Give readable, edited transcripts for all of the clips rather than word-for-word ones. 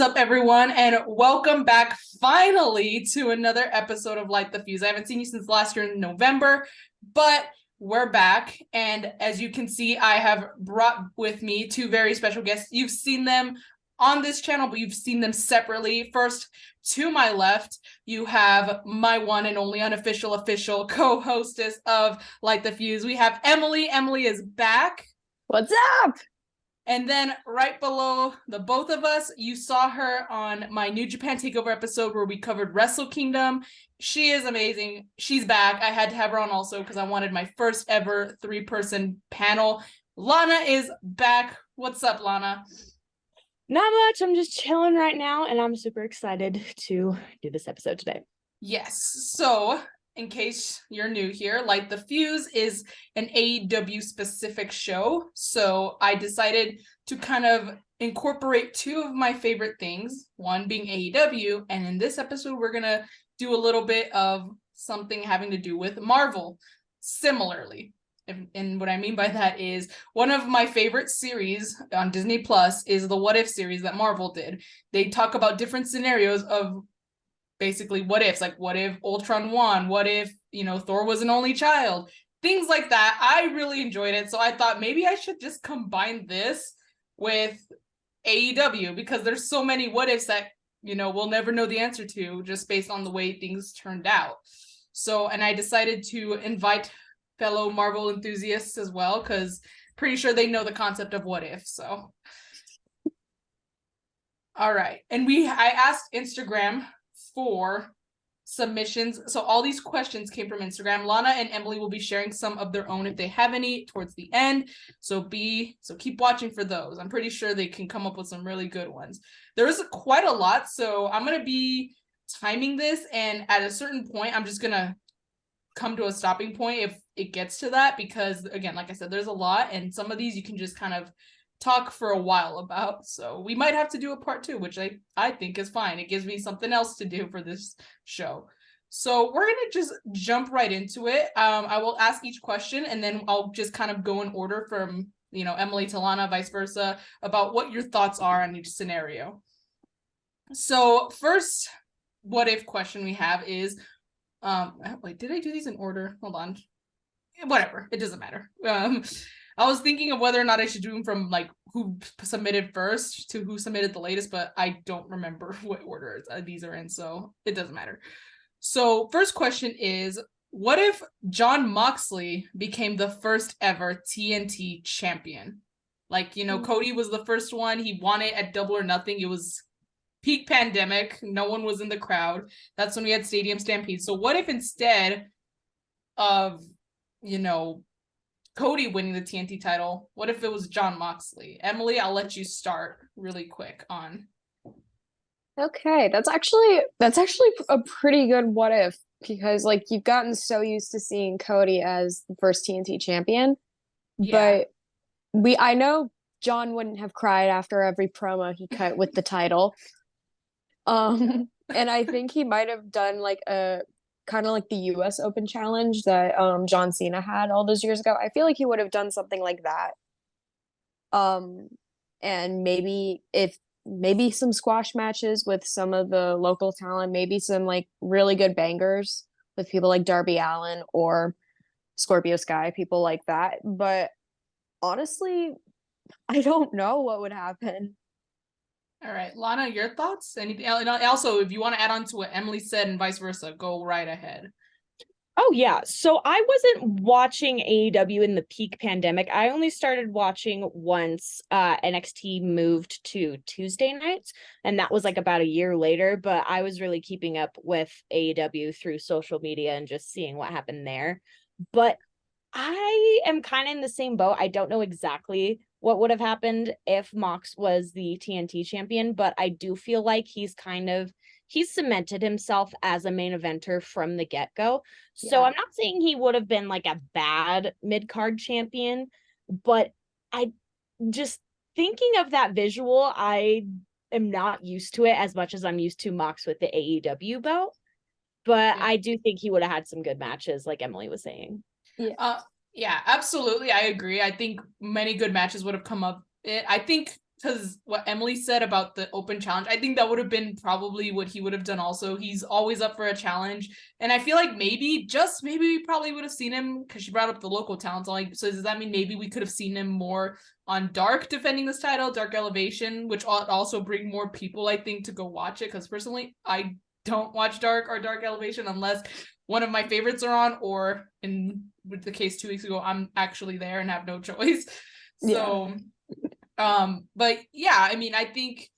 up, everyone, and welcome back finally to another episode of Light the Fuse. I haven't seen you since last year in November, but we're back. And as you can see, I have brought with me two very special guests. You've seen them on this channel, but you've seen them separately. First, to my left, you have my one and only unofficial official co-hostess of Light the Fuse. We have Emily. Emily is back. What's up? And then right below the both of us, you saw her on my New Japan Takeover episode where we covered Wrestle Kingdom. She is amazing. She's back. I had to have her on also because I wanted my first ever 3-person panel. Lana is back. What's up, Lana? Not much. I'm just chilling right now, and I'm super excited to do this episode today. Yes. So, in case you're new here, Light the Fuse is an AEW specific show. So I decided to kind of incorporate two of my favorite things, one being AEW, and in this episode, we're going to do a little bit of something having to do with Marvel, similarly. And what I mean by that is one of my favorite series on Disney Plus is the What If series that Marvel did. They talk about different scenarios of basically what ifs, like what if Ultron won, what if Thor was an only child, things like that. I really enjoyed it, so I thought maybe I should just combine this with AEW because there's so many what ifs that we'll never know the answer to just based on the way things turned out. So, and I decided to invite fellow Marvel enthusiasts as well because pretty sure they know the concept of what if. So all right, and I asked Instagram for submissions. So all these questions came from Instagram. Lana and Emily will be sharing some of their own if they have any towards the end. So keep watching for those. I'm pretty sure they can come up with some really good ones. There is quite a lot, so I'm going to be timing this, and at a certain point, I'm just going to come to a stopping point if it gets to that, because again, like I said, there's a lot, and some of these you can just kind of talk for a while about. So we might have to do a part 2, which I think is fine. It gives me something else to do for this show. So we're going to just jump right into it. I will ask each question, and then I'll just kind of go in order from, Emily to Lana, vice versa, about what your thoughts are on each scenario. So first, what if question we have is, wait, did I do these in order? Hold on. Whatever. It doesn't matter. I was thinking of whether or not I should do them from like who submitted first to who submitted the latest, but I don't remember what order these are in, so it doesn't matter. So first question is, what if Jon Moxley became the first ever TNT champion? Like, Cody was the first one. He won it at Double or Nothing. It was peak pandemic. No one was in the crowd. That's when we had Stadium Stampede. So what if instead of, Cody winning the TNT title, what if it was Jon Moxley? Emily, I'll let you start really quick on. Okay, that's actually a pretty good what if, because like you've gotten so used to seeing Cody as the first TNT champion, Yeah. but I know John wouldn't have cried after every promo he cut with the title. And I think he might have done like a kind of like the US Open challenge that John Cena had all those years ago. I feel like he would have done something like that. And maybe some squash matches with some of the local talent, maybe some like really good bangers with people like Darby Allin or Scorpio Sky, people like that. But honestly, I don't know what would happen. All right, Lana, your thoughts? Anything? And also, if you want to add on to what Emily said and vice versa, go right ahead. Oh, yeah. So I wasn't watching AEW in the peak pandemic. I only started watching once NXT moved to Tuesday nights, and that was like about a year later. But I was really keeping up with AEW through social media and just seeing what happened there. But I am kind of in the same boat. I don't know exactly what would have happened if Mox was the TNT champion, but I do feel like he's cemented himself as a main eventer from the get-go. So Yeah. I'm not saying he would have been like a bad mid-card champion, but I just thinking of that visual, I am not used to it as much as I'm used to Mox with the AEW belt. But I do think he would have had some good matches, like Emily was saying. Yeah, absolutely. I agree. I think many good matches would have come up. I think because what Emily said about the open challenge, I think that would have been probably what he would have done also. He's always up for a challenge. And I feel like maybe, just maybe, we probably would have seen him, because she brought up the local talents. Like, so does that mean maybe we could have seen him more on Dark defending this title, Dark Elevation, which ought also bring more people, I think, to go watch it? Because personally, I don't watch Dark or Dark Elevation unless one of my favorites are on, or in with the case 2 weeks ago, I'm actually there and have no choice. So but yeah, I mean, I think,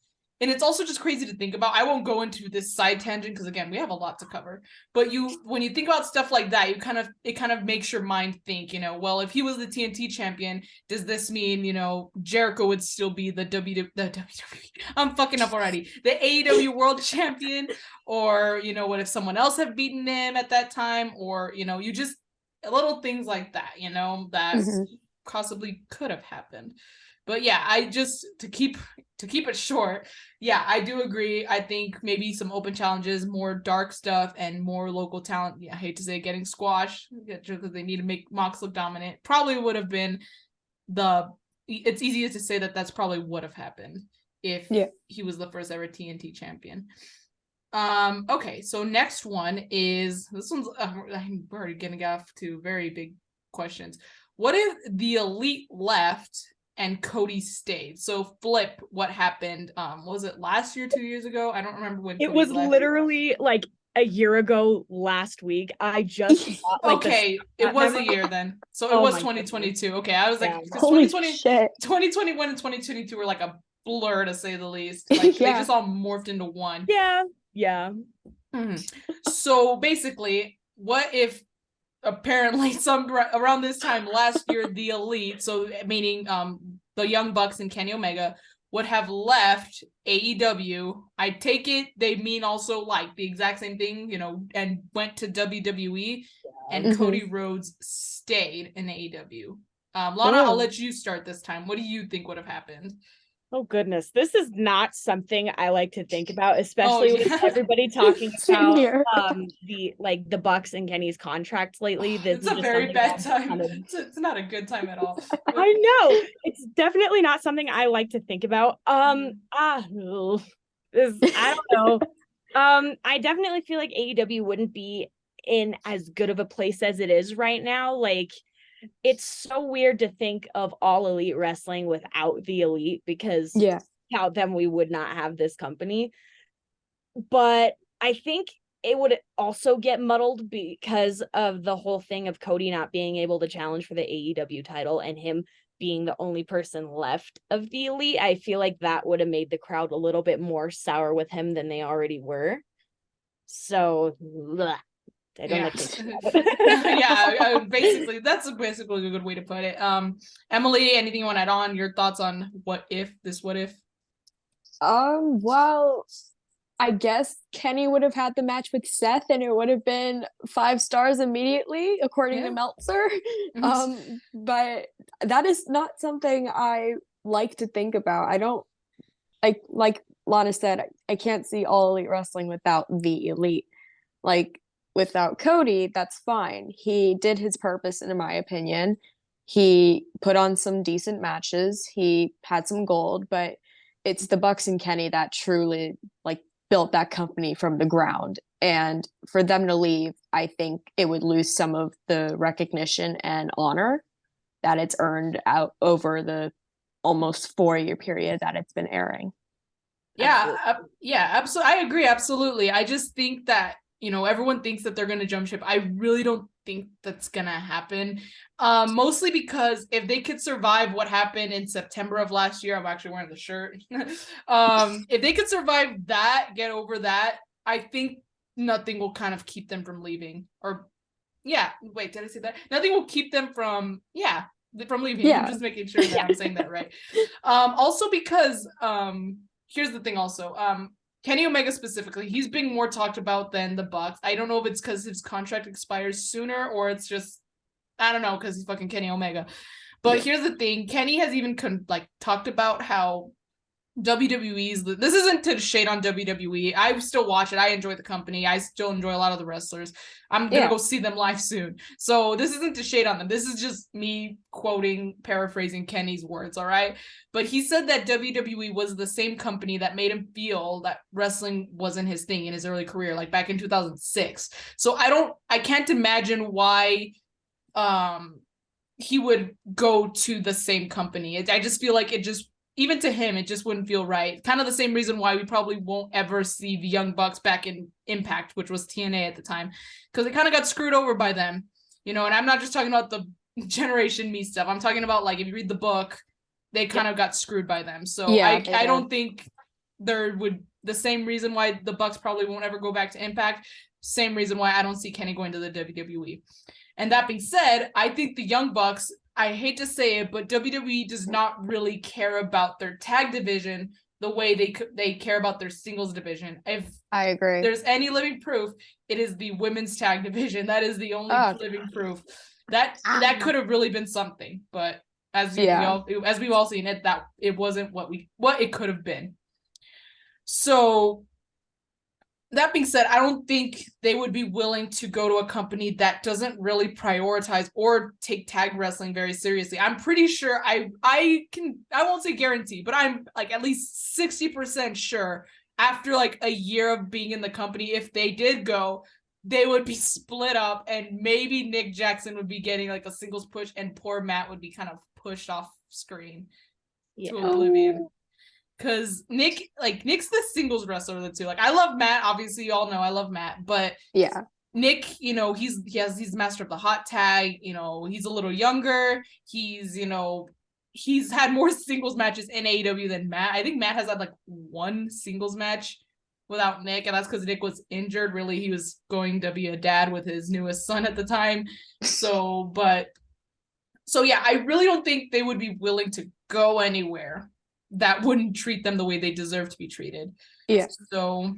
and it's also just crazy to think about. I won't go into this side tangent because again, we have a lot to cover. But when you think about stuff like that, it kind of makes your mind think, you know, well, if he was the TNT champion, does this mean, you know, Jericho would still be the WWE? I'm fucking up already. The AEW World Champion, or you know, what if someone else had beaten him at that time, or you know, you just little things like that, you know, that possibly could have happened. But yeah, I just to keep it short, yeah, I do agree. I think maybe some open challenges, more Dark stuff, and more local talent. Yeah, I hate to say getting squashed because they need to make Mox look dominant. Probably would have been it's easier to say that that's probably would have happened if he was the first ever TNT champion. Okay, so next one is, this one's I'm already getting off to very big questions. What if the Elite left and Cody stayed? So flip what happened. Was it last year, 2 years ago? I don't remember when It Cody was left. literally like a year ago last week. I just got, like, okay, it was a year then. So it was 2022. Okay, I was like, because 2021 and 2022 were like a blur, to say the least. Like they just all morphed into one. Yeah. So basically, what if apparently around this time last year, the Elite, so meaning the Young Bucks and Kenny Omega, would have left AEW. I take it they mean also like the exact same thing, you know, and went to WWE, and Cody Rhodes stayed in AEW. Lana, I'll let you start this time. What do you think would have happened? Oh goodness, this is not something I like to think about, especially with everybody talking about the Bucks and Kenny's contracts lately. This it's a very bad time. It's not a good time at all. I know, it's definitely not something I like to think about. I don't know. I definitely feel like AEW wouldn't be in as good of a place as it is right now. Like, it's so weird to think of All Elite Wrestling without the Elite, because without them we would not have this company. But I think it would also get muddled because of the whole thing of Cody not being able to challenge for the AEW title and him being the only person left of the Elite. I feel like that would have made the crowd a little bit more sour with him than they already were. So I don't like basically that's basically a good way to put it. Emily, anything you want to add on? Your thoughts on what if? Well, I guess Kenny would have had the match with Seth and it would have been 5 stars immediately, according to Meltzer. But that is not something I like to think about. I don't like Lana said, I can't see All Elite Wrestling without the Elite. Like, without Cody, that's fine. He did his purpose, in my opinion. He put on some decent matches. He had some gold, but it's the Bucks and Kenny that truly built that company from the ground. And for them to leave, I think it would lose some of the recognition and honor that it's earned out over the almost 4-year period that it's been airing. Absolutely. I agree. Absolutely. I just think that, you know, everyone thinks that they're going to jump ship. I really don't think that's going to happen. Mostly because if they could survive what happened in September of last year, I'm actually wearing the shirt. If they could survive that, get over that, I think nothing will kind of keep them from leaving. Did I say that? Nothing will keep them from leaving. I'm just making sure that I'm saying that right. Also because, here's the thing also, Kenny Omega specifically, he's being more talked about than the Bucks. I don't know if it's because his contract expires sooner or it's just, I don't know, because he's fucking Kenny Omega. But here's the thing, Kenny has even talked about how WWE's, this isn't to shade on WWE. I still watch it. I enjoy the company. I still enjoy a lot of the wrestlers. I'm gonna go see them live soon. So this isn't to shade on them. This is just me quoting, paraphrasing Kenny's words, all right? But he said that WWE was the same company that made him feel that wrestling wasn't his thing in his early career, like back in 2006. So I can't imagine why he would go to the same company. I just feel like even to him, it just wouldn't feel right. Kind of the same reason why we probably won't ever see the Young Bucks back in Impact, which was TNA at the time, because they kind of got screwed over by them, and I'm not just talking about the Generation Me stuff. I'm talking about, like, if you read the book, they kind of got screwed by them. So I don't think there would, the same reason why the Bucks probably won't ever go back to Impact, same reason why I don't see Kenny going to the WWE. And that being said, I think the Young Bucks, I hate to say it, but WWE does not really care about their tag division the way they care about their singles division. If I agree, there's any living proof, it is the women's tag division. That is the only living proof. That could have really been something, but as we've all seen it, that it wasn't what it could have been. So that being said, I don't think they would be willing to go to a company that doesn't really prioritize or take tag wrestling very seriously. I'm pretty sure I won't say guarantee, but I'm like at least 60% sure after like a year of being in the company, if they did go, they would be split up, and maybe Nick Jackson would be getting like a singles push and poor Matt would be kind of pushed off screen to oblivion. Because Nick's the singles wrestler of the two. Like, I love Matt. Obviously, you all know I love Matt. But Nick, he's master of the hot tag. He's a little younger. He's had more singles matches in AEW than Matt. I think Matt has had like one singles match without Nick, and that's because Nick was injured. Really, he was going to be a dad with his newest son at the time. So yeah, I really don't think they would be willing to go anywhere that wouldn't treat them the way they deserve to be treated. Yeah. So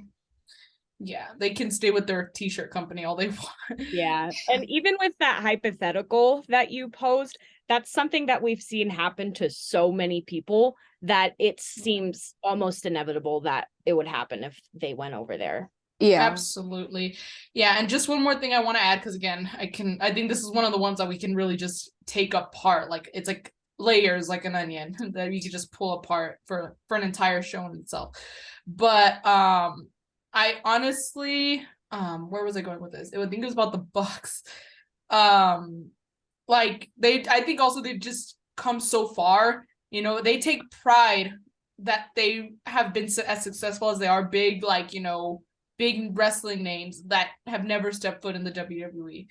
yeah, they can stay with their t-shirt company all they want. Yeah. And even with that hypothetical that you posed, that's something that we've seen happen to so many people that it seems almost inevitable that it would happen if they went over there. Yeah, absolutely. Yeah, and just one more thing I want to add, because again, I think this is one of the ones that we can really just take apart. Like, it's like layers, like an onion that you could just pull apart for an entire show in itself. But I honestly, where was I going with this? I think it was about the Bucks. Like, I think also they've just come so far. They take pride that they have been as successful as they are. Big, like, big wrestling names that have never stepped foot in the WWE.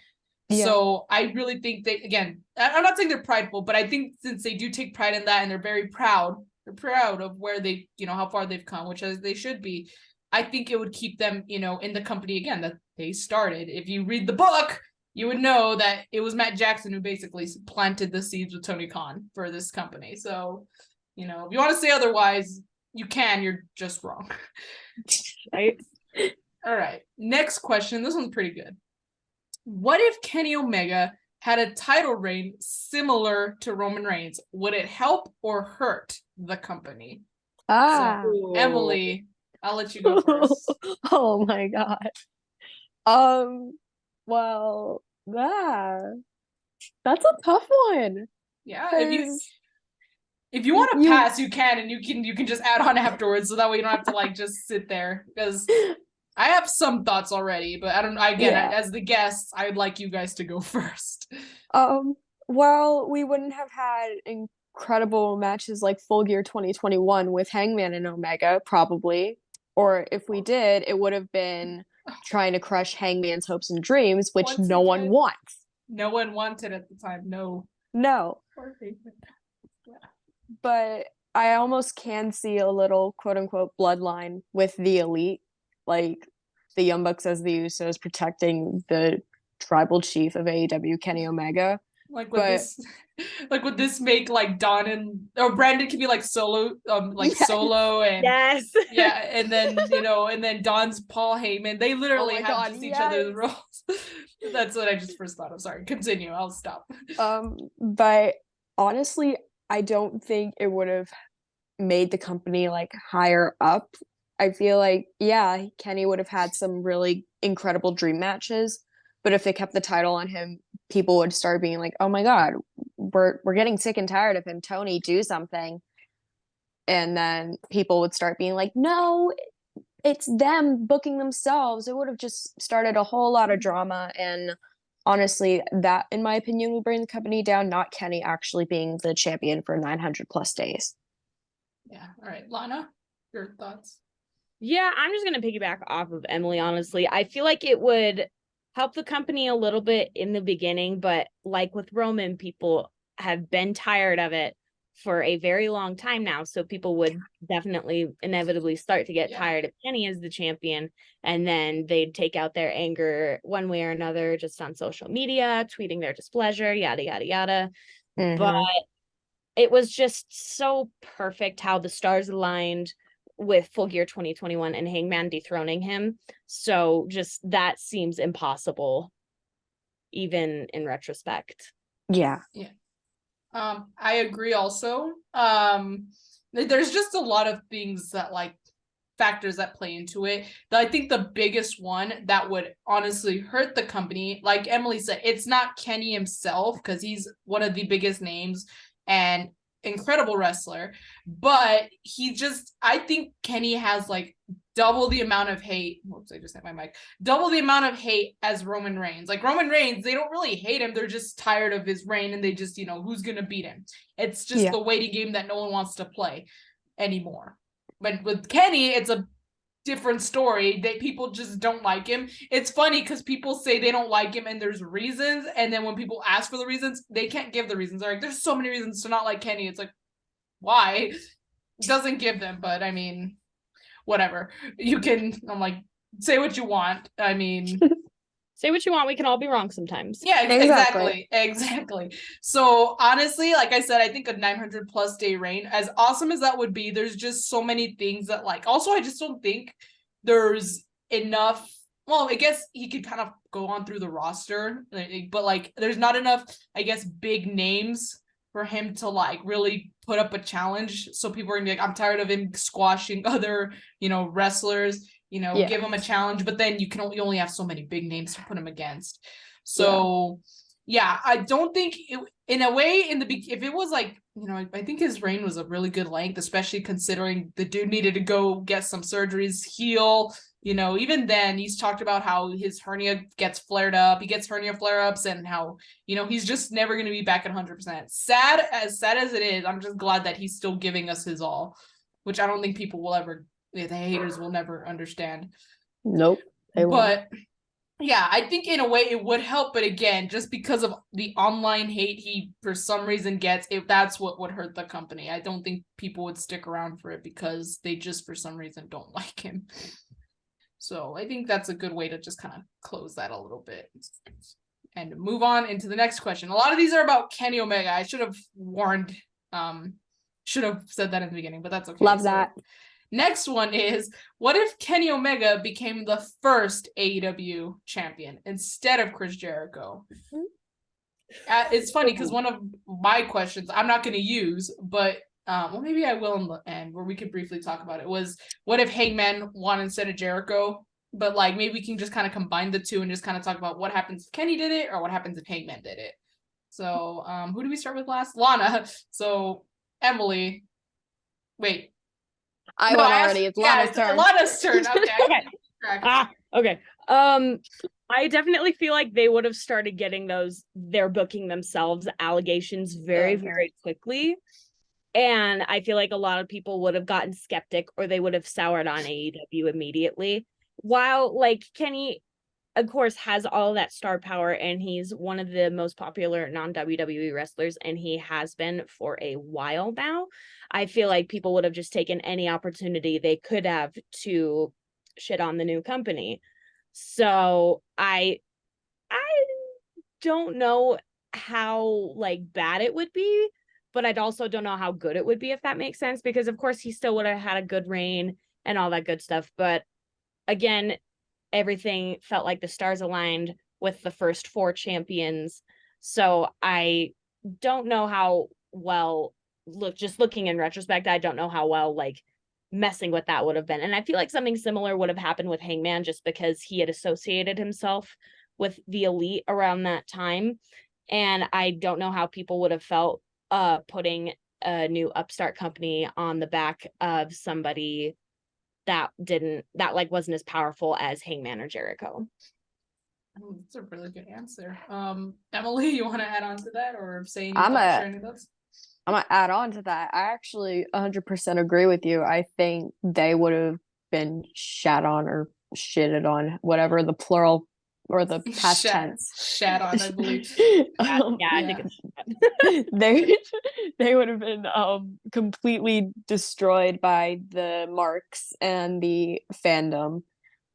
Yeah. So I really think again, I'm not saying they're prideful, but I think since they do take pride in that and they're very proud, of where they, how far they've come, which as they should be, I think it would keep them, in the company again that they started. If you read the book, you would know that it was Matt Jackson who basically planted the seeds with Tony Khan for this company. So, if you want to say otherwise, you can, you're just wrong. Right? All right. Next question. This one's pretty good. What if Kenny Omega had a title reign similar to Roman Reigns? Would it help or hurt the company? So, Emily, I'll let you go first. Oh my God. Well, that's a tough one. Yeah, if you want to pass, you can, and you can just add on afterwards, so that way you don't have to like just sit there, because I have some thoughts already, but as the guests, I'd like you guys to go first. Well, we wouldn't have had incredible matches like Full Gear 2021 with Hangman and Omega, probably. Or if we did, it would have been trying to crush Hangman's hopes and dreams, which no one wants. No one wanted at the time, no. But I almost can see a little quote-unquote bloodline with the Elite, like the Young Bucks as the Usos protecting the tribal chief of AEW, Kenny Omega. Would this make like Don or Brandon could be like Solo, Solo, and and then Don's Paul Heyman. They literally have just each other's roles. That's what I just first thought of. Sorry, continue. I'll stop. But honestly, I don't think it would have made the company like higher up, I feel like, yeah, Kenny would have had some really incredible dream matches. But if they kept the title on him, people would start being like, "Oh my God, we're getting sick and tired of him. Tony, do something." And then people would start being like, "No, it's them booking themselves." It would have just started a whole lot of drama. And honestly, that, in my opinion, would bring the company down, not Kenny actually being the champion for 900 plus days. Yeah. All right, Lana, your thoughts? Yeah, I'm just going to piggyback off of Emily, honestly. I feel like it would help the company a little bit in the beginning, but like with Roman, people have been tired of it for a very long time now. So people would definitely inevitably start to get tired of Kenny as the champion, and then they'd take out their anger one way or another just on social media, tweeting their displeasure, yada, yada, yada. But it was just so perfect how the stars aligned with Full Gear 2021 and Hangman dethroning him. So just that seems impossible, even in retrospect. Yeah. I agree also. There's just a lot of things that like factors that play into it. I think the biggest one that would honestly hurt the company, like Emily said, it's not Kenny himself because he's one of the biggest names and incredible wrestler, but I think Kenny has like double the amount of hate. Whoops, I just hit my mic. Double the amount of hate as Roman Reigns. Like Roman Reigns, they don't really hate him. They're just tired of his reign and they just, who's going to beat him. It's just the waiting game that no one wants to play anymore. But with Kenny, it's a different story. That people just don't like him. It's funny because people say they don't like him and there's reasons, and then when people ask for the reasons, they can't give the reasons. They're like, there's so many reasons to not like Kenny. It's like, why? Doesn't give them, but I mean, whatever. I'm like, say what you want. I mean, say what you want. We can all be wrong sometimes. Yeah, exactly. So honestly, like I said, I think a 900 plus day reign, as awesome as that would be, there's just so many things that like, also, I just don't think there's enough. Well, I guess he could kind of go on through the roster, but like, there's not enough, I guess, big names for him to like really put up a challenge. So people are gonna be like, I'm tired of him squashing other, wrestlers. Give him a challenge, but then you only have so many big names to put him against. So I don't think in a way if it was like, I think his reign was a really good length, especially considering the dude needed to go get some surgeries, heal. Even then he's talked about how his hernia gets flared up. He gets hernia flare-ups and how, he's just never going to be back at 100%. Sad as it is, I'm just glad that he's still giving us his all, which I don't think people will ever, the haters will never understand. Nope. But yeah, I think in a way it would help, but again, just because of the online hate he for some reason gets, if that's what would hurt the company. I don't think people would stick around for it because they just for some reason don't like him. So I think that's a good way to just kind of close that a little bit and move on into the next question. A lot of these are about Kenny Omega. I should have should have said that in the beginning, but that's okay. Love that. Next one is, what if Kenny Omega became the first AEW champion instead of Chris Jericho? It's funny because one of my questions I'm not going to use, but well, maybe I will in the end where we could briefly talk about it, was what if Hangman won instead of Jericho? But like maybe we can just kind of combine the two and just kind of talk about what happens if Kenny did it or what happens if Hangman did it. So who do we start with last? Lana. So Emily. Wait. I went already. It's Lana's turn. Lana's turn. Okay. Okay. I definitely feel like they would have started getting they're booking themselves allegations very, very quickly. And I feel like a lot of people would have gotten skeptic or they would have soured on AEW immediately. While like Kenny, of course, has all that star power and he's one of the most popular non-WWE wrestlers and he has been for a while now. I feel like people would have just taken any opportunity they could have to shit on the new company. So I don't know how like bad it would be, but I'd also don't know how good it would be, if that makes sense, because of course he still would have had a good reign and all that good stuff. But again, everything felt like the stars aligned with the first 4 champions. So I don't know how well looking in retrospect, I don't know how well like messing with that would have been. And I feel like something similar would have happened with Hangman, just because he had associated himself with the Elite around that time. And I don't know how people would have felt putting a new upstart company on the back of somebody that like wasn't as powerful as Hangman or Jericho. Oh, that's a really good answer. Emily, you want to add on to that or say any I'm thoughts, share any thoughts? gonna add on to that. I actually 100% agree with you. I think they would have been shat on or shitted on, whatever the plural or the past tense. Shat on, I believe. Yeah, I think it's they would have been completely destroyed by the marks and the fandom.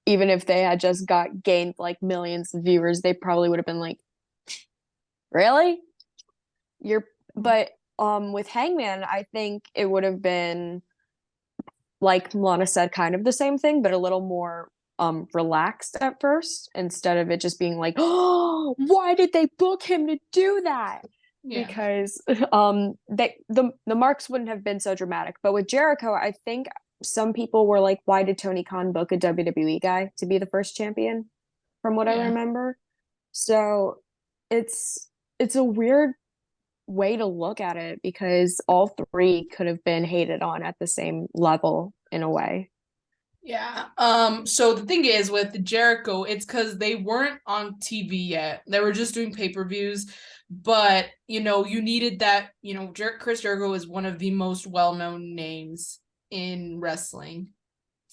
Even if they had just gained like millions of viewers, they probably would have been like, really? But with Hangman, I think it would have been, like Lana said, kind of the same thing, but a little more relaxed at first, instead of it just being like, oh, why did they book him to do that? Yeah. Because the marks wouldn't have been so dramatic. But with Jericho, I think some people were like, why did Tony Khan book a WWE guy to be the first champion, from what I remember? So it's a weird way to look at it, because all three could have been hated on at the same level in a way. Yeah. So the thing is with Jericho, it's because they weren't on TV yet. They were just doing pay-per-views. But, you needed that, Chris Jericho is one of the most well-known names in wrestling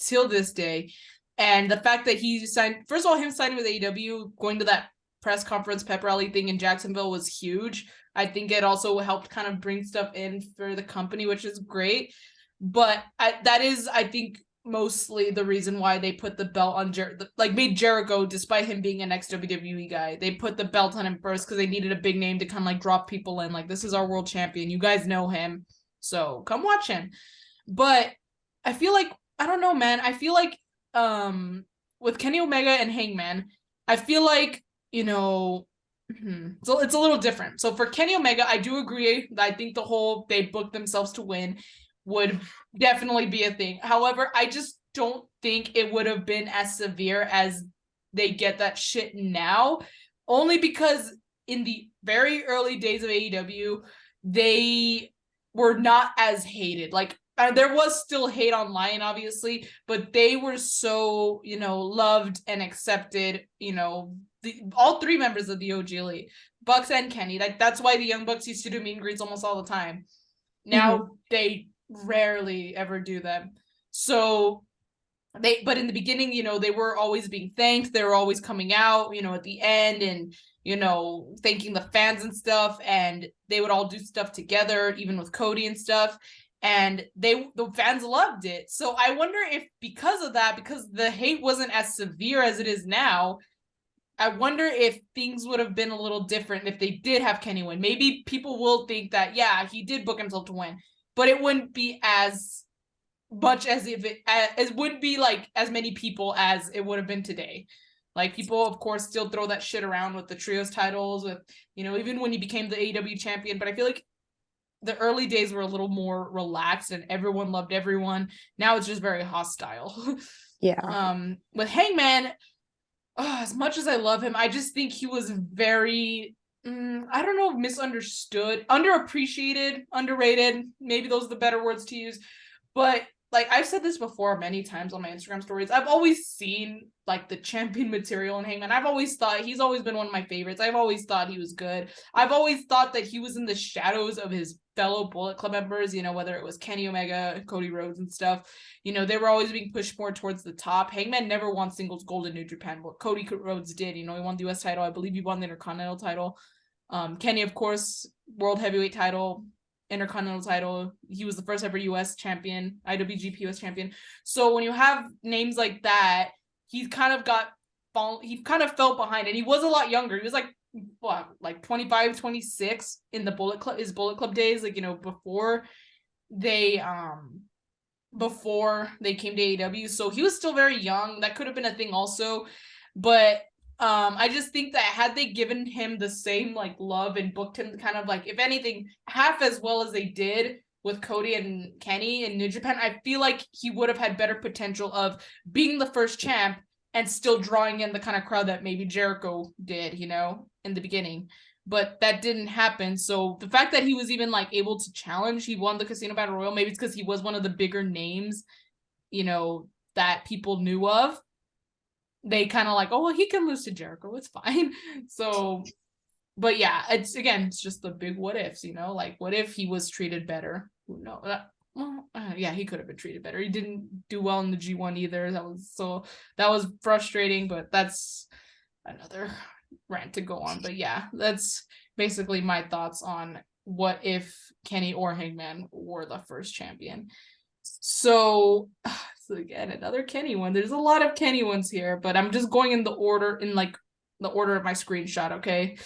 till this day. And the fact that he signed, first of all, him signing with AEW, going to that press conference pep rally thing in Jacksonville was huge. I think it also helped kind of bring stuff in for the company, which is great. But that is, I think, mostly the reason why they put the belt on made Jericho, despite him being an ex-WWE guy, they put the belt on him first because they needed a big name to kind of like drop people in, like, this is our world champion, you guys know him, so come watch him. But I feel like, I don't know, man, I feel like with Kenny Omega and Hangman, I feel like, so it's a little different. So for Kenny Omega, I do agree. I think the whole they booked themselves to win would definitely be a thing. However, I just don't think it would have been as severe as they get that shit now. Only because in the very early days of AEW, they were not as hated. Like, there was still hate online, obviously, but they were so, loved and accepted, all three members of the OG Elite, Bucks and Kenny. That's why the Young Bucks used to do meet and greets almost all the time. Now they rarely ever do them. So but in the beginning, they were always being thanked. They were always coming out, at the end and, thanking the fans and stuff. And they would all do stuff together, even with Cody and stuff. And the fans loved it. So I wonder if because of that, because the hate wasn't as severe as it is now, I wonder if things would have been a little different if they did have Kenny win. Maybe people will think that, yeah, he did book himself to win, but it wouldn't be as much as if it wouldn't be like as many people as it would have been today. Like, people, of course, still throw that shit around with the trios titles, with, even when he became the AEW champion. But I feel like the early days were a little more relaxed and everyone loved everyone. Now it's just very hostile. Yeah. With Hangman, as much as I love him, I just think he was very, I don't know, misunderstood, underappreciated, underrated. Maybe those are the better words to use. But like, I've said this before many times on my Instagram stories, I've always seen like the champion material in Hangman. I've always thought he's always been one of my favorites. I've always thought he was good. I've always thought that he was in the shadows of his fellow Bullet Club members, whether it was Kenny Omega, Cody Rhodes and stuff. They were always being pushed more towards the top. Hangman never won singles gold in New Japan. What Cody Rhodes did, he won the US title. I believe he won the Intercontinental title. Kenny, of course, World Heavyweight title, Intercontinental title. He was the first ever US champion, IWGP US champion. So when you have names like that, he kind of fell behind, and he was a lot younger. He was like 25, 26 in the his Bullet Club days, before they came to AEW. So he was still very young. That could have been a thing also. But I just think that had they given him the same like love and booked him kind of like, if anything, half as well as they did, with Cody and Kenny in New Japan, I feel like he would have had better potential of being the first champ and still drawing in the kind of crowd that maybe Jericho did, you know, in the beginning. But that didn't happen. So the fact that he was even like able to challenge, he won the Casino Battle Royal, maybe it's because he was one of the bigger names, you know, that people knew of. They kind of like, oh, well, he can lose to Jericho. It's fine. So, but yeah, it's just the big what ifs, you know, like what if he was treated better? Who knows? Yeah, he could have been treated better. He didn't do well in the G1 either. That was frustrating, but that's another rant to go on. But yeah, that's basically my thoughts on what if Kenny or Hangman were the first champion. So again, another Kenny one. There's a lot of Kenny ones here, but I'm just going in the order of my screenshot, okay?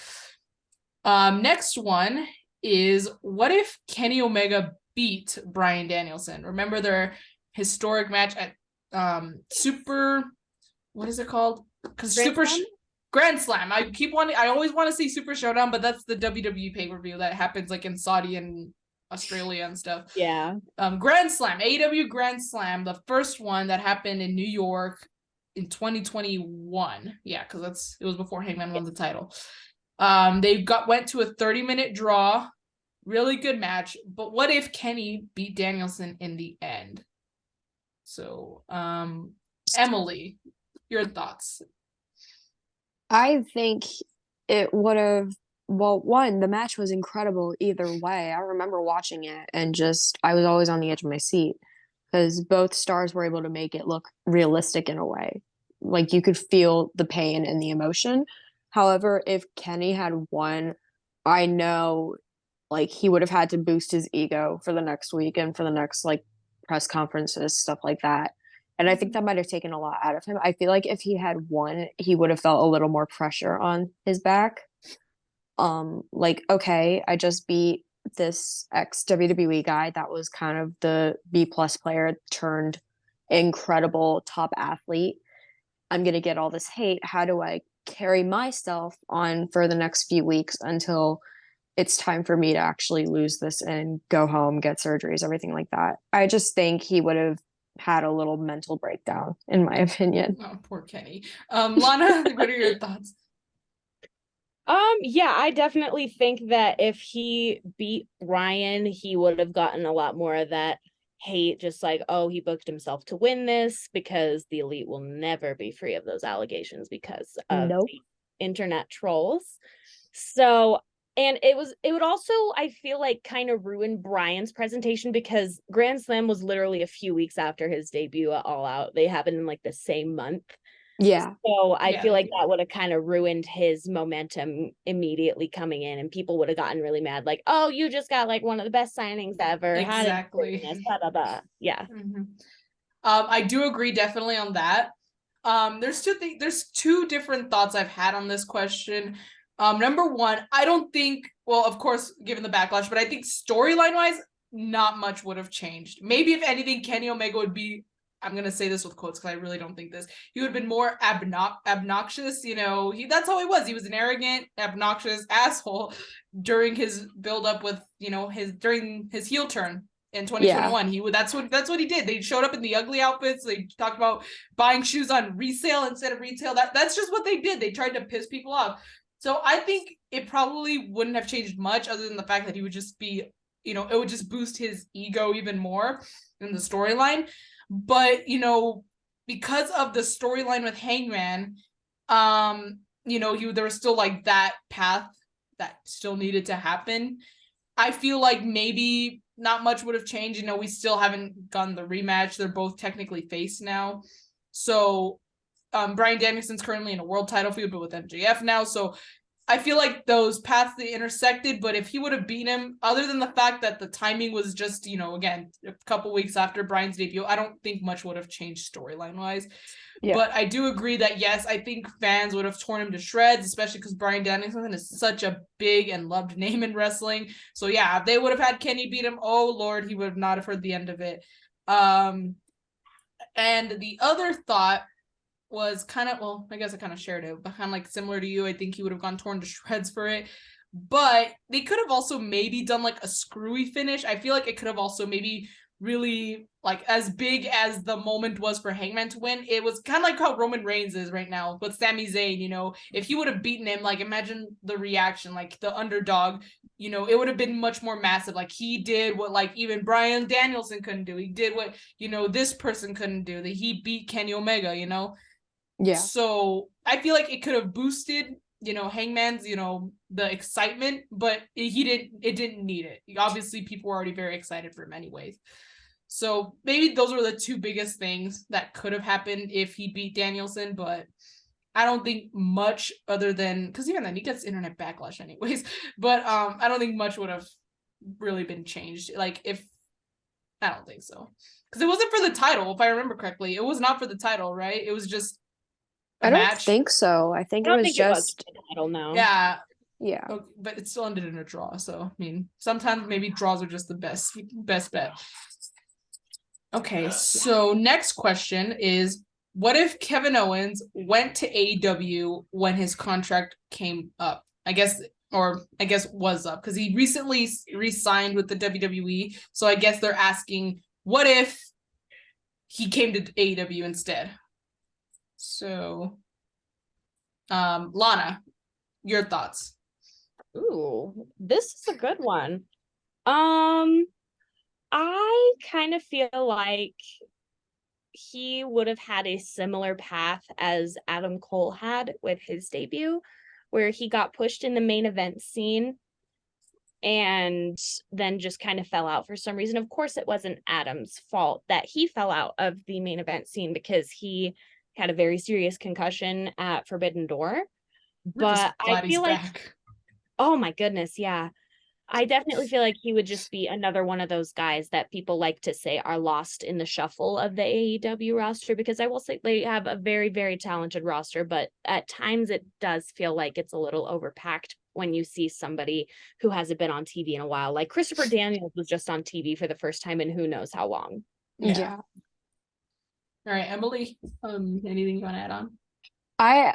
Next one is what if Kenny Omega beat Bryan Danielson? Remember their historic match at what is it called? Because Grand Slam. I always want to say Super Showdown, but that's the WWE pay-per-view that happens like in Saudi and Australia and stuff. Yeah. Grand Slam, AEW Grand Slam, the first one that happened in New York in 2021. Yeah, because it was before Hangman won the title. They went to a 30-minute draw, really good match. But what if Kenny beat Danielson in the end? So, Emily, your thoughts? I think it would have, well, one, the match was incredible either way. I remember watching it and I was always on the edge of my seat because both stars were able to make it look realistic in a way. Like you could feel the pain and the emotion. However, if Kenny had won, I know like he would have had to boost his ego for the next week and for the next like press conferences, stuff like that. And I think that might have taken a lot out of him. I feel like if he had won, he would have felt a little more pressure on his back. Like, okay, I just beat this ex WWE guy that was kind of the B plus player turned incredible top athlete. I'm gonna get all this hate. How do I carry myself on for the next few weeks until it's time for me to actually lose this and go home, get surgeries, everything like that? I just think he would have had a little mental breakdown, in my opinion. Oh, poor Kenny. Lana, what are your thoughts? Yeah, I definitely think that if he beat Ryan, he would have gotten a lot more of that hate, just like, oh, he booked himself to win this, because the Elite will never be free of those allegations because of the internet trolls. So, and it would also, I feel like, kind of ruin Bryan's presentation, because Grand Slam was literally a few weeks after his debut at All Out. They happened in like the same month. Yeah. So I feel like that would have kind of ruined his momentum immediately coming in, and people would have gotten really mad, like, oh, you just got like one of the best signings ever. Exactly. Blah, blah, blah. Yeah. Mm-hmm. I do agree definitely on that. There's two different thoughts I've had on this question. Number one, I don't think, well, of course, given the backlash, but I think storyline wise, not much would have changed. Maybe if anything, Kenny Omega would be, I'm going to say this with quotes because I really don't think this, he would have been more obnoxious. You know, that's how he was. He was an arrogant, obnoxious asshole during his build up with, you know, during his heel turn in 2021. Yeah. That's what he did. They showed up in the ugly outfits. They talked about buying shoes on resale instead of retail. That's just what they did. They tried to piss people off. So I think it probably wouldn't have changed much other than the fact that he would just be, you know, it would just boost his ego even more in the storyline. But, you know, because of the storyline with Hangman, you know, there was still like that path that still needed to happen. I feel like maybe not much would have changed. You know, we still haven't gotten the rematch. They're both technically face now. So Bryan Danielson's currently in a world title feud, but with MJF now. So I feel like those paths, they intersected, but if he would have beaten him, other than the fact that the timing was just, you know, again, a couple weeks after Bryan's debut, I don't think much would have changed storyline-wise. Yeah. But I do agree that, yes, I think fans would have torn him to shreds, especially because Bryan Danielson is such a big and loved name in wrestling. So, yeah, if they would have had Kenny beat him, oh, Lord, he would not have heard the end of it. And the other thought was kind of, well, I guess I kind of shared it, but kind of like similar to you. I think he would have gone torn to shreds for it. but they could have also maybe done like a screwy finish. I feel like it could have also maybe really, like, as big as the moment was for Hangman to win, it was kind of like how Roman Reigns is right now with Sami Zayn. You know, if he would have beaten him, like, imagine the reaction, like the underdog, you know, it would have been much more massive. Like, he did what, like, even Bryan Danielson couldn't do. He did what, you know, this person couldn't do. That he beat Kenny Omega, you know? Yeah. So I feel like it could have boosted, you know, Hangman's, you know, the excitement, but it didn't need it. Obviously, people were already very excited for him anyways. So maybe those were the two biggest things that could have happened if he beat Danielson, but I don't think much other than, because even then he gets internet backlash anyways, but I don't think much would have really been changed. Like, if, I don't think so. Because it wasn't for the title, if I remember correctly. It was not for the title, right? It was just a I don't match. think so. I think I it don't was think it was just for the title, no. Yeah. yeah. Okay, but it still ended in a draw. So, I mean, sometimes maybe draws are just the best bet. Okay, so next question is, what if Kevin Owens went to AEW when his contract came up? I guess was up, because he recently re-signed with the WWE. So I guess they're asking, what if he came to AEW instead? So, Lana, your thoughts? Ooh, this is a good one. I kind of feel like he would have had a similar path as Adam Cole had with his debut, where he got pushed in the main event scene and then just kind of fell out for some reason. Of course, it wasn't Adam's fault that he fell out of the main event scene, because he had a very serious concussion at Forbidden Door. But I feel like, back. oh my goodness, yeah. I definitely feel like he would just be another one of those guys that people like to say are lost in the shuffle of the AEW roster, because I will say they have a very, very talented roster, but at times it does feel like it's a little overpacked when you see somebody who hasn't been on TV in a while. Like Christopher Daniels was just on TV for the first time in who knows how long. Yeah. All right, Emily, anything you want to add on? I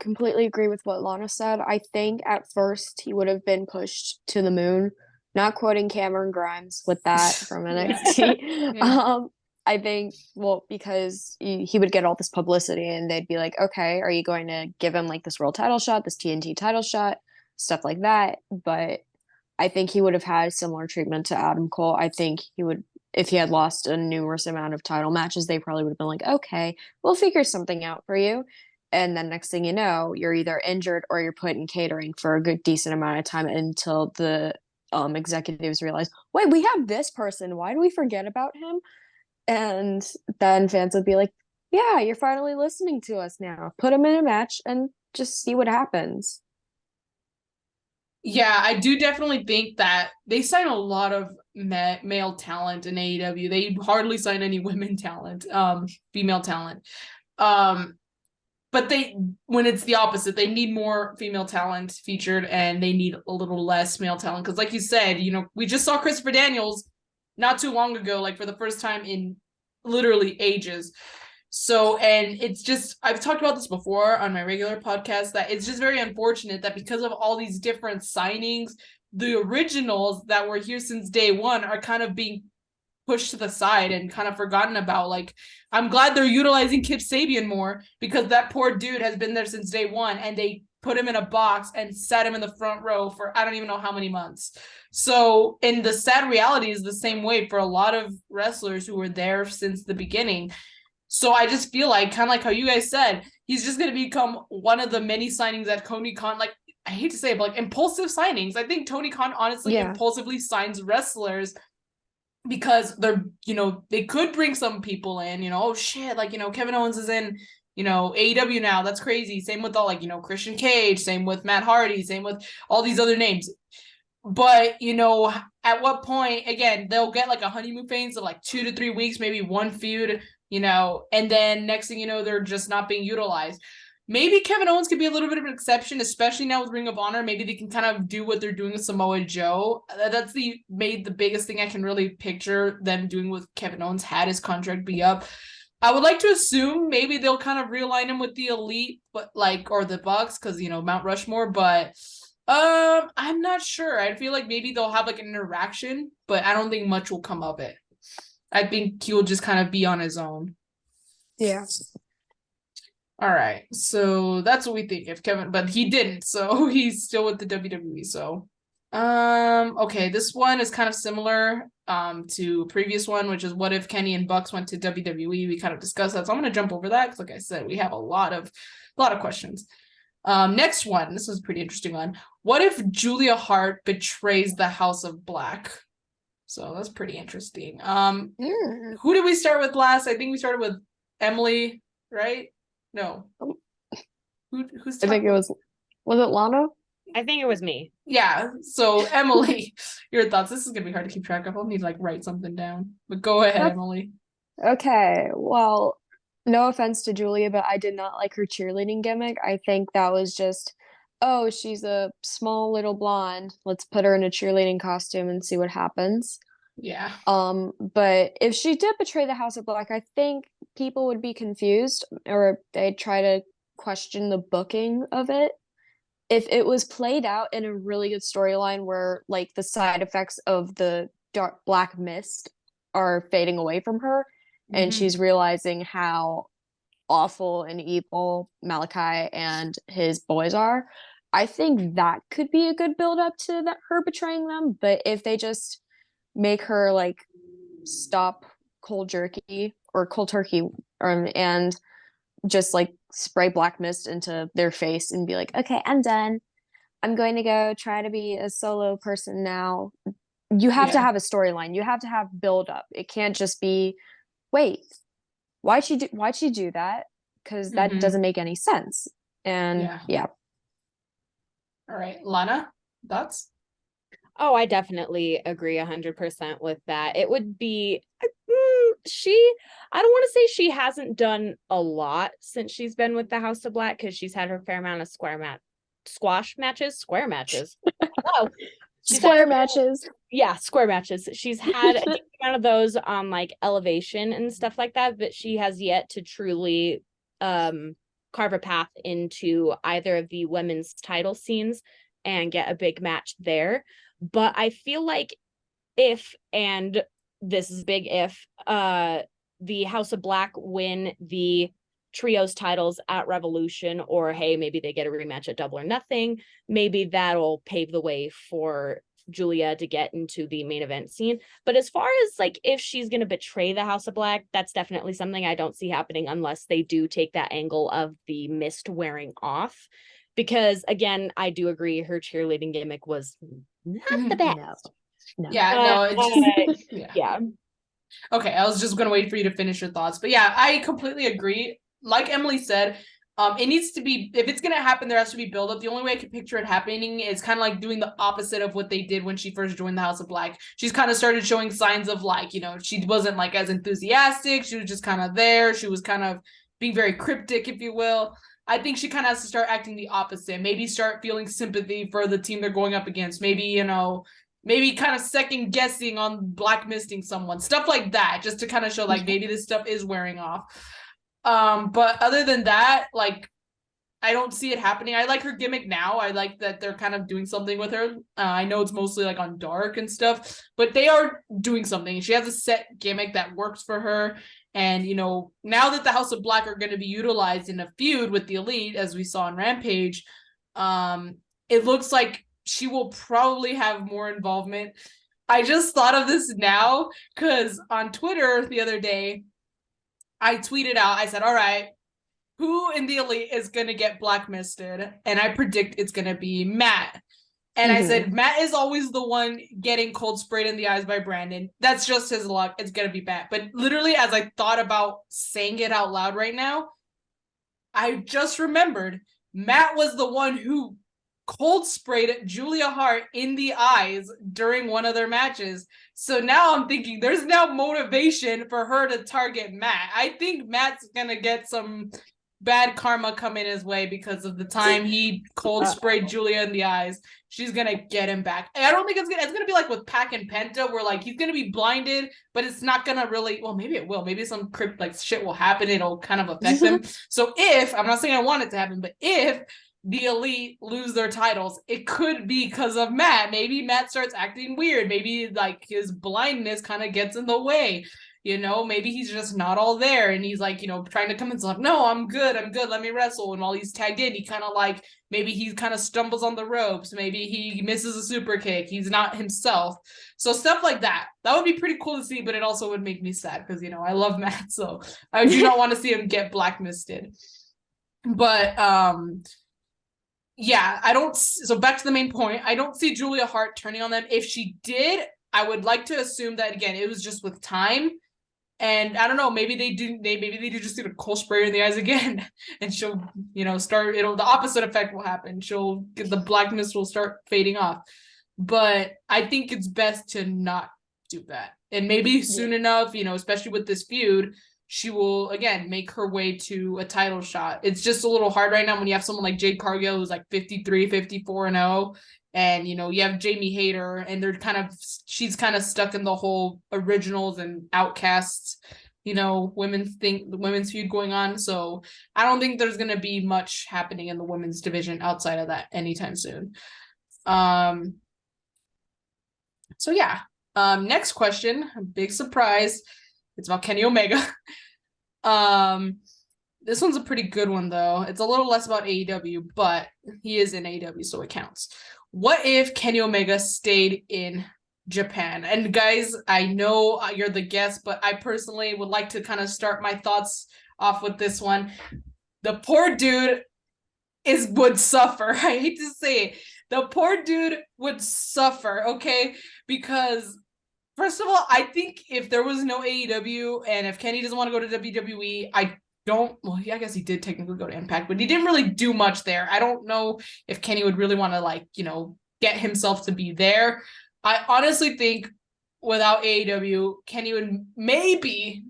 completely agree with what Lana said. I think at first he would have been pushed to the moon. Not quoting Cameron Grimes with that from NXT. Yeah. I think, well, because he would get all this publicity and they'd be like, okay, are you going to give him like this world title shot, this TNT title shot, stuff like that. But I think he would have had similar treatment to Adam Cole. I think he would, if he had lost a numerous amount of title matches, they probably would have been like, okay, we'll figure something out for you. And then next thing you know, you're either injured or you're put in catering for a good decent amount of time until the executives realize, wait, we have this person. Why do we forget about him? And then fans would be like, yeah, you're finally listening to us now. Put him in a match and just see what happens. Yeah, I do definitely think that they sign a lot of male talent in AEW. They hardly sign any women talent, female talent. But when it's the opposite, they need more female talent featured and they need a little less male talent. Because like you said, you know, we just saw Christopher Daniels not too long ago, like for the first time in literally ages. So, and it's just, I've talked about this before on my regular podcast, that it's just very unfortunate that because of all these different signings, the originals that were here since day one are kind of being pushed to the side and kind of forgotten about. Like, I'm glad they're utilizing Kip Sabian more, because that poor dude has been there since day one and they put him in a box and sat him in the front row for I don't even know how many months. So, and the sad reality is the same way for a lot of wrestlers who were there since the beginning. So I just feel like, kind of like how you guys said, he's just going to become one of the many signings that Tony Khan, like, I hate to say it, but like impulsive signings. I think Tony Khan honestly impulsively signs wrestlers because they're, you know, they could bring some people in, you know, oh shit, like, you know, Kevin Owens is in, you know, AEW now. That's crazy. Same with all, like, you know, Christian Cage, same with Matt Hardy, same with all these other names. But, you know, at what point, again, they'll get like a honeymoon phase of like 2 to 3 weeks, maybe one feud, you know, and then next thing you know, they're just not being utilized. Maybe Kevin Owens could be a little bit of an exception, especially now with Ring of Honor. Maybe they can kind of do what they're doing with Samoa Joe. That's the biggest thing I can really picture them doing with Kevin Owens had his contract be up. I would like to assume maybe they'll kind of realign him with the Elite, but like, or the Bucks, because, you know, Mount Rushmore, but I'm not sure. I feel like maybe they'll have like an interaction, but I don't think much will come of it. I think he'll just kind of be on his own. Yeah. All right, so that's what we think if Kevin, but he didn't, so he's still with the WWE. So, okay, this one is kind of similar to a previous one, which is what if Kenny and Bucks went to WWE? We kind of discussed that, so I'm gonna jump over that because, like I said, we have a lot of questions. Next one, this is a pretty interesting one. What if Julia Hart betrays the House of Black? So that's pretty interesting. Who did we start with last? I think we started with Emily, right? No. Who's I think it was it Lana? I think it was me. Yeah. So Emily, your thoughts. This is gonna be hard to keep track of. I'll need to like write something down. But go ahead, Emily. Okay. Well, no offense to Julia, but I did not like her cheerleading gimmick. I think that was just, oh, she's a small little blonde. Let's put her in a cheerleading costume and see what happens. Yeah. But if she did betray the House of Black, I think people would be confused or they'd try to question the booking of it. If it was played out in a really good storyline where like the side effects of the dark black mist are fading away from her and she's realizing how awful and evil Malachi and his boys are, I think that could be a good build up to that her betraying them. But if they just make her like stop cold jerky or cold turkey and just like spray black mist into their face and be like, okay, I'm done. I'm going to go try to be a solo person now. You have to have a storyline. You have to have build up. It can't just be, wait, why'd she do that? Because that doesn't make any sense. And yeah. All right, Lana, thoughts? Oh, I definitely agree 100% with that. It would be I don't want to say she hasn't done a lot since she's been with the House of Black because she's had her fair amount of square matches. Oh, Square matches. Yeah, square matches. She's had a decent amount of those on like Elevation and stuff like that, but she has yet to truly carve a path into either of the women's title scenes and get a big match there. But I feel like if, and this is big if, the House of Black win the trios titles at Revolution, or hey, maybe they get a rematch at Double or Nothing, maybe that'll pave the way for Julia to get into the main event scene. But as far as like if she's going to betray the House of Black, that's definitely something I don't see happening unless they do take that angle of the mist wearing off. Because again, I do agree her cheerleading gimmick was not the best. No. Yeah, no, it's just, yeah. Okay, I was just gonna wait for you to finish your thoughts. But yeah, I completely agree. Like Emily said, it needs to be, if it's gonna happen, there has to be build up. The only way I can picture it happening is kind of like doing the opposite of what they did when she first joined the House of Black. She's kind of started showing signs of like, you know, she wasn't like as enthusiastic. She was just kind of there. She was kind of being very cryptic, if you will. I think she kind of has to start acting the opposite. Maybe start feeling sympathy for the team they're going up against. Maybe, you know, maybe kind of second guessing on blackmisting someone, stuff like that, just to kind of show like maybe this stuff is wearing off. But other than that, like, I don't see it happening. I like her gimmick now. I like that they're kind of doing something with her. I know it's mostly like on Dark and stuff, but they are doing something. She has a set gimmick that works for her. And, you know, now that the House of Black are going to be utilized in a feud with the Elite, as we saw on Rampage, it looks like she will probably have more involvement. I just thought of this now because on Twitter the other day, I tweeted out, I said, all right, who in the Elite is going to get blackmisted? And I predict it's going to be Matt. And I said, Matt is always the one getting cold sprayed in the eyes by Brandon. That's just his luck. It's going to be Matt. But literally, as I thought about saying it out loud right now, I just remembered Matt was the one who cold sprayed Julia Hart in the eyes during one of their matches. So now I'm thinking there's now motivation for her to target Matt. I think Matt's gonna get some bad karma coming his way because of the time he cold sprayed Julia in the eyes. She's gonna get him back. I don't think it's gonna be like with Pac and Penta, where like he's gonna be blinded, but it's not gonna really. Well, maybe it will. Maybe some crypt like shit will happen. It'll kind of affect him. So if I'm not saying I want it to happen, but if the Elite lose their titles, it could be because of Matt. Maybe Matt starts acting weird. Maybe like his blindness kind of gets in the way. You know, maybe he's just not all there and he's like, you know, trying to come and like, no, I'm good, let me wrestle. And while he's tagged in, he kind of like, maybe he kind of stumbles on the ropes, maybe he misses a super kick, he's not himself. So stuff like that would be pretty cool to see, but it also would make me sad because, you know, I love Matt, so I do not want to see him get blacklisted. But yeah, I don't, so back to the main point, I don't see Julia Hart turning on them. If she did, I would like to assume that, again, it was just with time. And I don't know, maybe they do just get a coal sprayer in the eyes again, and she'll, you know, the opposite effect will happen. The blackness will start fading off. But I think it's best to not do that. And maybe soon enough, you know, especially with this feud, she will again make her way to a title shot. It's just a little hard right now when you have someone like Jade Cargill who's like 53, 54-0. And, you know, you have Jamie Hayter, and she's kind of stuck in the whole originals and outcasts, you know, the women's feud going on. So I don't think there's going to be much happening in the women's division outside of that anytime soon. So yeah, next question, big surprise. It's about Kenny Omega. This one's a pretty good one though. It's a little less about AEW, but he is in AEW, so it counts. What if Kenny Omega stayed in Japan? And guys, I know you're the guest, but I personally would like to kind of start my thoughts off with this one. The poor dude would suffer. I hate to say it. The poor dude would suffer, okay? Because first of all, I think if there was no AEW and if Kenny doesn't want to go to WWE, I guess he did technically go to Impact, but he didn't really do much there. I don't know if Kenny would really want to, like, you know, get himself to be there. I honestly think without AEW, Kenny would maybe,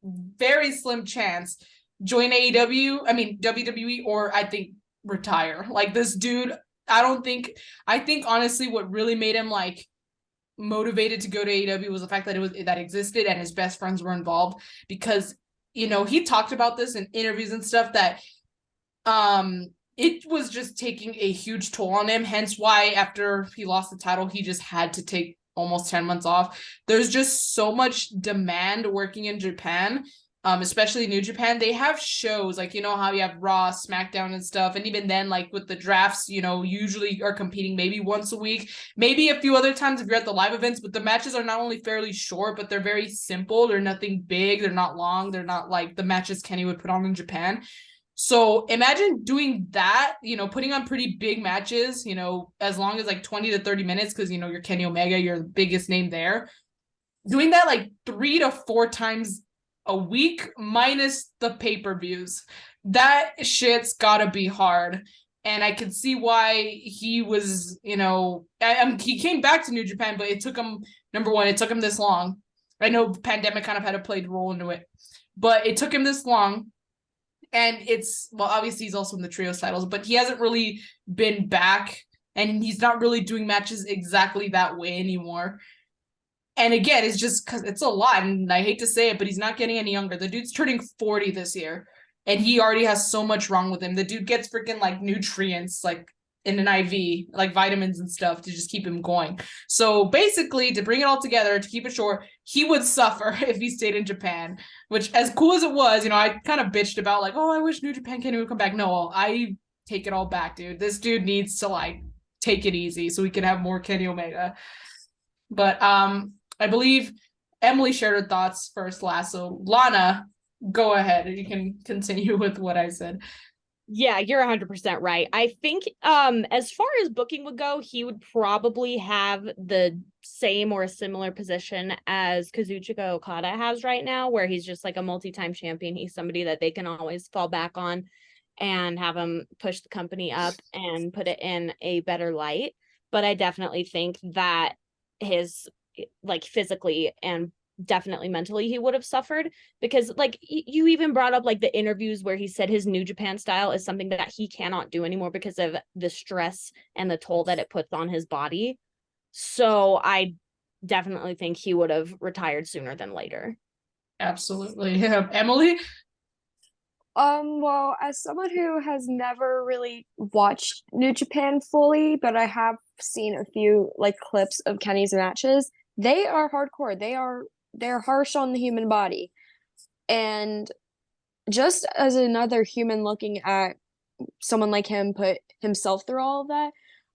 very slim chance, join WWE, or I think retire. Like, this dude, I think honestly what really made him like motivated to go to AEW was the fact that that existed and his best friends were involved, because you know, he talked about this in interviews and stuff that it was just taking a huge toll on him. Hence why after he lost the title, he just had to take almost 10 months off. There's just so much demand working in Japan, especially New Japan. They have shows like, you know, how you have Raw, SmackDown and stuff. And even then, like with the drafts, you know, usually are competing maybe once a week, maybe a few other times if you're at the live events, but the matches are not only fairly short, but they're very simple. They're nothing big. They're not long. They're not like the matches Kenny would put on in Japan. So imagine doing that, you know, putting on pretty big matches, you know, as long as like 20 to 30 minutes, because, you know, you're Kenny Omega, you're the biggest name there. Doing that like 3 to 4 times a week minus the pay-per-views. That shit's gotta be hard. And I can see why he was, you know, he came back to New Japan, but it took him, number one, it took him this long. I know pandemic kind of had a played role into it, but it took him this long. And obviously he's also in the trios titles, but he hasn't really been back, and he's not really doing matches exactly that way anymore. And again, it's just because it's a lot, and I hate to say it, but he's not getting any younger. The dude's turning 40 this year, and he already has so much wrong with him. The dude gets freaking like nutrients, like in an IV, like vitamins and stuff to just keep him going. So basically, to bring it all together, to keep it short, he would suffer if he stayed in Japan, which, as cool as it was, you know, I kind of bitched about like, oh, I wish New Japan Kenny would come back. No, I take it all back, dude. This dude needs to like take it easy so we can have more Kenny Omega. But I believe Emily shared her thoughts first last. So Lana, go ahead. You can continue with what I said. Yeah, you're 100% right. I think as far as booking would go, he would probably have the same or a similar position as Kazuchika Okada has right now, where he's just like a multi-time champion. He's somebody that they can always fall back on and have him push the company up and put it in a better light. But I definitely think that his, like, physically and definitely mentally, he would have suffered, because like you even brought up like the interviews where he said his New Japan style is something that he cannot do anymore because of the stress and the toll that it puts on his body. So I definitely think he would have retired sooner than later. Absolutely. Yeah. Emily? Well, as someone who has never really watched New Japan fully, but I have seen a few like clips of Kenny's matches, they are hardcore. They're harsh on the human body. And just as another human looking at someone like him put himself through all of that,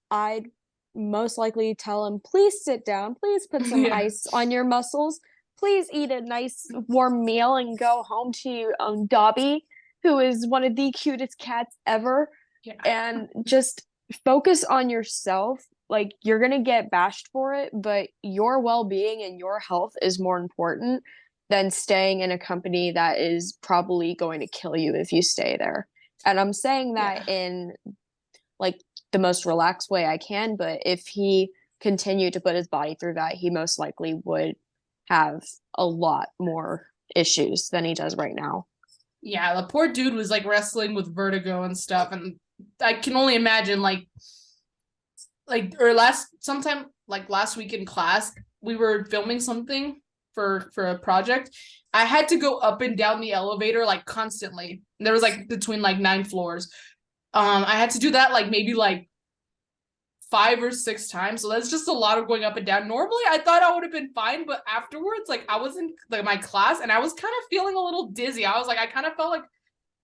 I'd most likely tell him, please sit down, please put some Yeah. ice on your muscles, please eat a nice warm meal and go home to your own Dobby, who is one of the cutest cats ever, Yeah. and just focus on yourself. Like, you're gonna get bashed for it, but your well-being and your health is more important than staying in a company that is probably going to kill you if you stay there. And I'm saying that in like the most relaxed way I can, but if he continued to put his body through that, he most likely would have a lot more issues than he does right now. Yeah, the poor dude was like wrestling with vertigo and stuff, and I can only imagine like or last week in class, we were filming something for a project. I had to go up and down the elevator like constantly. There was like between like 9 floors. I had to do that like maybe like 5 or 6 times. So that's just a lot of going up and down. Normally I thought I would have been fine, but afterwards, like I was in like my class and I was kind of feeling a little dizzy. I was like, I kind of felt like,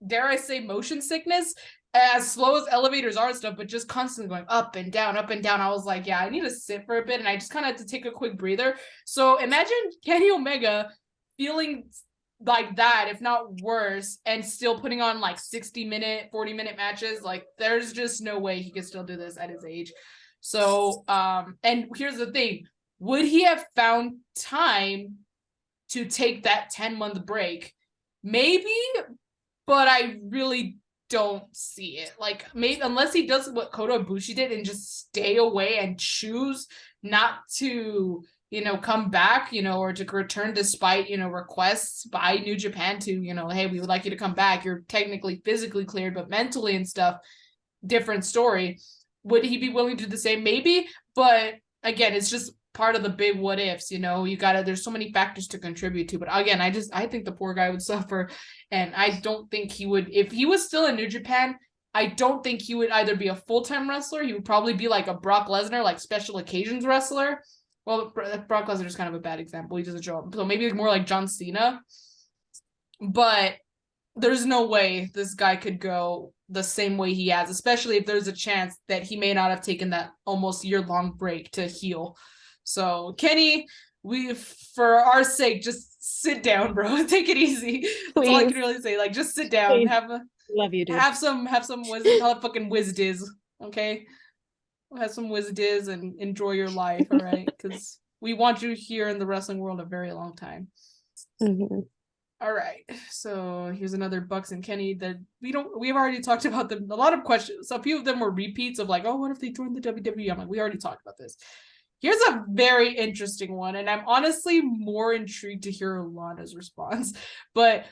dare I say, motion sickness, as slow as elevators are and stuff, but just constantly going up and down, up and down. I was like, yeah, I need to sit for a bit. And I just kind of had to take a quick breather. So imagine Kenny Omega feeling like that, if not worse, and still putting on like 60-minute, 40-minute matches. Like, there's just no way he could still do this at his age. So, and here's the thing, would he have found time to take that 10-month break? Maybe, but I really don't see it. Like, maybe unless he does what Kota Ibushi did and just stay away and choose not to, come back, or to return despite, requests by New Japan to, hey, we would like you to come back. You're technically physically cleared, but mentally and stuff, different story. Would he be willing to do the same? Maybe, but again, it's just part of the big what ifs, there's so many factors to contribute to. But again, I think the poor guy would suffer, and I don't think he would, if he was still in New Japan, I don't think he would either be a full-time wrestler. He would probably be like a Brock Lesnar, like special occasions wrestler. Well, Brock Lesnar is kind of a bad example. He doesn't show up. So maybe more like John Cena. But there's no way this guy could go the same way he has, especially if there's a chance that he may not have taken that almost year-long break to heal. So Kenny, for our sake, just sit down, bro. Take it easy. That's all I can really say. Like, just sit down. Please. Love you, dude. Have some wisdom. Call it fucking whiz-diz. Okay? Have some whiz-diz and enjoy your life, all right? Because we want you here in the wrestling world a very long time. Mm-hmm. All right, so here's another Bucks and Kenny that we've already talked about them. A lot of questions. So a few of them were repeats of like, oh, what if they joined the WWE? I'm like, we already talked about this. Here's a very interesting one, and I'm honestly more intrigued to hear Lana's response. But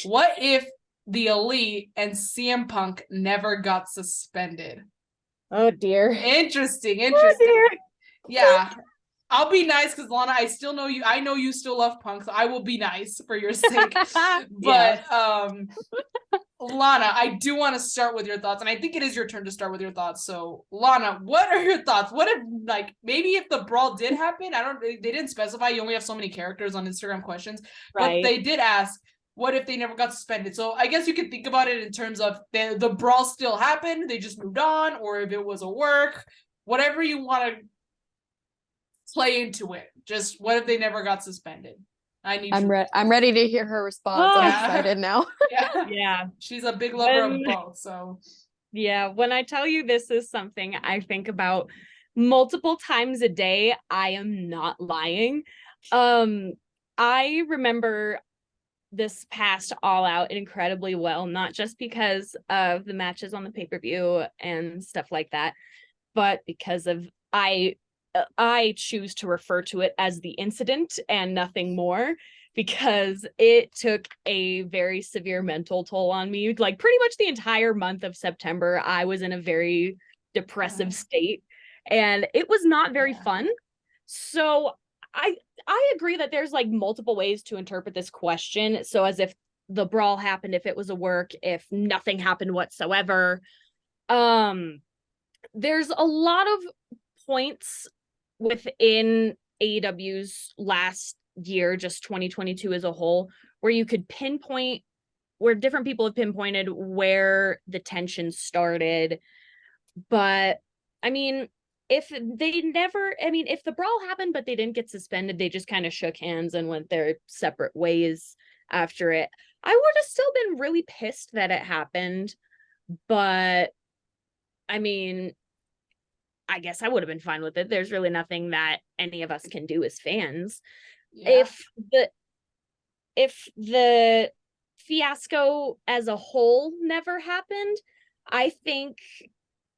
what if the Elite and CM Punk never got suspended? Oh dear. Interesting. Oh dear. Yeah. I'll be nice because Lana, I still know you. I know you still love Punk, so I will be nice for your sake. But Lana, I do want to start with your thoughts, and I think it is your turn to start with your thoughts. So, Lana, what are your thoughts? What if, like, maybe if the brawl did happen? They didn't specify. You only have so many characters on Instagram questions, right? But they did ask, what if they never got suspended? So I guess you could think about it in terms of the brawl still happened, they just moved on, or if it was a work, whatever you want to play into it. Just what if they never got suspended? I'm ready to hear her response. I'm excited now. Yeah. She's a big lover of both. So yeah, when I tell you this is something I think about multiple times a day, I am not lying. I remember this past All Out incredibly well, not just because of the matches on the pay-per-view and stuff like that, but because of I choose to refer to it as the incident and nothing more, because it took a very severe mental toll on me. Like, pretty much the entire month of September, I was in a very depressive state, and it was not very fun. So I agree that there's like multiple ways to interpret this question. So as if the brawl happened, if it was a work, if nothing happened whatsoever. There's a lot of points within AEW's last year, just 2022 as a whole, where you could pinpoint, where different people have pinpointed where the tension started. But I mean, if the brawl happened but they didn't get suspended, they just kind of shook hands and went their separate ways after it, I would have still been really pissed that it happened. But I mean, I guess I would have been fine with it. There's really nothing that any of us can do as fans. Yeah. If the fiasco as a whole never happened, I think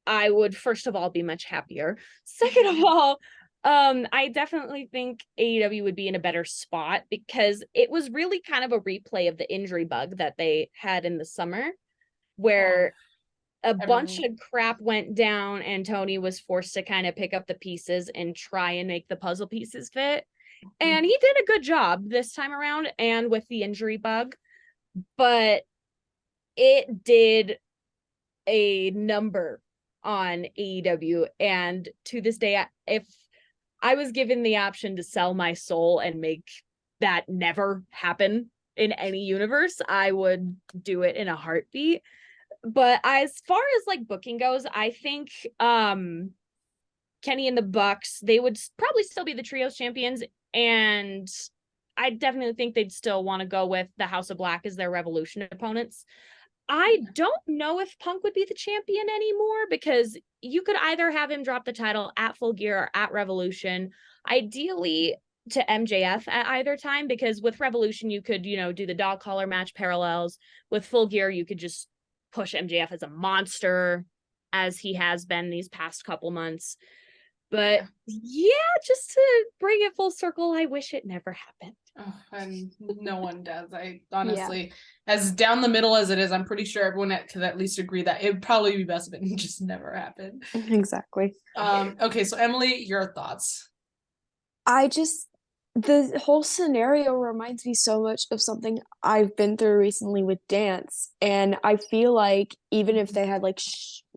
I would, first of all, be much happier. Second of all, I definitely think AEW would be in a better spot, because it was really kind of a replay of the injury bug that they had in the summer, where a bunch of crap went down and Tony was forced to kind of pick up the pieces and try and make the puzzle pieces fit. And he did a good job this time around and with the injury bug, but it did a number on AEW. And to this day, if I was given the option to sell my soul and make that never happen in any universe, I would do it in a heartbeat. But as far as like booking goes, I think Kenny and the Bucks, they would probably still be the trios champions, and I definitely think they'd still want to go with the House of Black as their Revolution opponents. I don't know if Punk would be the champion anymore, because you could either have him drop the title at Full Gear or at Revolution, ideally to MJF at either time, because with Revolution you could, do the dog collar match parallels. With Full Gear you could just push MJF as a monster, as he has been these past couple months. But yeah, just to bring it full circle, I wish it never happened. Oh, and no one does. I honestly, as down the middle as it is, I'm pretty sure everyone could at least agree that it would probably be best if it just never happened. Exactly. Okay, so Emily, your thoughts? The whole scenario reminds me so much of something I've been through recently with dance. And I feel like even if they had like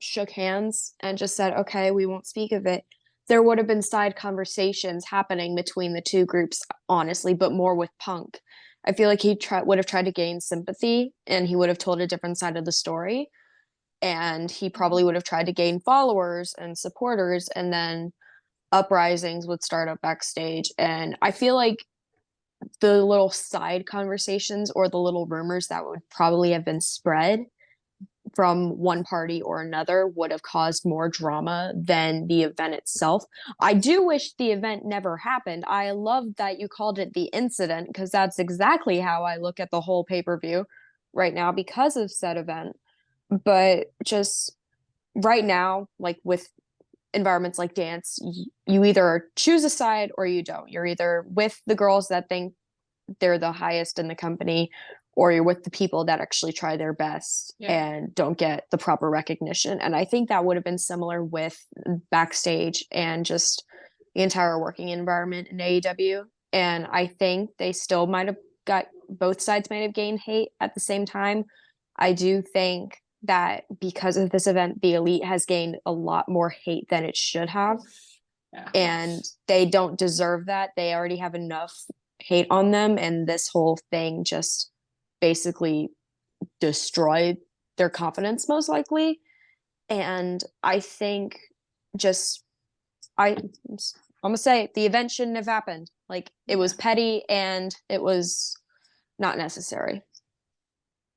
shook hands and just said, okay, we won't speak of it, there would have been side conversations happening between the two groups, honestly, but more with Punk. I feel like he would have tried to gain sympathy, and he would have told a different side of the story. And he probably would have tried to gain followers and supporters, and then uprisings would start up backstage. And I feel like the little side conversations or the little rumors that would probably have been spread from one party or another would have caused more drama than the event itself. I do wish the event never happened. I love that you called it the incident, because that's exactly how I look at the whole pay-per-view right now because of said event. But just right now, like with environments like dance, you either choose a side or you don't. You're either with the girls that think they're the highest in the company, or you're with the people that actually try their best and don't get the proper recognition. And I think that would have been similar with backstage and just the entire working environment in AEW. And I think they still might have both sides might have gained hate at the same time. I do think that because of this event, the Elite has gained a lot more hate than it should have. And they don't deserve that. They already have enough hate on them, and this whole thing just basically destroyed their confidence, most likely. And I think I'm gonna say the event shouldn't have happened. Like, it was petty and it was not necessary.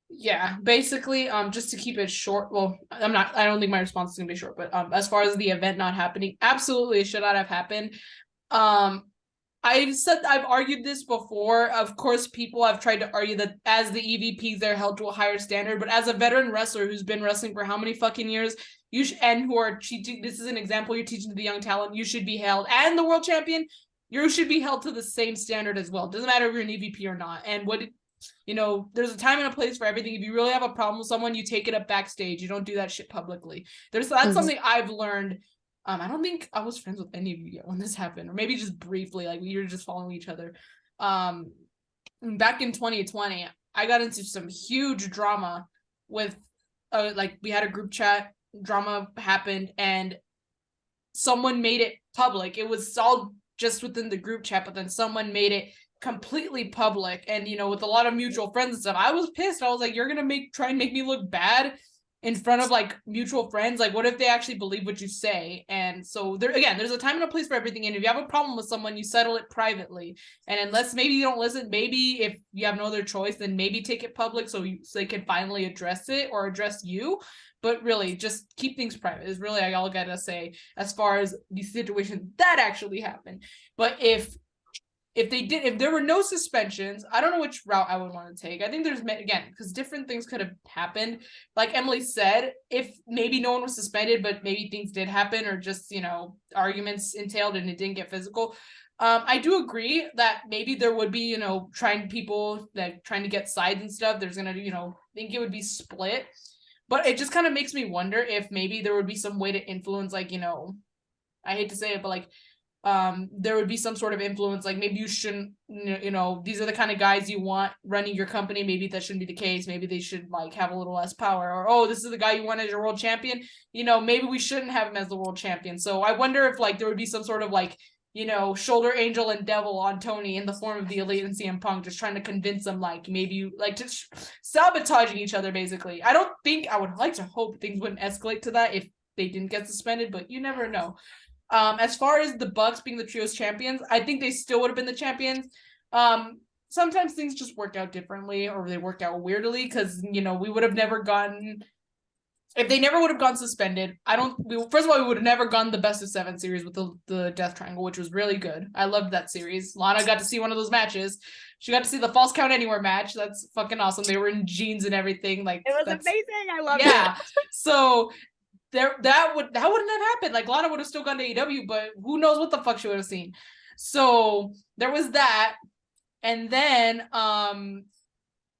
Yeah, basically, just to keep it short, well, I don't think my response is gonna be short, but as far as the event not happening, absolutely it should not have happened. I've argued this before. Of course, people have tried to argue that as the EVPs, they're held to a higher standard, but as a veteran wrestler who's been wrestling for how many fucking years, and who are teaching, this is an example you're teaching to the young talent, you should be held, and the world champion, you should be held to the same standard as well. Doesn't matter if you're an EVP or not. And there's a time and a place for everything. If you really have a problem with someone, you take it up backstage. You don't do that shit publicly. That's something I've learned. I don't think I was friends with any of you yet when this happened, or maybe just briefly, like we were just following each other. Back in 2020, I got into some huge drama with like we had a group chat, drama happened, and someone made it public. It was all just within the group chat, but then someone made it completely public, and with a lot of mutual friends and stuff. I was pissed. I was like, you're gonna try and make me look bad in front of like mutual friends. Like, what if they actually believe what you say? And so there's a time and a place for everything, and if you have a problem with someone, you settle it privately. And unless maybe you don't listen, maybe if you have no other choice, then maybe take it public so they can finally address it or address you. But really, just keep things private is really all I gotta say as far as the situation that actually happened. But if there were no suspensions, I don't know which route I would want to take. I think there's, again, because different things could have happened. Like Emily said, if maybe no one was suspended, but maybe things did happen, or just, arguments entailed and it didn't get physical. I do agree that maybe there would be, trying to get sides and stuff. There's going to, think it would be split. But it just kind of makes me wonder if maybe there would be some way to influence, like, I hate to say it, but like, there would be some sort of influence, like maybe you shouldn't, these are the kind of guys you want running your company. Maybe that shouldn't be the case. Maybe they should like have a little less power, or, oh, this is the guy you want as your world champion. Maybe we shouldn't have him as the world champion. So I wonder if like there would be some sort of like, shoulder angel and devil on Tony in the form of the Elite and CM Punk, just trying to convince them, like, maybe like just sabotaging each other, basically. I would like to hope things wouldn't escalate to that if they didn't get suspended, but you never know. As far as the Bucks being the trios champions, I think they still would have been the champions. Sometimes things just work out differently, or they work out weirdly, because we would have never gotten, if they never would have gone suspended. First of all, we would have never gone the best of 7 series with the Death Triangle, which was really good. I loved that series. Lana got to see one of those matches. She got to see the False Count Anywhere match. That's fucking awesome. They were in jeans and everything. Like, it was amazing. I loved it. So that wouldn't have happened. Like, Lana would have still gone to AEW, but who knows what the fuck she would have seen. So there was that. And then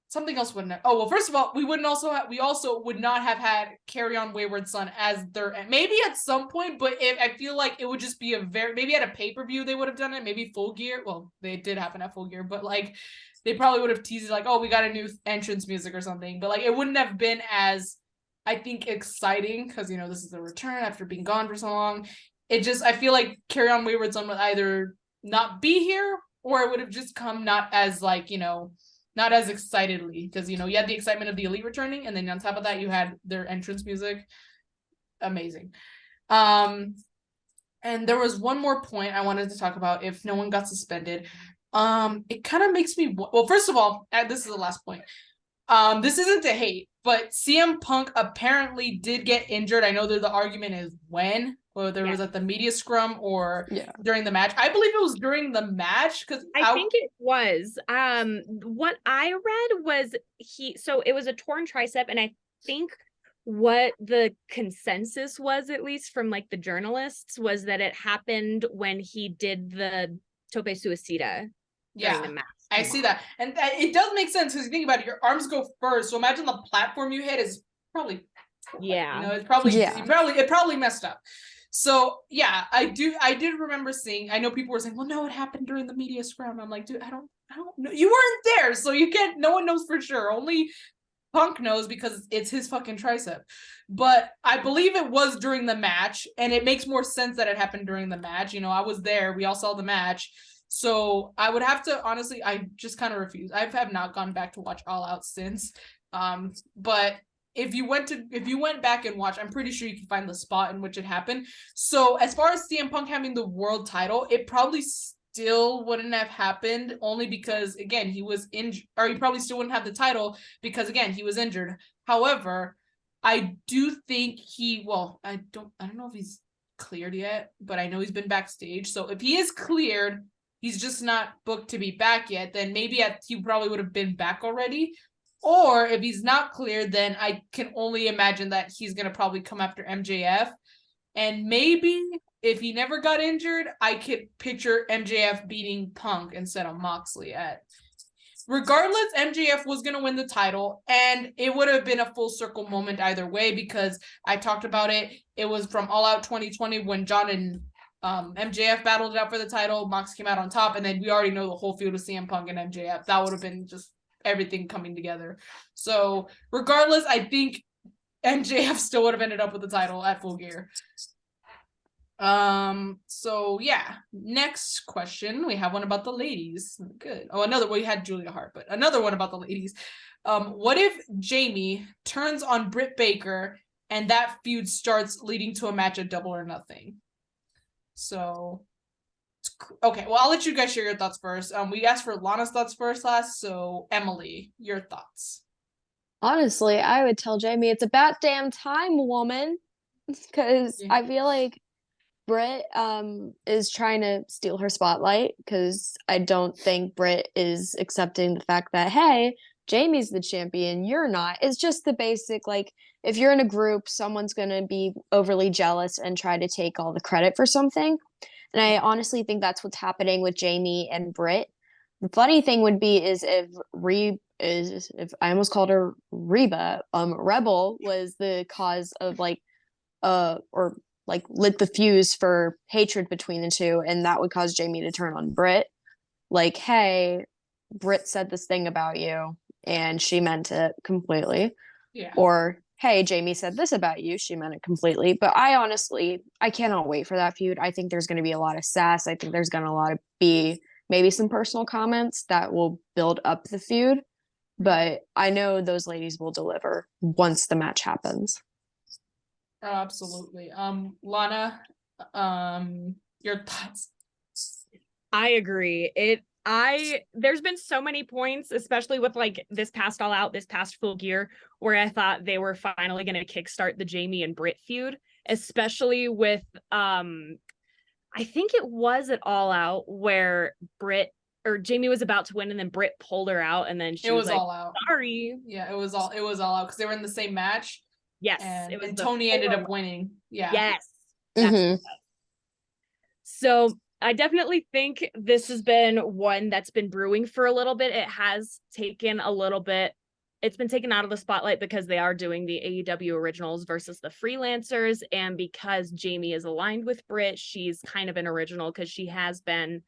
something else wouldn't have. Oh, well, first of all, we also would not have had Carry On Wayward Son as their, maybe at some point, but I feel like it would just be maybe at a pay-per-view they would have done it, maybe Full Gear. Well, they did happen at Full Gear, but like they probably would have teased like, oh, we got a new entrance music or something, but like it wouldn't have been as, I think, exciting, because this is a return after being gone for so long. I feel like Carry On Wayward Son would either not be here, or it would have just come not as like, not as excitedly, because you had the excitement of the Elite returning, and then on top of that you had their entrance music. Amazing. And there was one more point I wanted to talk about. If no one got suspended, it kind of makes me, well, first of all, this is the last point. This isn't to hate, but CM Punk apparently did get injured. I know that the argument is when, whether it was at the media scrum or during the match. I believe it was during the match, because I think it was. What I read was so it was a torn tricep, and I think what the consensus was, at least from like the journalists, was that it happened when he did the tope suicida during the match. I see that, and it does make sense, because you think about it, your arms go first, so imagine the platform you hit is probably it's probably it probably messed up. So yeah, I did remember seeing, I know people were saying, well, no, it happened during the media scrum. I'm like, dude, I don't know, you weren't there, so you can't, no one knows for sure, only Punk knows because it's his fucking tricep. But I believe it was during the match, and it makes more sense that it happened during the match. I was there, we all saw the match. So I would have to, honestly, I just kind of refuse. I have not gone back to watch All Out since. But if you went back and watched, I'm pretty sure you can find the spot in which it happened. So as far as CM Punk having the world title, it probably still wouldn't have happened, only because, again, he was injured, or he probably still wouldn't have the title because, again, he was injured. However, I do think I don't know if he's cleared yet, but I know he's been backstage. So if he is cleared, he's just not booked to be back yet, then maybe he probably would have been back already. Or if he's not cleared, then I can only imagine that he's going to probably come after MJF. And maybe if he never got injured, I could picture MJF beating Punk instead of Moxley at. Regardless, MJF was going to win the title, and it would have been a full circle moment either way, because I talked about it. It was from All Out 2020 when John and MJF battled it out for the title. Mox came out on top, and then we already know the whole feud with CM Punk and MJF. That would have been just everything coming together. So regardless, I think MJF still would have ended up with the title at Full Gear. So yeah, next question. We have one about the ladies. Good. Oh, another, we had Julia Hart, but another one about the ladies. What if Jamie turns on Britt Baker and that feud starts leading to a match of Double or Nothing? So okay, well, I'll let you guys share your thoughts first. We asked for Lana's thoughts first last, so Emily, your thoughts. Honestly, I would tell Jamie it's about damn time, woman, because Yeah. I feel like Britt is trying to steal her spotlight, because I don't think Britt is accepting the fact that, hey, Jamie's the champion, you're not. It's just the basic, like, if you're in a group, someone's going to be overly jealous and try to take all the credit for something. And I honestly think that's what's happening with Jamie and Britt. The funny thing would be is if I almost called her Reba, Rebel was the cause of like or like lit the fuse for hatred between the two, and that would cause Jamie to turn on Britt. Like, hey, Britt said this thing about you and she meant it completely. Yeah. Or hey, Jamie said this about you, she meant it completely. But I cannot wait for that feud. I think there's going to be a lot of sass. I think there's going to be maybe some personal comments that will build up the feud. But I know those ladies will deliver once the match happens. Oh, absolutely. Lana, your thoughts? I agree. There's been so many points, especially with like this past All Out, this past Full Gear, where I thought they were finally going to kickstart the Jamie and Britt feud, especially with I think it was at All Out where Jamie was about to win and then Britt pulled her out, and then she was like, All Out. Sorry. Yeah, it was all out because they were in the same match. Yes, and Tony ended up winning. Yeah. Yes. That's So I definitely think this has been one that's been brewing for a little bit. It has taken a little bit. It's been taken out of the spotlight because they are doing the AEW originals versus the freelancers. And because Jamie is aligned with Britt, she's kind of an original because she has been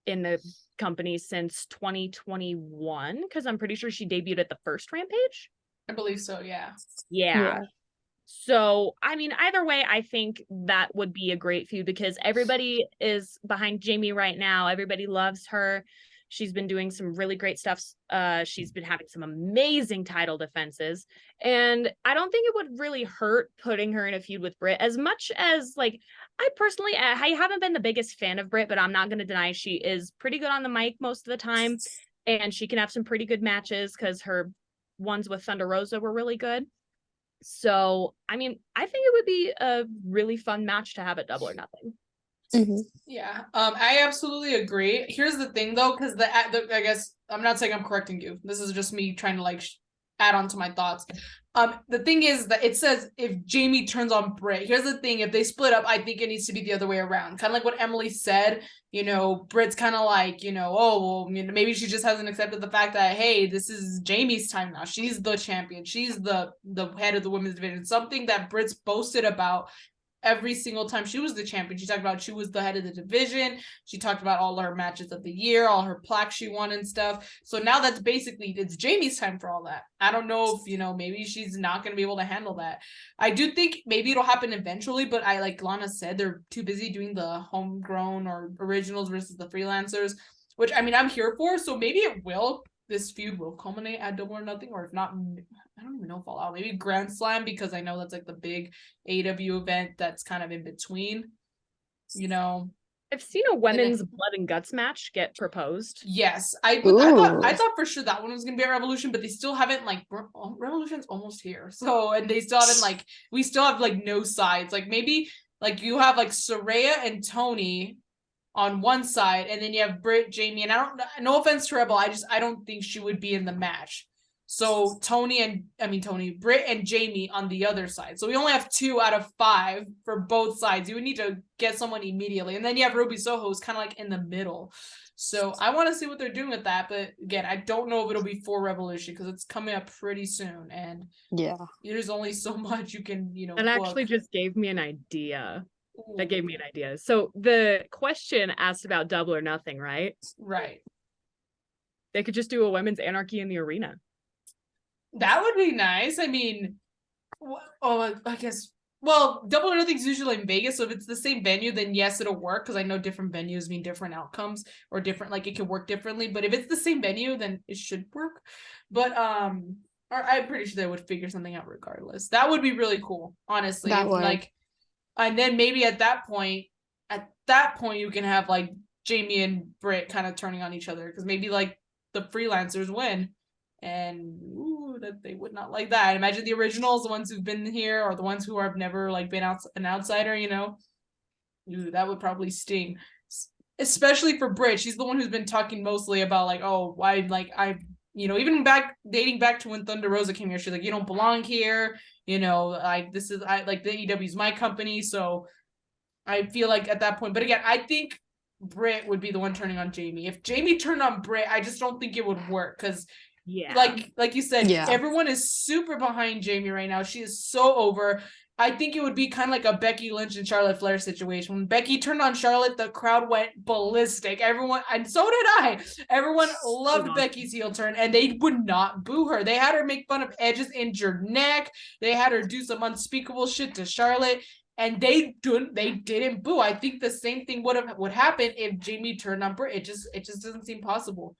in the company since 2021. Because I'm pretty sure she debuted at the first Rampage. I believe so, yeah. Yeah. So, I mean, either way, I think that would be a great feud because everybody is behind Jamie right now. Everybody loves her. She's been doing some really great stuff. She's been having some amazing title defenses. And I don't think it would really hurt putting her in a feud with Britt as much as, like, I haven't been the biggest fan of Britt, but I'm not going to deny she is pretty good on the mic most of the time. And she can have some pretty good matches because her ones with Thunder Rosa were really good. So, I mean, I think it would be a really fun match to have at Double or Nothing. Yeah, I absolutely agree. Here's the thing, though, because I guess I'm not saying I'm correcting you. This is just me trying to like add on to my thoughts. The thing is that it says if Jamie turns on Britt. Here's the thing: if they split up, I think it needs to be the other way around. Kind of like what Emily said. You know, Britt's kind of like, oh, well, maybe she just hasn't accepted the fact that, hey, this is Jamie's time now. She's the champion. She's the head of the women's division. Something that Britt's boasted about every single time she was the champion. She talked about she was the head of the division. She talked about all her matches of the year, all her plaques she won and stuff. So now that's basically, it's Jamie's time for all that. I don't know if, maybe she's not going to be able to handle that. I do think maybe it'll happen eventually, but like Lana said, they're too busy doing the homegrown or originals versus the freelancers, which, I mean, I'm here for. So maybe this feud will culminate at Double or Nothing, or if not, I don't even know if I'll out. Maybe Grand Slam, because I know that's like the big AEW event that's kind of in between. I've seen a women's blood and guts match get proposed. Yes, I thought for sure that one was gonna be a Revolution, but they still haven't, like, Revolution's almost here. So, and they still haven't, like, we still have like no sides. Like maybe like you have like Saraya and Tony on one side, and then you have Britt, Jamie, and no offense to Rebel, I don't think she would be in the match. So Britt and Jamie on the other side. So we only have 2 out of 5 for both sides. You would need to get someone immediately. And then you have Ruby Soho, who's kind of like in the middle. So I want to see what they're doing with that. But again, I don't know if it'll be for Revolution because it's coming up pretty soon. And yeah, there's only so much you can, That actually just gave me an idea. That gave me an idea. So the question asked about Double or Nothing, right? Right. They could just do a women's anarchy in the arena. That would be nice. I mean, I guess. Well, Double or Nothing's usually in Vegas, so if it's the same venue, then yes, it'll work. Because I know different venues mean different outcomes or different, like it can work differently. But if it's the same venue, then it should work. But I'm pretty sure they would figure something out regardless. That would be really cool, honestly. That would. Like, and then maybe at that point, you can have like Jamie and Britt kind of turning on each other because maybe like the freelancers win. And that they would not like that. Imagine the originals, the ones who've been here, or the ones who have never like been an outsider. That would probably sting, especially for Brit. She's the one who's been talking mostly about like, oh, why, like even dating back to when Thunder Rosa came here. She's like, you don't belong here. Like like the AEW is my company, so I feel like at that point. But again, I think Brit would be the one turning on Jamie. If Jamie turned on Brit, I just don't think it would work because. Yeah. Like you said, Yeah. everyone is super behind Jamie right now. She is so over. I think it would be kind of like a Becky Lynch and Charlotte Flair situation. When Becky turned on Charlotte, the crowd went ballistic. Everyone, and so did I. Everyone loved Becky's heel turn, and they would not boo her. They had her make fun of Edge's injured neck. They had her do some unspeakable shit to Charlotte, and they didn't boo. I think the same thing would happen if Jamie turned on Britt. It just doesn't seem possible.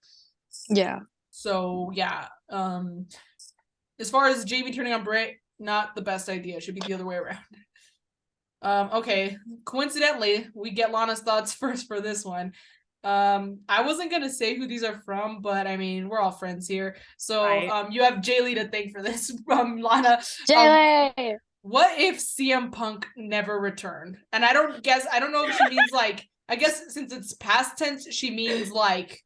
Yeah. So yeah, as far as Jamie turning on Britt, not the best idea. It should be the other way around. Okay. Coincidentally, we get Lana's thoughts first for this one. I wasn't gonna say who these are from, but I mean we're all friends here. So Right. you have Jaylee to thank for this from Lana. Jaylee! What if CM Punk never returned? And I don't know if she means like, I guess since it's past tense, she means like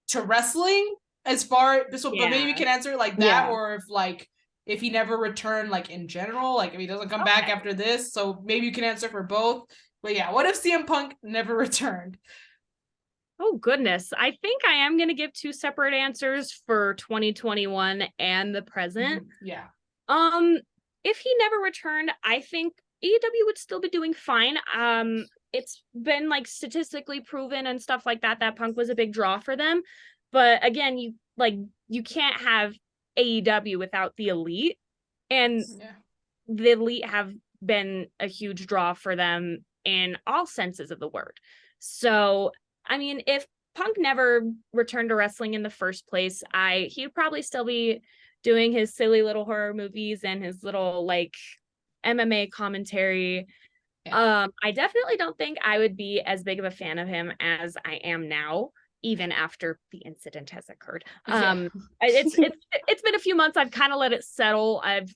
to wrestling. But maybe we can answer it like that, or if he never returned, like in general, like if he doesn't come back after this. So maybe you can answer for both. But yeah, what if CM Punk never returned? Oh goodness. I think I am going to give two separate answers for 2021 and the present. Yeah. If he never returned, I think AEW would still be doing fine. It's been like statistically proven and stuff like that Punk was a big draw for them. But again, you can't have AEW without the Elite, and the Elite have been a huge draw for them in all senses of the word. So, I mean, if Punk never returned to wrestling in the first place, he'd probably still be doing his silly little horror movies and his little like MMA commentary. Yeah. I definitely don't think I would be as big of a fan of him as I am now, even after the incident has occurred. It's been a few months. I've kind of let it settle. I've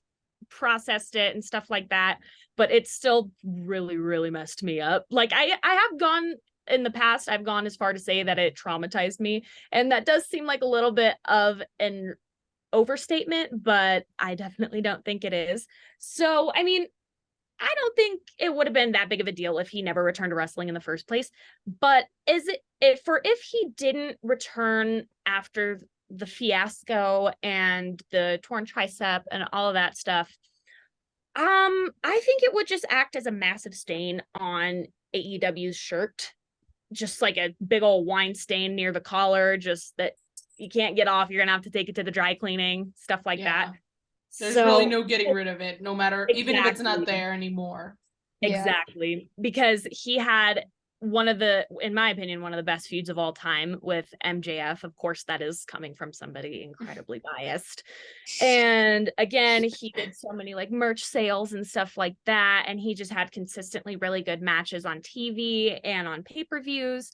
processed it and stuff like that, but it still really, really messed me up. Like I have gone in the past, I've gone as far to say that it traumatized me, and that does seem like a little bit of an overstatement, but I definitely don't think it is. So, I mean, I don't think it would have been that big of a deal if he never returned to wrestling in the first place. But if he didn't return after the fiasco and the torn tricep and all of that stuff, I think it would just act as a massive stain on AEW's shirt. Just like a big old wine stain near the collar, just that you can't get off. You're gonna have to take it to the dry cleaning, stuff like that. There's really no getting rid of it, no matter, even if it's not there anymore. Exactly. Because he had in my opinion, one of the best feuds of all time with MJF. Of course, that is coming from somebody incredibly biased. And again, he did so many like merch sales and stuff like that. And he just had consistently really good matches on TV and on pay-per-views.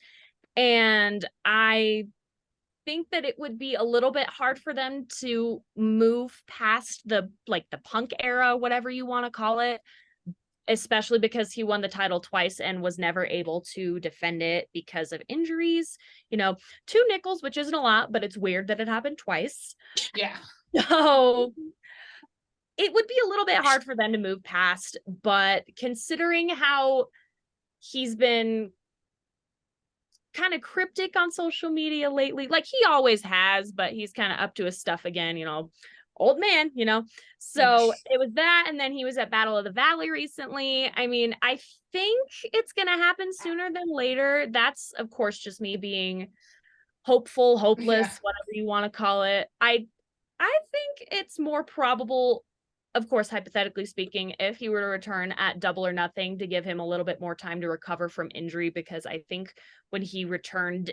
And I think that it would be a little bit hard for them to move past the Punk era, whatever you want to call it, especially because he won the title twice and was never able to defend it because of injuries. 2 nickels, which isn't a lot, but it's weird that it happened twice. Yeah. So it would be a little bit hard for them to move past, but considering how he's been kind of cryptic on social media lately, like he always has, but he's kind of up to his stuff again, old man, so it was that. And then he was at Battle of the Valley recently. I mean, I think it's gonna happen sooner than later. That's of course just me being hopeful, hopeless, Yeah. whatever you want to call it. I think it's more probable, of course, hypothetically speaking, if he were to return at Double or Nothing, to give him a little bit more time to recover from injury, because I think when he returned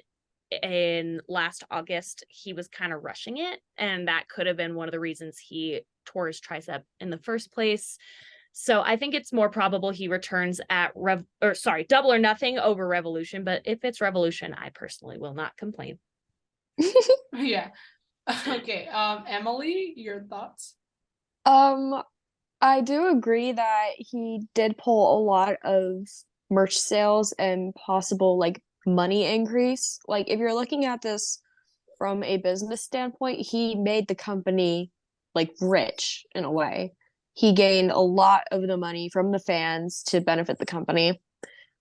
in last August, he was kind of rushing it, and that could have been one of the reasons he tore his tricep in the first place. So I think it's more probable he returns at Double or Nothing over Revolution, but if it's Revolution, I personally will not complain. Yeah. Okay. Emily, your thoughts? I do agree that he did pull a lot of merch sales and possible like money increase. Like if you're looking at this from a business standpoint, he made the company like rich in a way. He gained a lot of the money from the fans to benefit the company.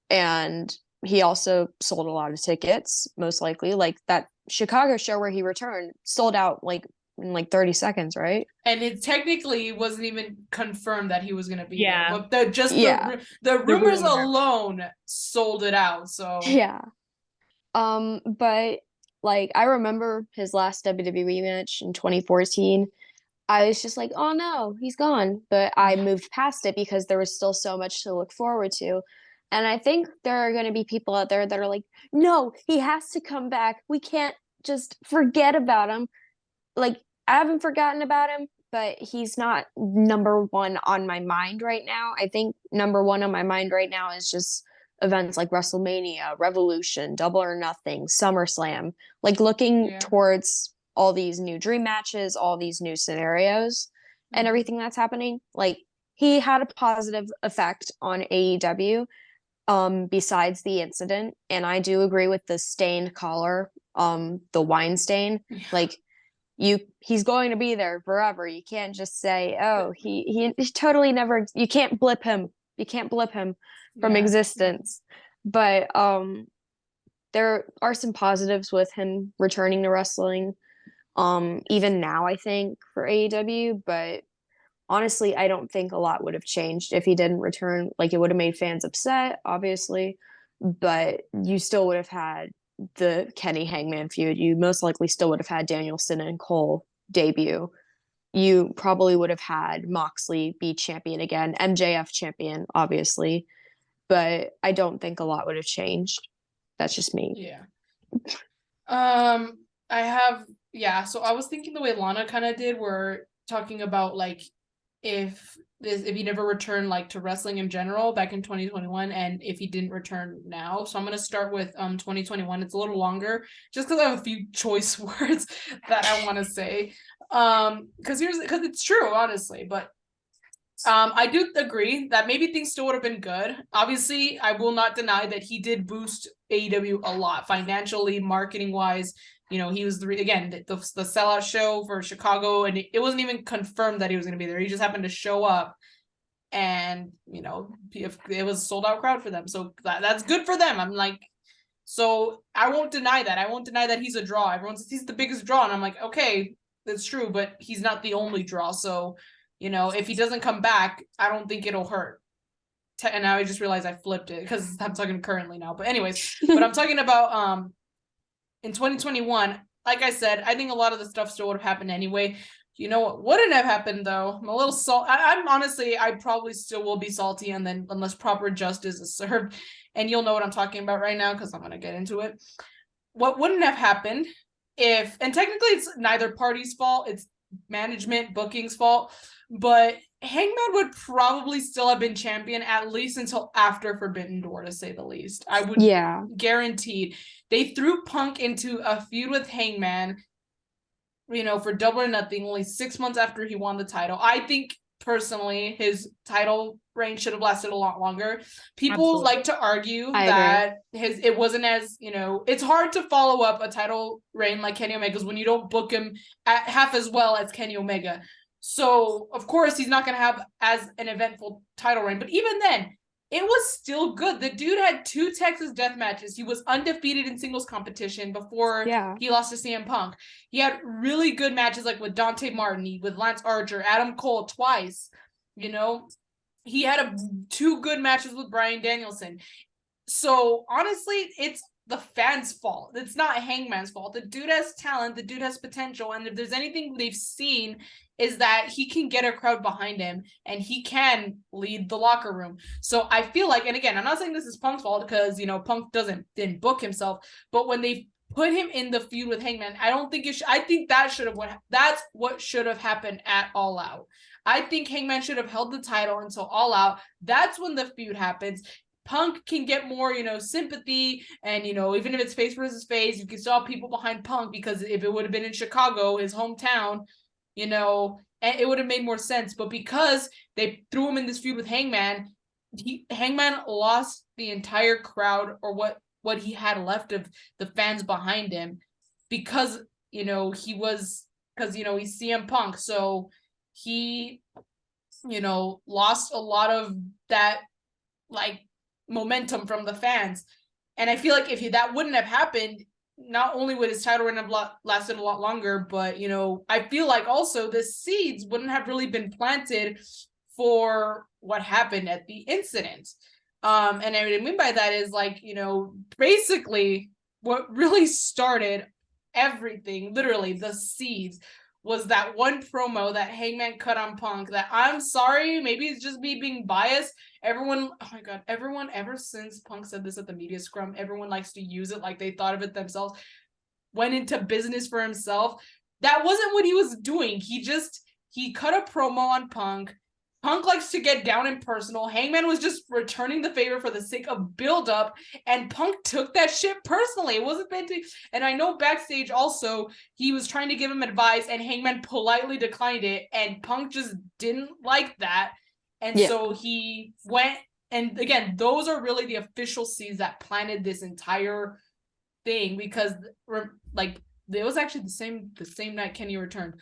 And he also sold a lot of tickets, most likely. Like that Chicago show where he returned sold out like in like 30 seconds, right? And it technically wasn't even confirmed that he was going to be there, Yeah. but the The rumors rumor. alone sold it out. So Yeah. But like I remember his last WWE match in 2014. I was just like, oh no, he's gone. But I moved past it because there was still so much to look forward to. And I think there are going to be people out there that are like, no, he has to come back. We can't just forget about him. Like, I haven't forgotten about him, but he's not number one on my mind right now. I think number one on my mind right now is just events like WrestleMania, Revolution, Double or Nothing, SummerSlam. Like, looking yeah. towards all these new dream matches, all these new scenarios, and everything that's happening. Like, he had a positive effect on AEW besides the incident. And I do agree with the stained collar, the wine stain. Like, he's going to be there forever. You can't just say, oh, he totally never, you can't blip him. You can't blip him from Yeah. existence. But there are some positives with him returning to wrestling. Even now, I think, for AEW, but honestly, I don't think a lot would have changed if he didn't return. Like, it would have made fans upset, obviously, but you still would have had the Kenny Hangman feud. You most likely still would have had Danielson and Cole debut. You probably would have had Moxley be champion again, MJF champion, obviously, but I don't think a lot would have changed. That's just me. Yeah. I have, yeah, so I was thinking the way Lana kind of did, we're talking about like if he never returned like to wrestling in general back in 2021, and if he didn't return now. So I'm gonna start with 2021. It's a little longer just because I have a few choice words that I want to say. Because it's true, honestly, but I do agree that maybe things still would have been good. Obviously, I will not deny that he did boost AEW a lot financially, marketing wise. You know, he was the sellout show for Chicago, and it wasn't even confirmed that he was going to be there. He just happened to show up, and you know, if it was a sold out crowd for them, so that's good for them. I'm like, so I won't deny that. I won't deny that he's a draw. Everyone says he's the biggest draw, and I'm like, okay, that's true, but he's not the only draw. So, you know, if he doesn't come back, I don't think it'll hurt. And now I just realized I flipped it because I'm talking currently now. But anyways, but I'm talking about in 2021, like I said, I think a lot of the stuff still would have happened anyway. You know what wouldn't have happened though? I'm a little I'm honestly, I probably still will be salty, and then unless proper justice is served, and you'll know what I'm talking about right now because I'm gonna get into it. What wouldn't have happened if, and technically it's neither party's fault, it's management booking's fault, but Hangman would probably still have been champion at least until after Forbidden Door, to say the least. I would guaranteed. They threw Punk into a feud with Hangman, you know, for Double or Nothing, only 6 months after he won the title. I think personally his title reign should have lasted a lot longer. People like to argue that it wasn't as, you know, it's hard to follow up a title reign like Kenny Omega's when you don't book him at half as well as Kenny Omega. So of course he's not going to have as an eventful title reign, but even then it was still good. The dude had 2 Texas death matches. He was undefeated in singles competition before he lost to CM Punk. He had really good matches like with Dante Martin, with Lance Archer, Adam Cole twice. You know, he had 2 good matches with Bryan Danielson. So honestly, the fans' fault. It's not Hangman's fault. The dude has talent, the dude has potential, and if there's anything they've seen is that he can get a crowd behind him and he can lead the locker room. So I feel like, and again, I'm not saying this is Punk's fault because, you know, Punk didn't book himself, but when they put him in the feud with Hangman, I don't think I think that's what should have happened at All Out. I think Hangman should have held the title until All Out. That's when the feud happens. Punk can get more, you know, sympathy, and, you know, even if it's face versus face, you can still have people behind Punk, because if it would have been in Chicago, his hometown, you know, it would have made more sense. But because they threw him in this feud with Hangman, Hangman lost the entire crowd, or what he had left of the fans behind him, because, you know, he's CM Punk, so he, you know, lost a lot of that, like, momentum from the fans. And I feel like if that wouldn't have happened, not only would his title run have lasted a lot longer, but, you know, I feel like also the seeds wouldn't have really been planted for what happened at the incident. And what I mean by that is, like, you know, basically what really started everything, literally the seeds, was that one promo that Hangman cut on Punk that, I'm sorry, maybe it's just me being biased. Everyone, oh my God, everyone, ever since Punk said this at the media scrum, everyone likes to use it like they thought of it themselves, went into business for himself. That wasn't what he was doing. He cut a promo on Punk. Punk likes to get down and personal. Hangman was just returning the favor for the sake of build-up, and Punk took that shit personally. It wasn't meant to. And I know backstage also, he was trying to give him advice, and Hangman politely declined it, and Punk just didn't like that. And so he went, and again, those are really the official seeds that planted this entire thing, because, like, it was actually the same night Kenny returned.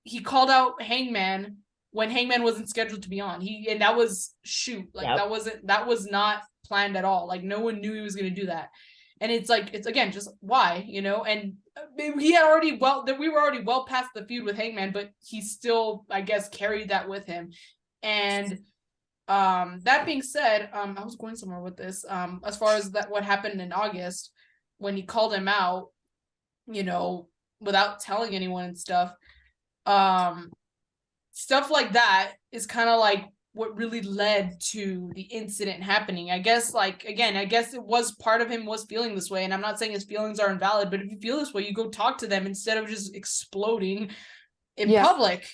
He called out Hangman when Hangman wasn't scheduled to be on. And that was that was not planned at all. Like, no one knew he was going to do that. And it's like, it's again, just why, you know? And we were already well past the feud with Hangman, but he still, I guess, carried that with him. And that being said, I was going somewhere with this, as far as that, what happened in August when he called him out, you know, without telling anyone and stuff. Stuff like that is kind of like what really led to the incident happening. I guess, like, again, I guess it was part of him was feeling this way, and I'm not saying his feelings are invalid, but if you feel this way, you go talk to them instead of just exploding in public.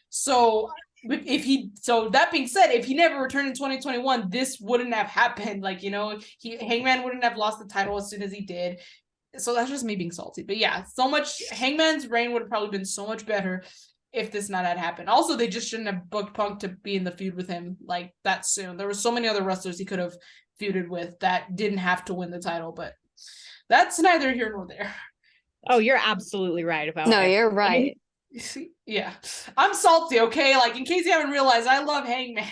So that being said, if he never returned in 2021, this wouldn't have happened. Like, you know, Hangman wouldn't have lost the title as soon as he did. So that's just me being salty. But yeah, Hangman's reign would have probably been so much better if this not had happened. Also, they just shouldn't have booked Punk to be in the feud with him like that soon. There were so many other wrestlers he could have feuded with that didn't have to win the title, but that's neither here nor there. Oh, you're absolutely right about No, it. you're right. Yeah, I'm salty, okay? Like, in case you haven't realized, I love Hangman.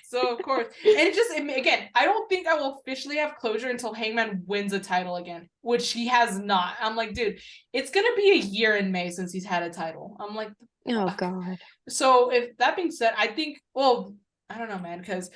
So, of course. And again, I don't think I will officially have closure until Hangman wins a title again, which he has not. I'm like, dude, it's going to be a year in May since he's had a title. I'm like, oh, God. So, if that being said, I think, well, I don't know, man, because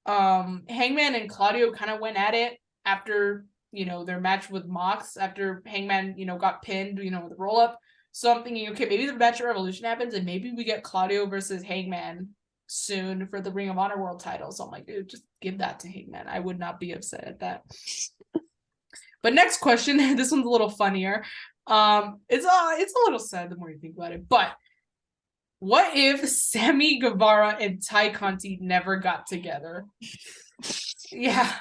Hangman and Claudio kind of went at it after, you know, their match with Mox, after Hangman, you know, got pinned, you know, with the roll-up. So I'm thinking, okay, maybe the Match of Revolution happens, and maybe we get Claudio versus Hangman soon for the Ring of Honor World title. So I'm like, dude, just give that to Hangman. I would not be upset at that. But next question, this one's a little funnier. It's a little sad the more you think about it. But what if Sammy Guevara and Ty Conti never got together? Yeah.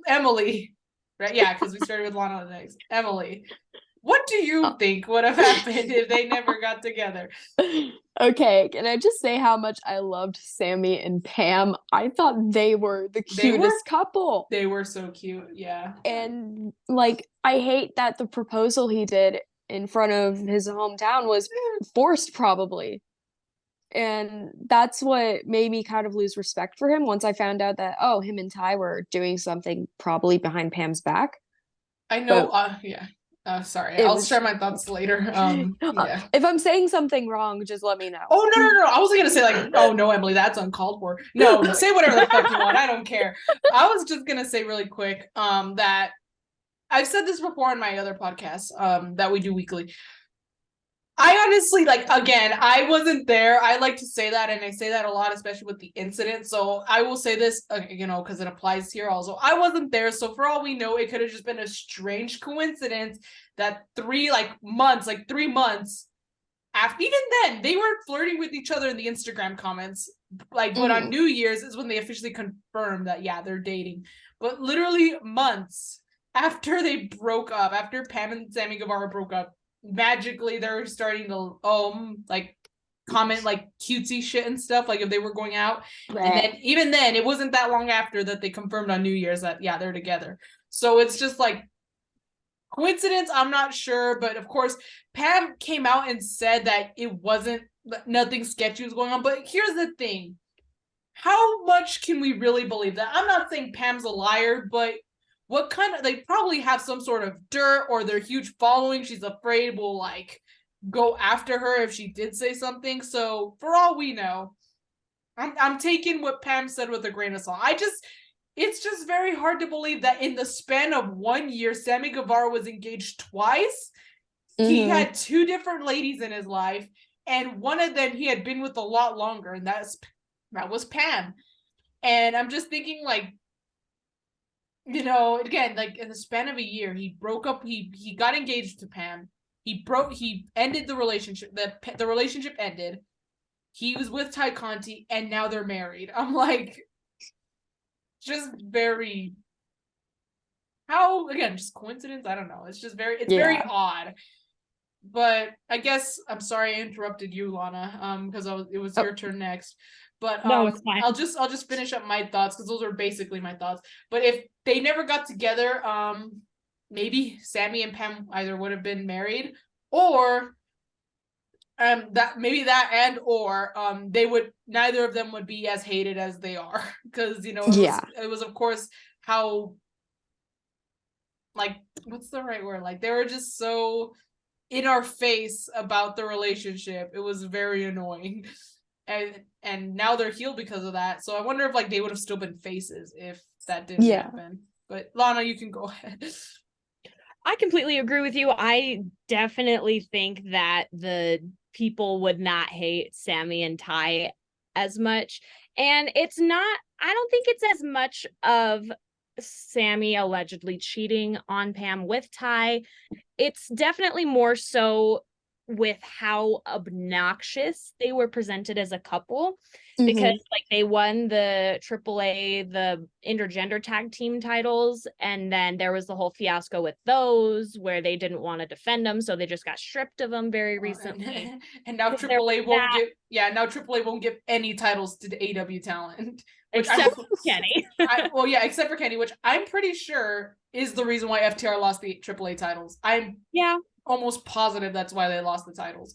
Emily. Right? Yeah, because we started with Lana next. Emily, what do you think would have happened if they never got together? Okay, can I just say how much I loved Sammy and Pam? I thought they were the cutest couple. They were so cute, yeah. And, like, I hate that the proposal he did in front of his hometown was forced, probably. And that's what made me kind of lose respect for him once I found out that, oh, him and Ty were doing something probably behind Pam's back. I know, yeah. Sorry, It I'll was- share my thoughts later. Yeah. If I'm saying something wrong, just let me know. Oh no! I wasn't gonna say like, oh no, Emily, that's uncalled for. No, say whatever the fuck you want. I don't care. I was just gonna say really quick, that I've said this before on my other podcast, that we do weekly. I honestly, like, again, I wasn't there. I like to say that, and I say that a lot, especially with the incident. So I will say this, because it applies here also. I wasn't there, so for all we know, it could have just been a strange coincidence that 3 months after, even then, they were flirting with each other in the Instagram comments. But on New Year's is when they officially confirmed that, yeah, they're dating. But literally months after they broke up, after Pam and Sammy Guevara broke up, magically they're starting to comment like cutesy shit and stuff, like if they were going out. Right. And then even then, it wasn't that long after that they confirmed on New Year's that, yeah, they're together. So it's just like coincidence, I'm not sure, but of course Pam came out and said that it wasn't, nothing sketchy was going on. But here's the thing, how much can we really believe that? I'm not saying Pam's a liar, but what kind of, they probably have some sort of dirt, or their huge following she's afraid will go after her if she did say something. So for all we know, I'm taking what Pam said with a grain of salt. It's just very hard to believe that in the span of 1 year, Sammy Guevara was engaged twice. He had 2 different ladies in his life, and one of them he had been with a lot longer, and that was Pam. And I'm just thinking, again, in the span of a year, he broke up. He got engaged to Pam. He ended the relationship. The relationship ended. He was with Ty Conti, and now they're married. I'm like, just very, just coincidence? I don't know. It's just very odd. But I guess, I'm sorry I interrupted you, Lana, because it was your turn next. But no, it's fine. I'll just finish up my thoughts, because those are basically my thoughts. But if they never got together, maybe Sammy and Pam either would have been married, or neither of them would be as hated as they are, because it was of course how, what's the right word, they were just so in our face about the relationship. It was very annoying. And now they're healed because of that. So I wonder if they would have still been faces if that didn't happen. But Lana, you can go ahead. I completely agree with you. I definitely think that the people would not hate Sammy and Ty as much. And I don't think it's as much of Sammy allegedly cheating on Pam with Ty. It's definitely more so with how obnoxious they were presented as a couple, because they won the AAA, the intergender tag team titles, and then there was the whole fiasco with those where they didn't want to defend them, so they just got stripped of them very recently. And now AAA won't give any titles to the AEW talent, except for Kenny. Except for Kenny, which I'm pretty sure is the reason why FTR lost the AAA titles. I'm almost positive that's why they lost the titles.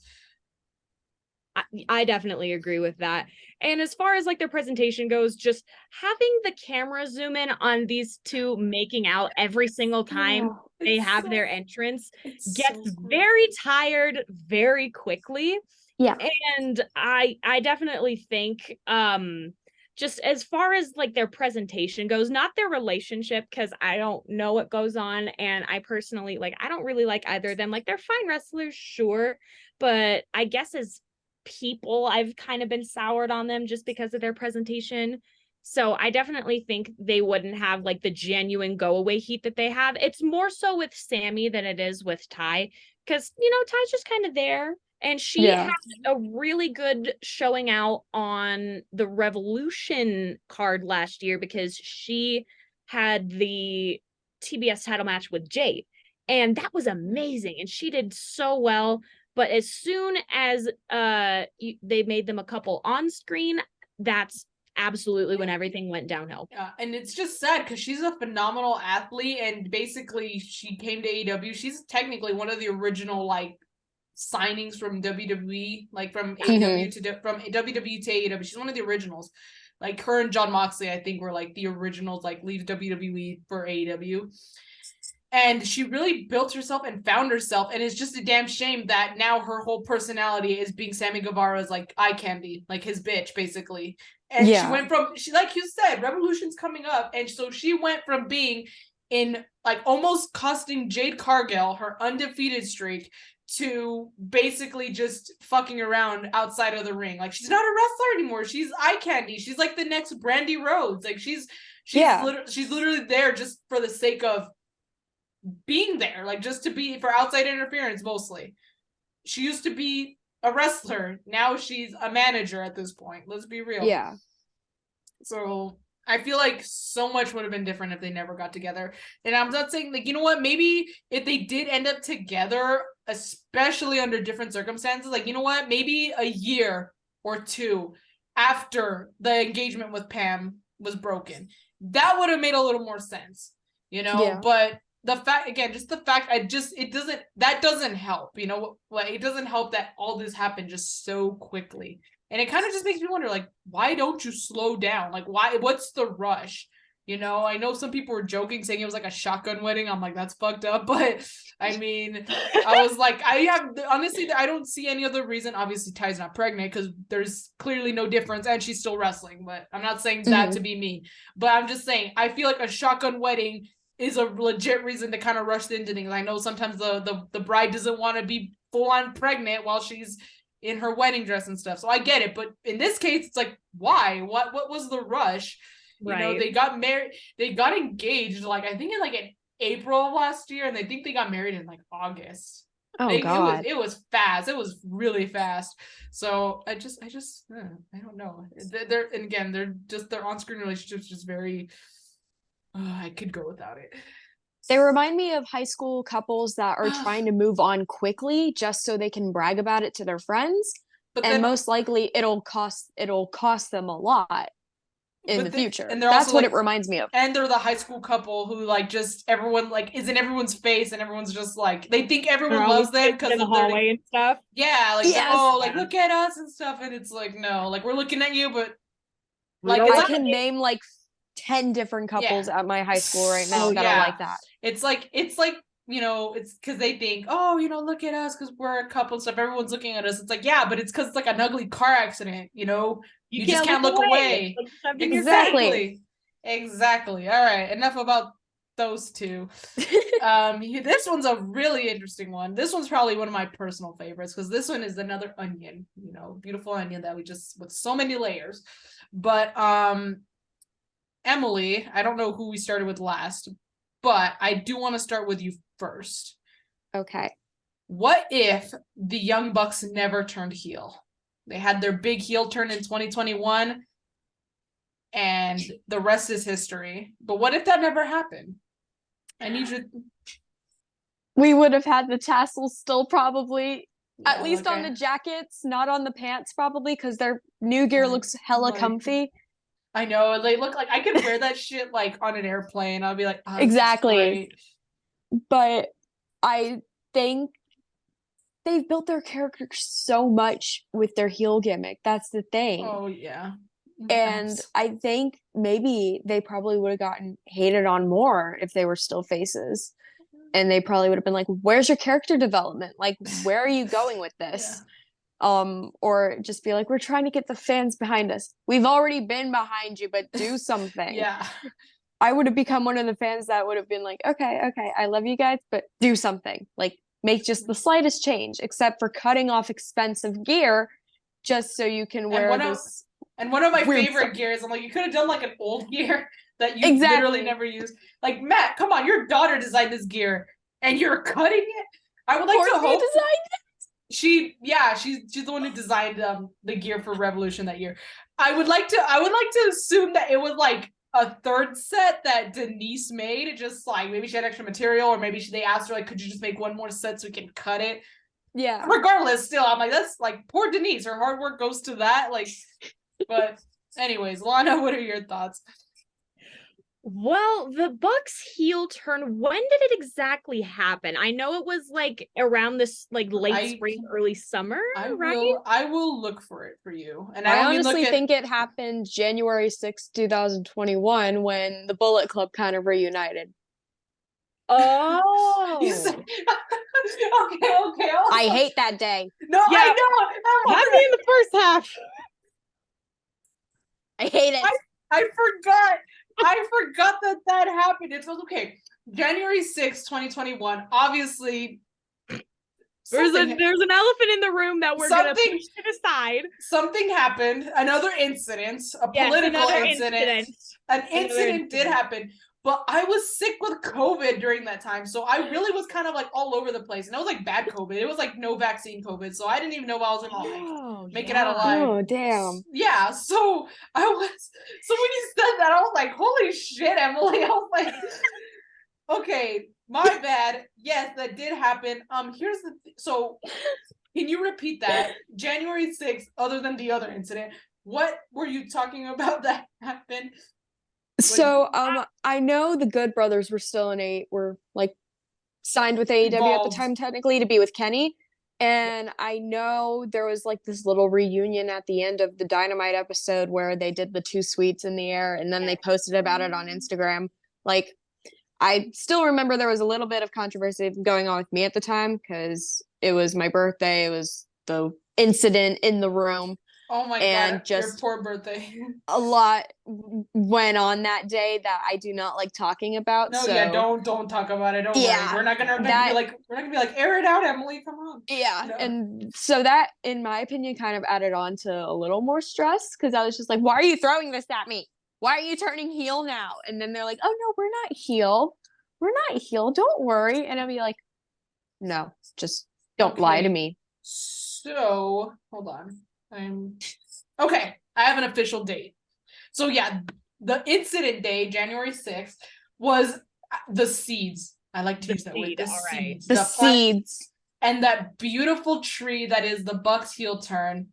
I definitely agree with that. And as far as their presentation goes, just having the camera zoom in on these two making out every single time they have their entrance gets very tired very quickly. Yeah. And I definitely think just as far as their presentation goes, not their relationship, because I don't know what goes on, and I personally I don't really like either of them. They're fine wrestlers, sure, but I guess as people I've kind of been soured on them just because of their presentation. So I definitely think they wouldn't have the genuine go away heat that they have. It's more so with Sammy than it is with Ty, because Ty's just kind of there. And she had a really good showing out on the Revolution card last year, because she had the TBS title match with Jade. And that was amazing. And she did so well. But as soon as they made them a couple on screen, that's absolutely when everything went downhill. And it's just sad, because she's a phenomenal athlete. And basically, she came to AEW. She's technically one of the original, signings from WWE, from AEW from WWE to AEW. She's one of the originals. Her and John Moxley, I think, were the originals, leave WWE for AEW. And she really built herself and found herself. And it's just a damn shame that now her whole personality is being Sammy Guevara's like eye candy, like his bitch, basically. And she went from, like you said, Revolution's coming up. And so she went from being in like almost costing Jade Cargill her undefeated streak to basically just fucking around outside of the ring. Like she's not a wrestler anymore. She's eye candy. She's like the next Brandy Rhodes. Like she's literally there just for the sake of being there, like just to be for outside interference mostly. She used to be a wrestler. Now she's a manager at this point. Let's be real. Yeah. So I feel like so much would have been different if they never got together. And I'm not saying, like, you know what, maybe if they did end up together, especially under different circumstances, like, you know what, maybe a year or two after the engagement with Pam was broken, that would have made a little more sense, you know. Yeah. But the fact, again, just the fact, that doesn't help, you know. Like, it doesn't help that all this happened just so quickly. And it kind of just makes me wonder, like, why don't you slow down? Like, what's the rush? You know, I know some people were joking, saying it was like a shotgun wedding. I'm like, that's fucked up. But I mean, I was like, honestly, I don't see any other reason. Obviously, Ty's not pregnant because there's clearly no difference and she's still wrestling. But I'm not saying that to be mean. But I'm just saying, I feel like a shotgun wedding is a legit reason to kind of rush into things. I know sometimes the bride doesn't want to be full on pregnant while she's in her wedding dress and stuff. So I get it. But in this case, it's like, why? What was the rush? You know, they got married, they got engaged, like, I think in April of last year, and they think they got married in like August. Oh, God. It was fast. It was really fast. So I don't know. Their on-screen relationships just very, I could go without it. They remind me of high school couples that are trying to move on quickly just so they can brag about it to their friends. But and most likely it'll cost them a lot in the future. And that's what it reminds me of. And they're the high school couple who like just everyone like is in everyone's face and everyone's just like they think everyone loves them because of the hallway and stuff. Yeah, like like look at us and stuff, and it's like no, like we're looking at you, but like I can name like 10 different couples at my high school right now that are like that. It's like you know, it's because they think, oh, you know, look at us because we're a couple and stuff. Everyone's looking at us. It's like, yeah, but it's because it's like an ugly car accident, you know. You just can't look away. Exactly. All right. Enough about those two. This one's a really interesting one. This one's probably one of my personal favorites because this one is another onion, you know, beautiful onion that we just with so many layers. But Emily, I don't know who we started with last, but I do want to start with you first. Okay. What if the Young Bucks never turned heel? They had their big heel turn in 2021, and the rest is history. But what if that never happened? I need you. We would have had the tassels still probably, at least on the jackets, not on the pants probably, because their new gear looks hella comfy. I know, they look like I could wear that shit like on an airplane. I'll be like, oh, exactly. But I think they've built their character so much with their heel gimmick. That's the thing. Oh yeah. And I think maybe they probably would have gotten hated on more if they were still faces. And they probably would have been like, where's your character development? Like, where are you going with this? Or just be like, we're trying to get the fans behind us. We've already been behind you, but do something. Yeah. I would have become one of the fans that would have been like, okay, I love you guys, but do something. Like, make just the slightest change, except for cutting off expensive gear just so you can wear this. And one of my favorite gears, I'm like, you could have done like an old gear that you literally never used. Like, Matt, come on, your daughter designed this gear and you're cutting it. I would like to hope designed it. She's the one who designed the gear for Revolution that year. I would like to assume that it was like a third set that Denise made. Just like maybe she had extra material, or maybe they asked her like, could you just make one more set so we can cut it? Yeah. Regardless, still, I'm like, that's like poor Denise. Her hard work goes to that. Like, but anyways, Lana, what are your thoughts? Well, the Bucks heel turn, when did it exactly happen? I know it was like around this like late spring, early summer, right? I will look for it for you. And I honestly think it happened January 6th, 2021 when the Bullet Club kind of reunited. Oh. You said, okay. I hate that day. No, Yeah. I know. Have me in the first half. I hate it. I forgot that happened. It was okay. January 6th, 2021. Obviously, There's something an elephant in the room that we're gonna push something- to the side. something happened. Another incident, a Yes, political another incident. An incident did happen. But I was sick with COVID during that time. So I really was kind of like all over the place. And it was like bad COVID. It was like no vaccine COVID. So I didn't even know if I was gonna like make it out alive. Oh, damn. Yeah, so when you said that, I was like, holy shit, Emily. I was like, okay, my bad. Yes, that did happen. Here's the so can you repeat that? January 6th, other than the other incident, what were you talking about that happened? So, I know the Good Brothers were like signed with AEW at the Involved. time, technically, to be with Kenny. And I know there was like this little reunion at the end of the Dynamite episode where they did the two sweets in the air and then they posted about it on Instagram. Like, I still remember there was a little bit of controversy going on with me at the time because it was my birthday. It was the incident in the room. Oh my And god, your just poor birthday. a lot went on that day that I do not like talking about. No, so yeah, don't talk about it. Don't worry. Yeah, We're not gonna be that- like, air it out, Emily. Come on. yeah, No. and so that, in my opinion, kind of added on to a little more stress because I was just like, why are you throwing this at me? Why are you turning heel now? And then they're like, oh no, we're not heel. We're not heel. Don't worry. And I'll be like, no, just don't lie to Okay. me. So hold on. Okay. I have an official date. So yeah, the incident day, January 6th, was the seeds. I like to The use that word. seed, The all right. seeds. The plant- seeds. and that beautiful tree that is the Bucks heel turn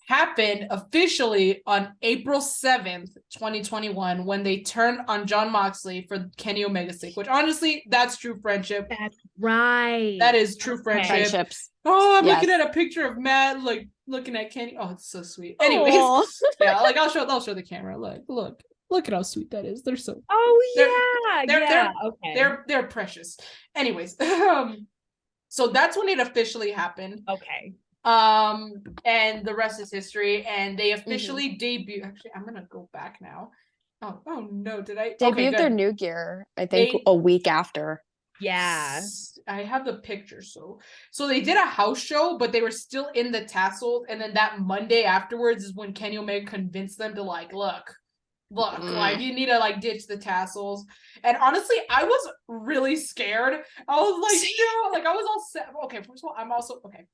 happened officially on April 7th, 2021, when they turned on Jon Moxley for Kenny Omega stick, which honestly, that's true friendship. That's right. That is true friendship. Friendships. Oh, I'm Yes. looking at a picture of Matt, like looking at Kenny. Oh, it's so sweet. Anyways, Aw. yeah, like I'll show the camera. Look at how sweet that is. They're so Oh they're- yeah. Okay. they're precious. Anyways, so that's when it officially happened. Okay. And the rest is history. And they officially debuted. Actually, I'm gonna go back now. Oh no, did I Debuted their good. new gear, I think, They- a week after. Yeah. I have the picture. So they did a house show, but they were still in the tassels. And then that Monday afterwards is when Kenny Omega convinced them to like, look, like you need to like ditch the tassels. And honestly, I was really scared. I was like, no, like I was all sad. Okay, first of all, I'm also okay.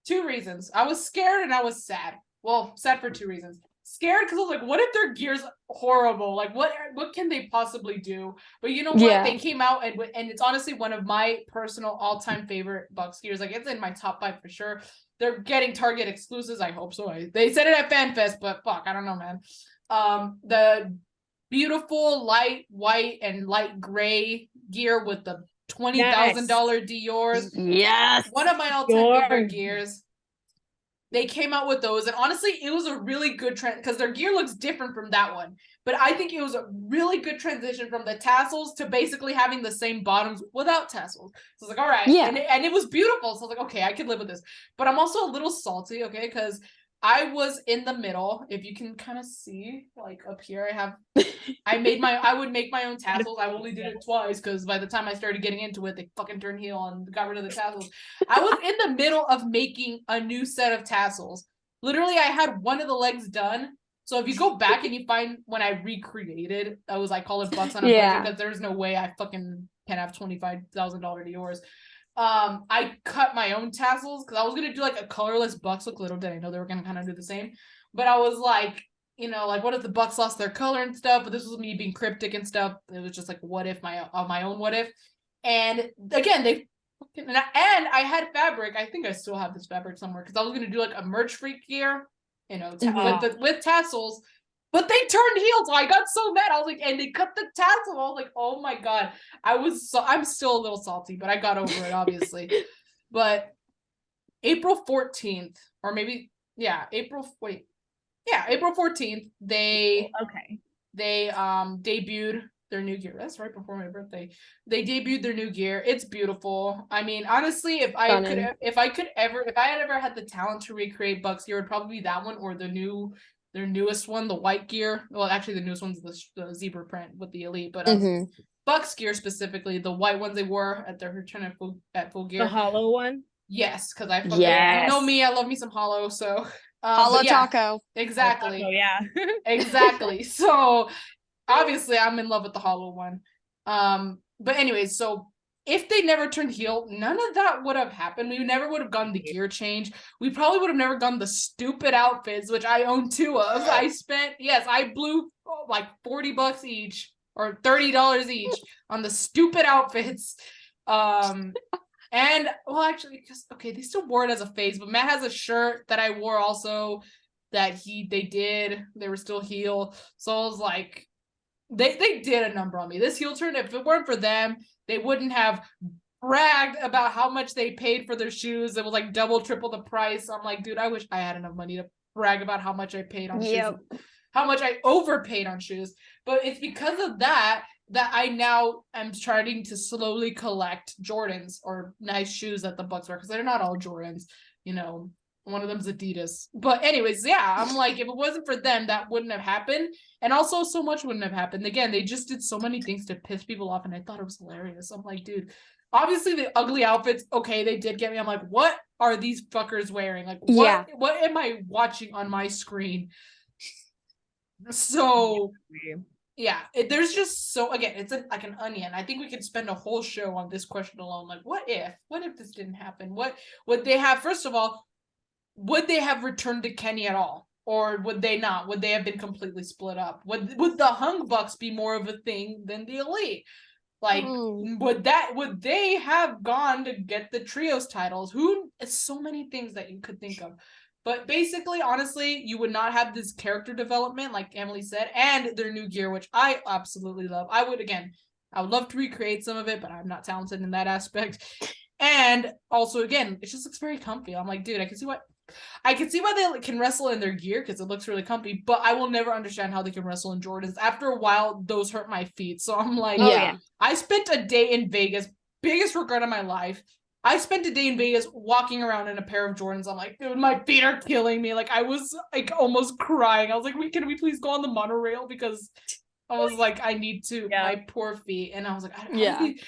Two reasons. I was scared and I was sad. Well, sad for two reasons. Scared because I was like, what if their gear's horrible? Like, what can they possibly do? But you know what? Yeah. They came out and it's honestly one of my personal all-time favorite Bucks gears. Like, it's in my top 5 for sure. They're getting Target exclusives. I hope so. They said it at FanFest, but fuck, I don't know, man. The beautiful light white and light gray gear with the $20,000 Dior's. Yes. One of my all-time Dior. favorite gears. They came out with those, and honestly, it was a really good trend because their gear looks different from that one. But I think it was a really good transition from the tassels to basically having the same bottoms without tassels. So I was like, all right. Yeah. And it was beautiful. So I was like, okay, I could live with this. But I'm also a little salty, okay, because I was in the middle. If you can kind of see, like up here, I would make my own tassels. I only did it twice because by the time I started getting into it, they fucking turned heel and got rid of the tassels. I was in the middle of making a new set of tassels. Literally, I had one of the legs done. So if you go back and you find when I recreated, I call it Bucks on a budget because there's no way I fucking can have $25,000 Dior's. I cut my own tassels because I was gonna do like a colorless Bucks look. Little did I know they were gonna kind of do the same. But I was like, you know, like what if the Bucks lost their color and stuff? But this was me being cryptic and stuff. It was just like, what if my own what if? And again, and I had fabric. I think I still have this fabric somewhere because I was gonna do like a merch freak gear, you know, with tassels. But they turned heel, so I got so mad. I was like, and they cut the tassel. I was like, oh my god. I'm still a little salty, but I got over it, obviously. But April 14th, or maybe, April 14th, they debuted their new gear. That's right before my birthday. They debuted their new gear. It's beautiful. I mean, honestly, if I had ever had the talent to recreate Bucks gear, it would probably be that one or their newest one, the white gear. Well, actually, the newest one's the zebra print with the Elite, but Bucks gear specifically, the white ones they wore at their return at full gear. The hollow one. Yes, because you know me, I love me some hollow. So hollow taco. Exactly. Oh yeah. Exactly. So obviously I'm in love with the hollow one. But anyways, so if they never turned heel, none of that would have happened. We never would have gotten the gear change. We probably would have never gotten the stupid outfits, which I own 2 of. I blew like $40 each or $30 each on the stupid outfits. And well, actually, because they still wore it as a phase, but Matt has a shirt that I wore also that they were still heel. So I was like, they did a number on me. This heel turn, if it weren't for them, they wouldn't have bragged about how much they paid for their shoes. It was like double, triple the price. I'm like, dude, I wish I had enough money to brag about how much I paid on shoes, how much I overpaid on shoes. But it's because of that I now am starting to slowly collect Jordans or nice shoes that the Bucks wear, because they're not all Jordans, you know. One of them's Adidas. But anyways, yeah, I'm like, if it wasn't for them, that wouldn't have happened. And also so much wouldn't have happened. Again, they just did so many things to piss people off, and I thought it was hilarious. I'm like, dude, obviously the ugly outfits, okay, they did get me. I'm like, what are these fuckers wearing? Like, what am I watching on my screen? So yeah, there's just so, again, it's like an onion. I think we could spend a whole show on this question alone. Like, what if this didn't happen? What would they have? First of all, would they have returned to Kenny at all? Or would they not? Would they have been completely split up? Would the Hung Bucks be more of a thing than the Elite? Like, would they have gone to get the trios titles? So many things that you could think of. But basically, honestly, you would not have this character development, like Emily said, and their new gear, which I absolutely love. I would love to recreate some of it, but I'm not talented in that aspect. And also, again, it just looks very comfy. I'm like, dude, I can see why they can wrestle in their gear because it looks really comfy, but I will never understand how they can wrestle in Jordans. After a while, those hurt my feet. So I'm like, I spent a day in Vegas, biggest regret of my life. I spent a day in Vegas walking around in a pair of Jordans. I'm like, dude, my feet are killing me. Like, I was like almost crying. I was like, can we please go on the monorail? Because I was like, I need to, my poor feet. And I was like,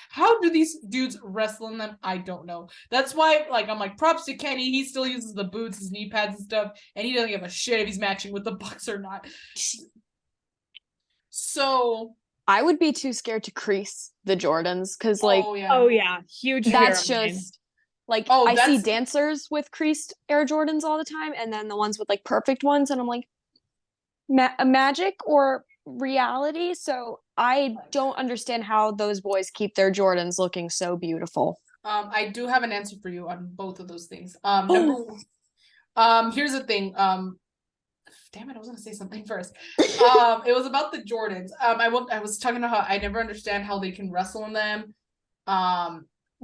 how do these dudes wrestle in them? I don't know. That's why, like, I'm like, props to Kenny. He still uses the boots, his knee pads and stuff. And he doesn't give a shit if he's matching with the Bucks or not. So I would be too scared to crease the Jordans because, like, huge. That's just like I see dancers with creased Air Jordans all the time, and then the ones with like perfect ones, and I'm like, magic or reality? So I don't understand how those boys keep their Jordans looking so beautiful. I do have an answer for you on both of those things. Here's the thing. Damn it, I was gonna say something first. It was about the Jordans. I was talking about how I never understand how they can wrestle in them.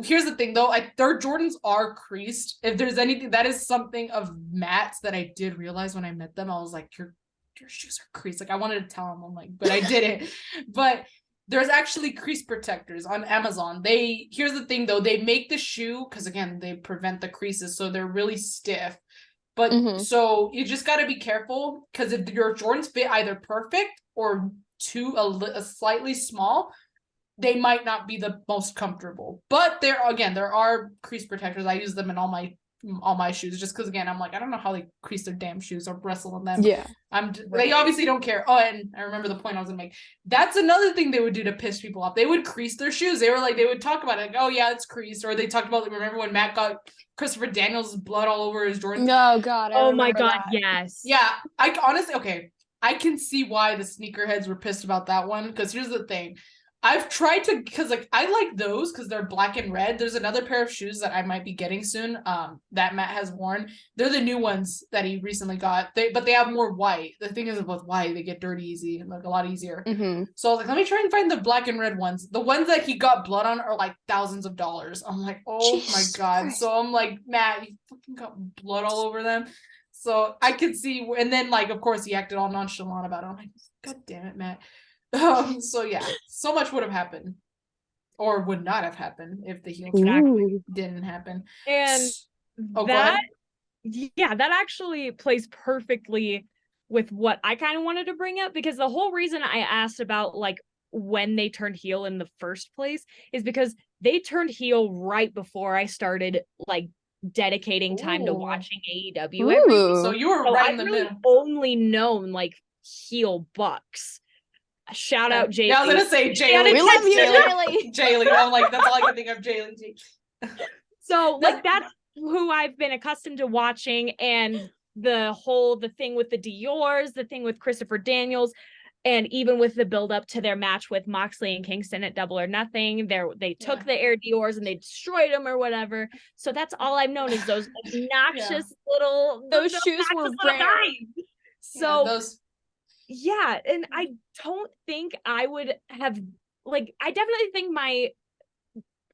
Here's the thing though, their Jordans are creased. If there's anything, that is something of Matt's that I did realize when I met them. I was like, your shoes are creased. Like, I wanted to tell him, I'm like, but I didn't. But there's actually crease protectors on Amazon. Here's the thing though, they make the shoe because again they prevent the creases, so they're really stiff. But so you just got to be careful because if your Jordans fit either perfect or a slightly small, they might not be the most comfortable. But there are crease protectors. I use them in all my shoes just because again I'm like, I don't know how they crease their damn shoes or wrestle in them. They obviously don't care. Oh, and I remember the point I was gonna make. That's another thing they would do to piss people off. They would crease their shoes. They would talk about it like, oh yeah, it's creased. Or they talked about, remember when Matt got Christopher Daniels' blood all over his Jordans? Oh god. Oh my god, yes. Yeah, I honestly, I can see why the sneakerheads were pissed about that one, because here's the thing. I've tried to, because like I like those because they're black and red. There's another pair of shoes that I might be getting soon that Matt has worn. They're the new ones that he recently got. But they have more white. The thing is with white, they get dirty easy, like a lot easier. So I was like, let me try and find the black and red ones. The ones that he got blood on are like thousands of dollars. I'm like, oh my god. So I'm like, Matt, you fucking got blood all over them. So I could see, and then like of course he acted all nonchalant about it. I'm like, god damn it, Matt. So yeah, so much would have happened, or would not have happened if the heel turn Exactly. didn't happen. And Go that, ahead. yeah, that actually plays perfectly with what I kind of wanted to bring up, because the whole reason I asked about like when they turned heel in the first place is because they turned heel right before I started like dedicating time to Ooh. watching AEW every week. So you were So right I've in the really middle. only known like heel Bucks. Shout out Jay. Yeah, I was gonna say Jaylee. We love you, Jaylee. Jaylee. I'm like, that's all I can think of, Jaylee. So like that's who I've been accustomed to watching, and the thing with the Dior's, the thing with Christopher Daniels, and even with the build up to their match with Moxley and Kingston at Double or Nothing, they took the Air Dior's and they destroyed them or whatever. So that's all I've known is those obnoxious little Those shoes were rare. guys. So those. Yeah, and I don't think I would have like I definitely think my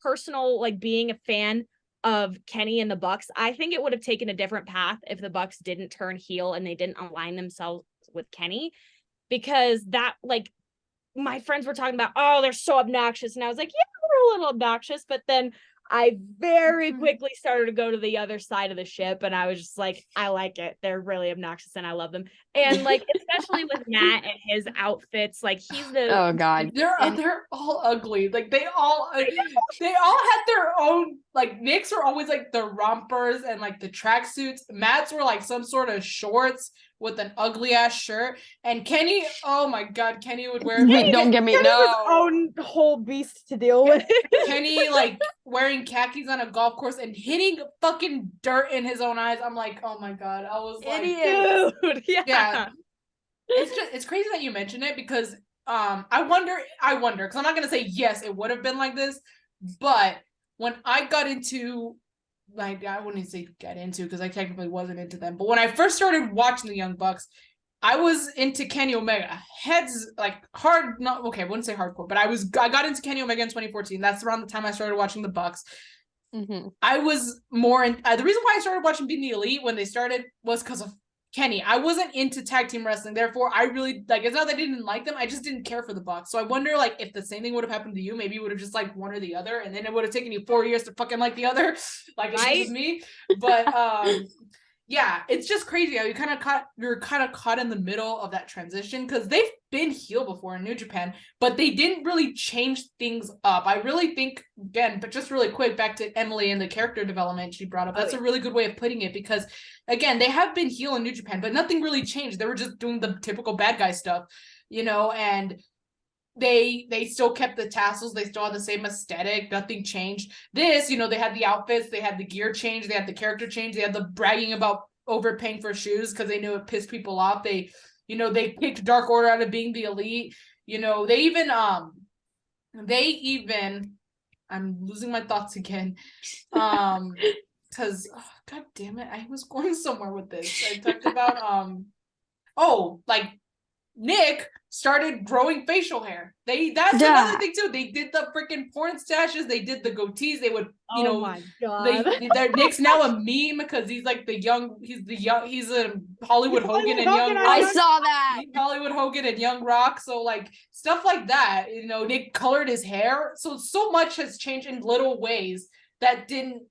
personal like being a fan of Kenny and the Bucks, I think it would have taken a different path if the Bucks didn't turn heel and they didn't align themselves with Kenny, because that like my friends were talking about, oh, they're so obnoxious, and I was like, yeah, they're a little obnoxious, but then I very quickly started to go to the other side of the ship, and I was just like, I like it. They're really obnoxious and I love them. And like, especially with Matt and his outfits, like he's the Oh God. They're all ugly. Like they all had their own, like Nick's were always like the rompers and like the tracksuits. Matt's were like some sort of shorts with an ugly ass shirt. And Kenny, oh my God, Kenny would wear like, Don't get me His own whole beast to deal with. Kenny like wearing khakis on a golf course and hitting fucking dirt in his own eyes. I'm like, oh my God. I was like, Dude, yeah. It's crazy that you mentioned it, because I wonder, because I'm not gonna say yes, it would have been like this, but when I got into, like, I wouldn't say get into, because I technically wasn't into them, but when I first started watching the Young Bucks, I was into Kenny Omega. Heads like hard, not okay, I wouldn't say hardcore, but I got into Kenny Omega in 2014. That's around the time I started watching the Bucks. Mm-hmm. I was more in the reason why I started watching Being the Elite when they started was because of Kenny. I wasn't into tag team wrestling, therefore I really like, it's not that I didn't like them, I just didn't care for the Bucks. So I wonder like if the same thing would have happened to you, maybe you would have just like one or the other, and then it would have taken you 4 years to fucking like the other, like it was me. But yeah, it's just crazy how you're kind of caught in the middle of that transition, because they've been heel before in New Japan, but they didn't really change things up. I really think, again, but just really quick, back to Emily and the character development she brought up. That's a really good way of putting it, because again, they have been heel in New Japan, but nothing really changed. They were just doing the typical bad guy stuff, and they still kept the tassels, they still had the same aesthetic, nothing changed. This, they had the outfits, they had the gear change, they had the character change, they had the bragging about overpaying for shoes because they knew it pissed people off. They kicked Dark Order out of being the Elite. They even I'm losing my thoughts again. Because God damn it, I was going somewhere with this. I talked about like Nick started growing facial hair. That's another thing too. They did the freaking porn stashes. They did the goatees. They would, my God. Nick's now a meme because he's like he's a Hollywood Hogan and Young Rock. I saw that. Hollywood Hogan and Young Rock. So like stuff like that, Nick colored his hair. So much has changed in little ways that didn't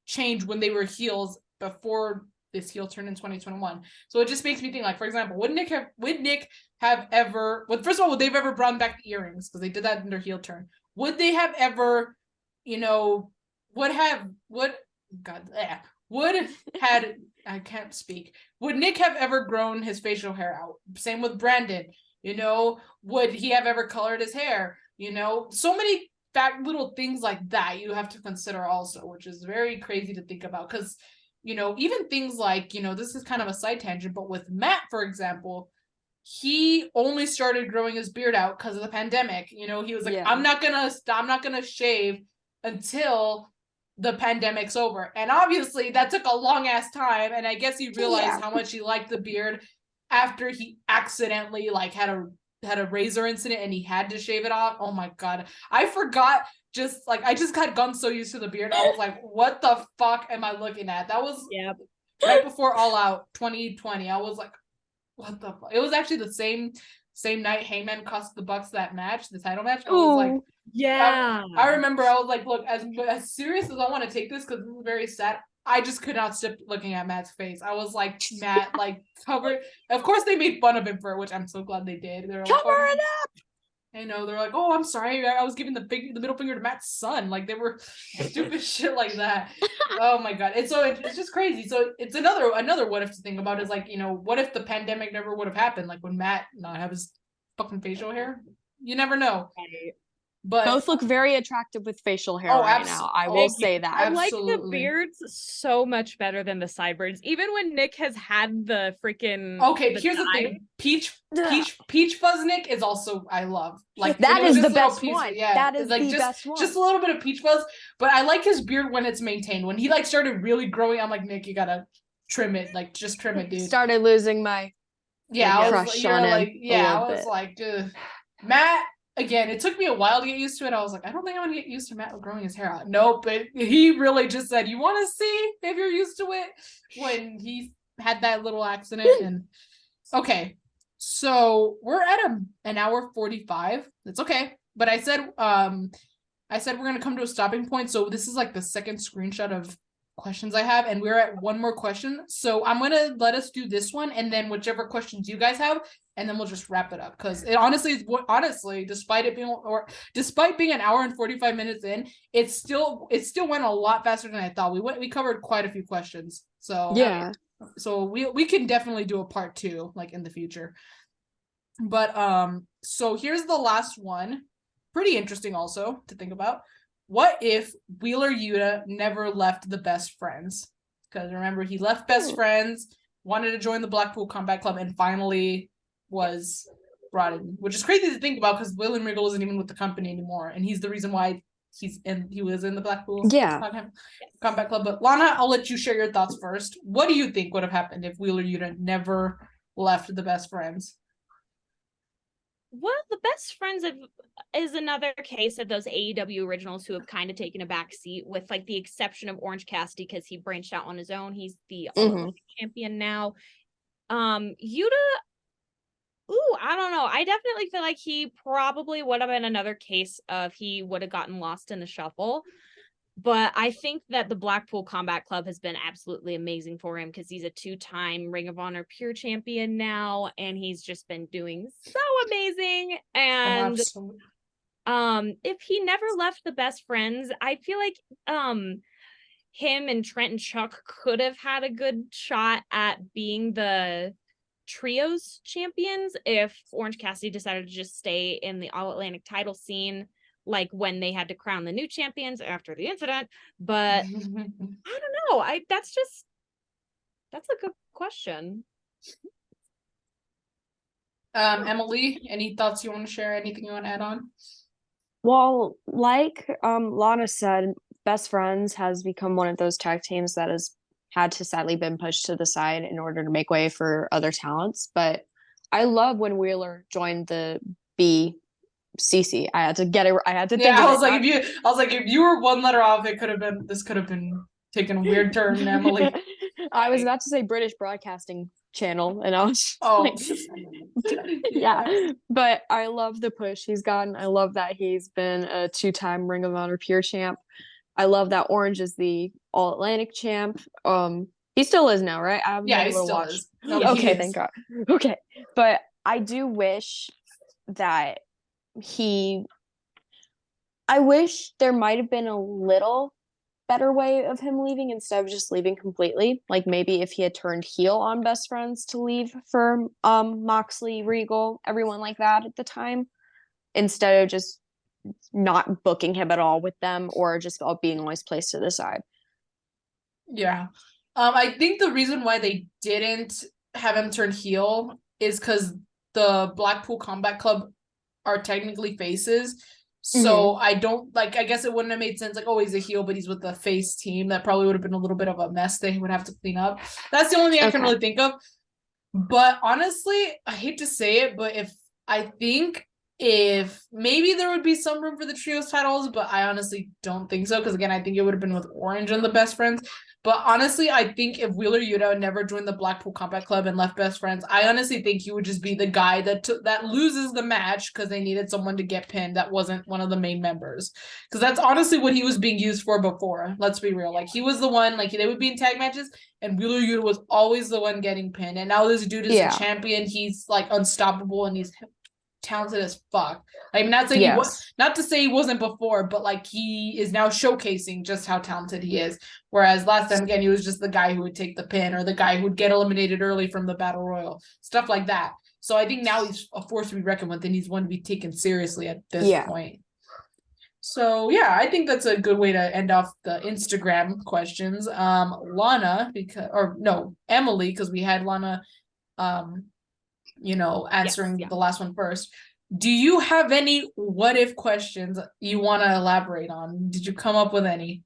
change when they were heels before this heel turn in 2021. So it just makes me think, like, for example, would Nick have ever, first of all, would they have ever brought back the earrings? Because they did that in their heel turn. Would they have ever, I can't speak. Would Nick have ever grown his facial hair out? Same with Brandon. Would he have ever colored his hair? So many little things like that you have to consider also, which is very crazy to think about. Because even things like, this is kind of a side tangent, but with Matt, for example, he only started growing his beard out because of the pandemic. He was like, I'm not gonna shave until the pandemic's over. And obviously that took a long ass time. And I guess he realized how much he liked the beard after he accidentally like had a razor incident and he had to shave it off. Oh my God. I forgot. I just got so used to the beard. I was like, what the fuck am I looking at? That was right before All Out 2020. I was like, what the fuck? It was actually the same same night Heyman cost the Bucks that match, the title match. I was like, yeah. I remember I was like, look, as serious as I want to take this, because this is very sad, I just could not stop looking at Matt's face. I was like, Matt, like, covered. Of course, they made fun of him for it, which I'm so glad they did. They're like, Cover it up. I know, they're like, oh, I'm sorry, I was giving the middle finger to Matt's son. Like, they were stupid shit like that. Oh my god, it's just crazy. So it's another what if to think about is like, you know, what if the pandemic never would have happened? Like, when Matt not have his fucking facial hair, you never know. Right. But both look very attractive with facial hair right now. I will say that. I like the Absolutely. beards so much better than the sideburns. Even when Nick has had the freaking here's the thing. Peach Fuzznick is also I love. Like, that it was is just the a little best piece, one. yeah, That it's is like the best one. Just a little bit of peach fuzz, but I like his beard when it's maintained. When he like started really growing, I'm like, Nick, you gotta trim it. Like, just trim it, dude. Started losing my I crush was, on him like, a I little was bit. like, ugh. Matt. Again, it took me a while to get used to it. I was like, I don't think I'm gonna get used to Matt growing his hair out. Nope, but he really just said, "You want to see if you're used to it?" When he had that little accident. And okay, so we're at an hour 45. That's okay, but I said we're gonna come to a stopping point. So this is like the second screenshot of questions I have, and we're at one more question. So I'm gonna let us do this one, and then whichever questions you guys have, and then we'll just wrap it up. Because it honestly, despite being an hour and 45 minutes in, it still went a lot faster than I thought. We covered quite a few questions. So Yeah. So we can definitely do a part 2 like in the future. But so here's the last one. Pretty interesting also to think about. What if Wheeler Yuta never left the Best Friends? Because remember, he left Best Friends, wanted to join the Blackpool Combat Club, and finally was brought in. Which is crazy to think about, because William Regal isn't even with the company anymore, and he's the reason why he was in the Blackpool Combat Club. But Lana, I'll let you share your thoughts first. What do you think would have happened if Wheeler Yuta never left the Best Friends? Well, the Best Friends is another case of those AEW originals who have kind of taken a back seat, with like the exception of Orange Cassidy, because he branched out on his own. He's the All-Atlantic champion now. Yuta, I don't know. I definitely feel like he probably would have been another case of he would have gotten lost in the shuffle. But I think that the Blackpool Combat Club has been absolutely amazing for him, because he's a 2-time Ring of Honor Pure Champion now, and he's just been doing so amazing. And if he never left the Best Friends, I feel like him and Trent and Chuck could have had a good shot at being the trios champions if Orange Cassidy decided to just stay in the All Atlantic title scene, like when they had to crown the new champions after the incident. But I don't know. That's a good question. Emily, any thoughts you want to share? Anything you want to add on? Well, like Lana said, Best Friends has become one of those tag teams that has had to sadly been pushed to the side in order to make way for other talents. But I love when Wheeler joined the BCC. I had to get it. I had to. Yeah, I was like, if you were one letter off, this could have been taking a weird turn, Emily. I was about to say British Broadcasting Channel, and I was yeah. But I love the push he's gotten. I love that he's been a 2-time Ring of Honor Pure Champ. I love that Orange is the All Atlantic champ. He still is now, right? I haven't been able to watch. Okay, thank God. Okay, but I do wish that I wish there might have been a little better way of him leaving instead of just leaving completely. Like maybe if he had turned heel on Best Friends to leave for Moxley, Regal, everyone like that at the time, instead of just not booking him at all with them, or just being always placed to the side. Yeah. I think the reason why they didn't have him turn heel is because the Blackpool Combat Club are technically faces. So I guess it wouldn't have made sense. Like, oh, he's a heel, but he's with the face team. That probably would have been a little bit of a mess they would have to clean up. That's the only thing I can really think of. But honestly, I hate to say it, but I think if maybe there would be some room for the trios titles, but I honestly don't think so. Because again, I think it would have been with Orange and the Best Friends. But honestly, I think if Wheeler Yuta never joined the Blackpool Combat Club and left Best Friends, I honestly think he would just be the guy that loses the match because they needed someone to get pinned that wasn't one of the main members. Because that's honestly what he was being used for before. Let's be real. Like he was the one, like they would be in tag matches, and Wheeler Yuta was always the one getting pinned. And now this dude is a champion. He's like unstoppable, and he's talented as fuck. I'm not saying he was, not to say he wasn't before, but like he is now showcasing just how talented he is. Whereas last time, again, he was just the guy who would take the pin or the guy who would get eliminated early from the battle royal, stuff like that. So I think now he's a force to be reckoned with, and he's one to be taken seriously at this point. So yeah, I think that's a good way to end off the Instagram questions. Lana, Emily, because we had Lana answering the last one first. Do you have any what if questions you want to elaborate on? Did you come up with any?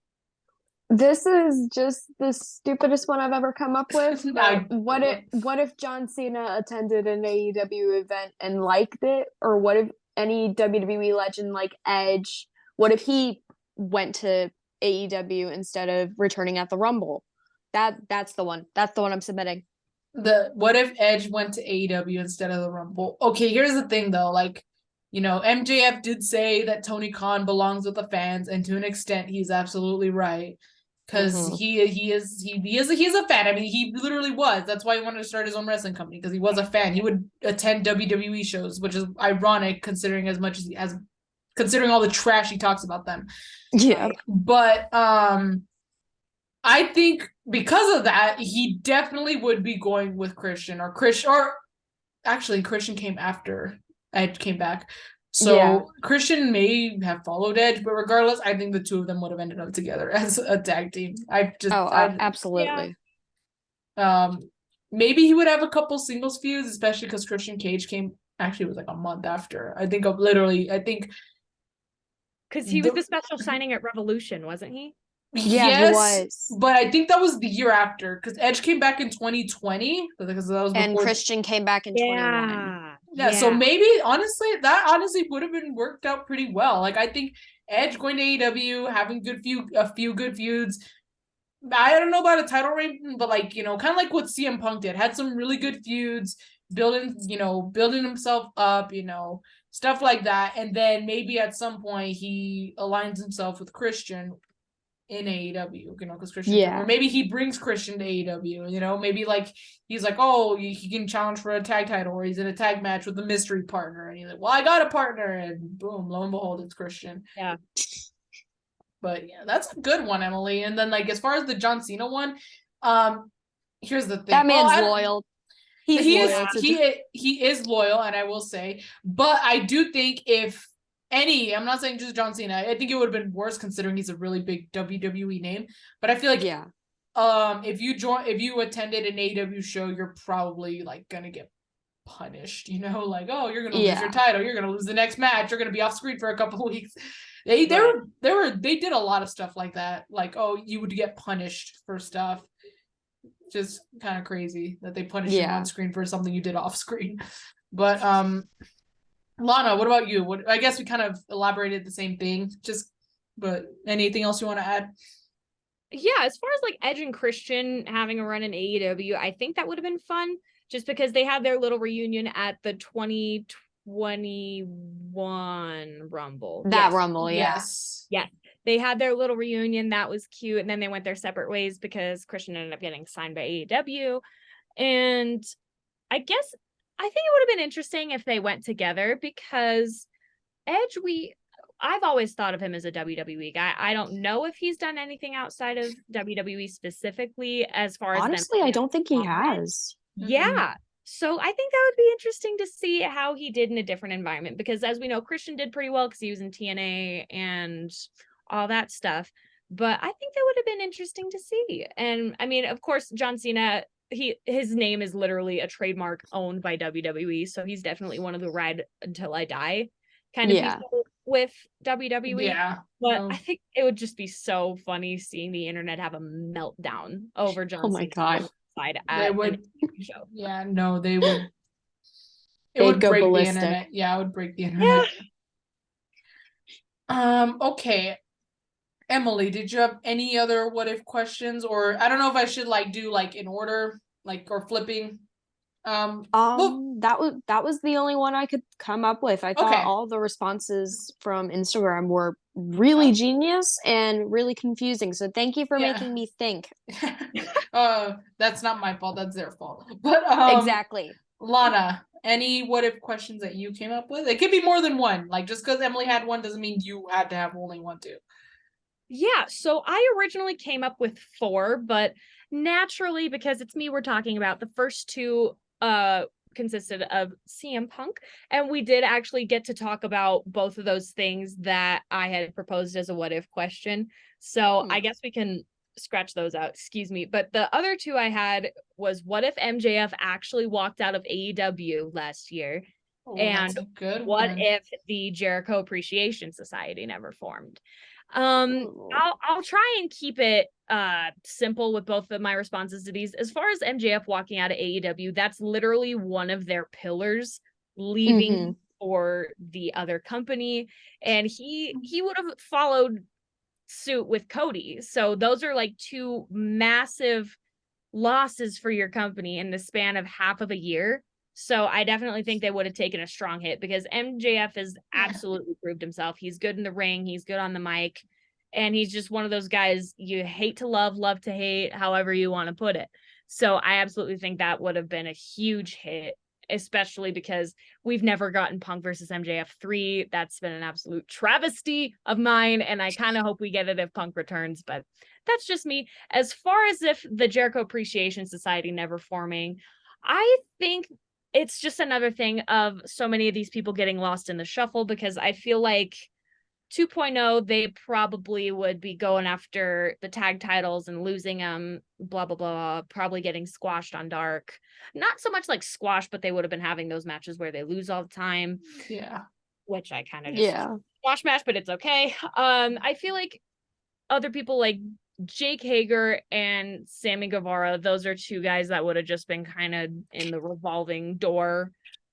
This is just the stupidest one I've ever come up with. What if John Cena attended an AEW event and liked it? Or what if any WWE legend like Edge, what if he went to AEW instead of returning at the Rumble? That's the one. That's the one I'm submitting. What if Edge went to AEW instead of the Rumble? Okay, here's the thing though, like, MJF did say that Tony Khan belongs with the fans, and to an extent he's absolutely right. Because he's a fan. I mean, he literally was. That's why he wanted to start his own wrestling company, because he was a fan. He would attend WWE shows, which is ironic considering considering all the trash he talks about them. Yeah. But I think because of that, he definitely would be going with Christian or actually Christian came after Edge came back. So Christian may have followed Edge, but regardless, I think the two of them would have ended up together as a tag team. Absolutely. Maybe he would have a couple singles feuds, especially because Christian Cage came actually it was like a month after. I think because he was the special signing at Revolution, wasn't he? Yeah, he was. But I think that was the year after, because Edge came back in 2020. Because that was before. And Christian came back in 21. Yeah, so maybe that honestly would have been worked out pretty well. Like I think Edge going to AEW, having a few good feuds. I don't know about a title reign, but like, kind of like what CM Punk did, had some really good feuds, building himself up, stuff like that. And then maybe at some point he aligns himself with Christian in AEW, because Christian, or maybe he brings Christian to AEW, maybe like he's like, oh, he can challenge for a tag title, or he's in a tag match with a mystery partner, and he's like, well, I got a partner, and boom, lo and behold, it's Christian. Yeah. But yeah, that's a good one, Emily. And then like as far as the John Cena one, here's the thing. That man's loyal. He is loyal, and I will say, but I do think I'm not saying just John Cena, I think it would have been worse considering he's a really big WWE name. But I feel like if you attended an AEW show, you're probably like gonna get punished, like, oh, you're gonna lose your title, you're gonna lose the next match, you're gonna be off screen for a couple of weeks. They did a lot of stuff like that, like, oh, you would get punished for stuff. Just kind of crazy that they punish you on screen for something you did off screen. But Lana, what about you? I guess we kind of elaborated the same thing, but anything else you want to add? Yeah, as far as like Edge and Christian having a run in AEW, I think that would have been fun, just because they had their little reunion at the 2021 Rumble. Rumble, yes. They had their little reunion. That was cute. And then they went their separate ways because Christian ended up getting signed by AEW. And I think it would have been interesting if they went together, because Edge, I've always thought of him as a WWE guy. I don't know if he's done anything outside of WWE specifically, as far as honestly, I don't think he has. Yeah. So I think that would be interesting to see how he did in a different environment, because as we know, Christian did pretty well because he was in TNA and all that stuff. But I think that would have been interesting to see. And I mean, of course, John Cena, his name is literally a trademark owned by WWE, so he's definitely one of the ride until I die kind of people with WWE. Yeah. But I think it would just be so funny seeing the internet have a meltdown over John Cena. Oh my god. They would. Show. Yeah, no, they would. It would go break ballistic. the internet. Yeah, it would break the internet. Okay. Emily, did you have any other what if questions? Or I don't know if I should like do like in order, like or flipping. Well, That was the only one I could come up with. I thought okay. all the responses from Instagram were really genius and really confusing. So thank you for making me think. That's not my fault, that's their fault. But Exactly. Lana, any what if questions that you came up with? It could be more than one. Like just because Emily had one doesn't mean you had to have only one too. Yeah, so I originally came up with 4, but naturally, because it's me we're talking about, the first 2 consisted of CM Punk, and we did actually get to talk about both of those things that I had proposed as a what if question. So I guess we can scratch those out, excuse me. But the other 2 I had was what if MJF actually walked out of AEW last year? That's And a good what one. if the Jericho Appreciation Society never formed? I'll try and keep it simple with both of my responses to these. As far as MJF walking out of AEW, that's literally one of their pillars, leaving for the other company, and he would have followed suit with Cody. So those are like 2 massive losses for your company in the span of half of a year. So I definitely think they would have taken a strong hit, because MJF has absolutely proved himself. He's good in the ring. He's good on the mic. And he's just one of those guys you hate to love, love to hate, however you want to put it. So I absolutely think that would have been a huge hit, especially because we've never gotten Punk versus MJF 3. That's been an absolute travesty of mine. And I kind of hope we get it if Punk returns, but that's just me. As far as if the Jericho Appreciation Society never forming, I think it's just another thing of so many of these people getting lost in the shuffle, because I feel like 2.0, they probably would be going after the tag titles and losing them, blah, blah, blah, probably getting squashed on Dark. Not so much like squash, but they would have been having those matches where they lose all the time. Yeah. Which I kind of just squash match, but it's okay. I feel like other people like Jake Hager and Sammy Guevara, those are 2 guys that would have just been kind of in the revolving door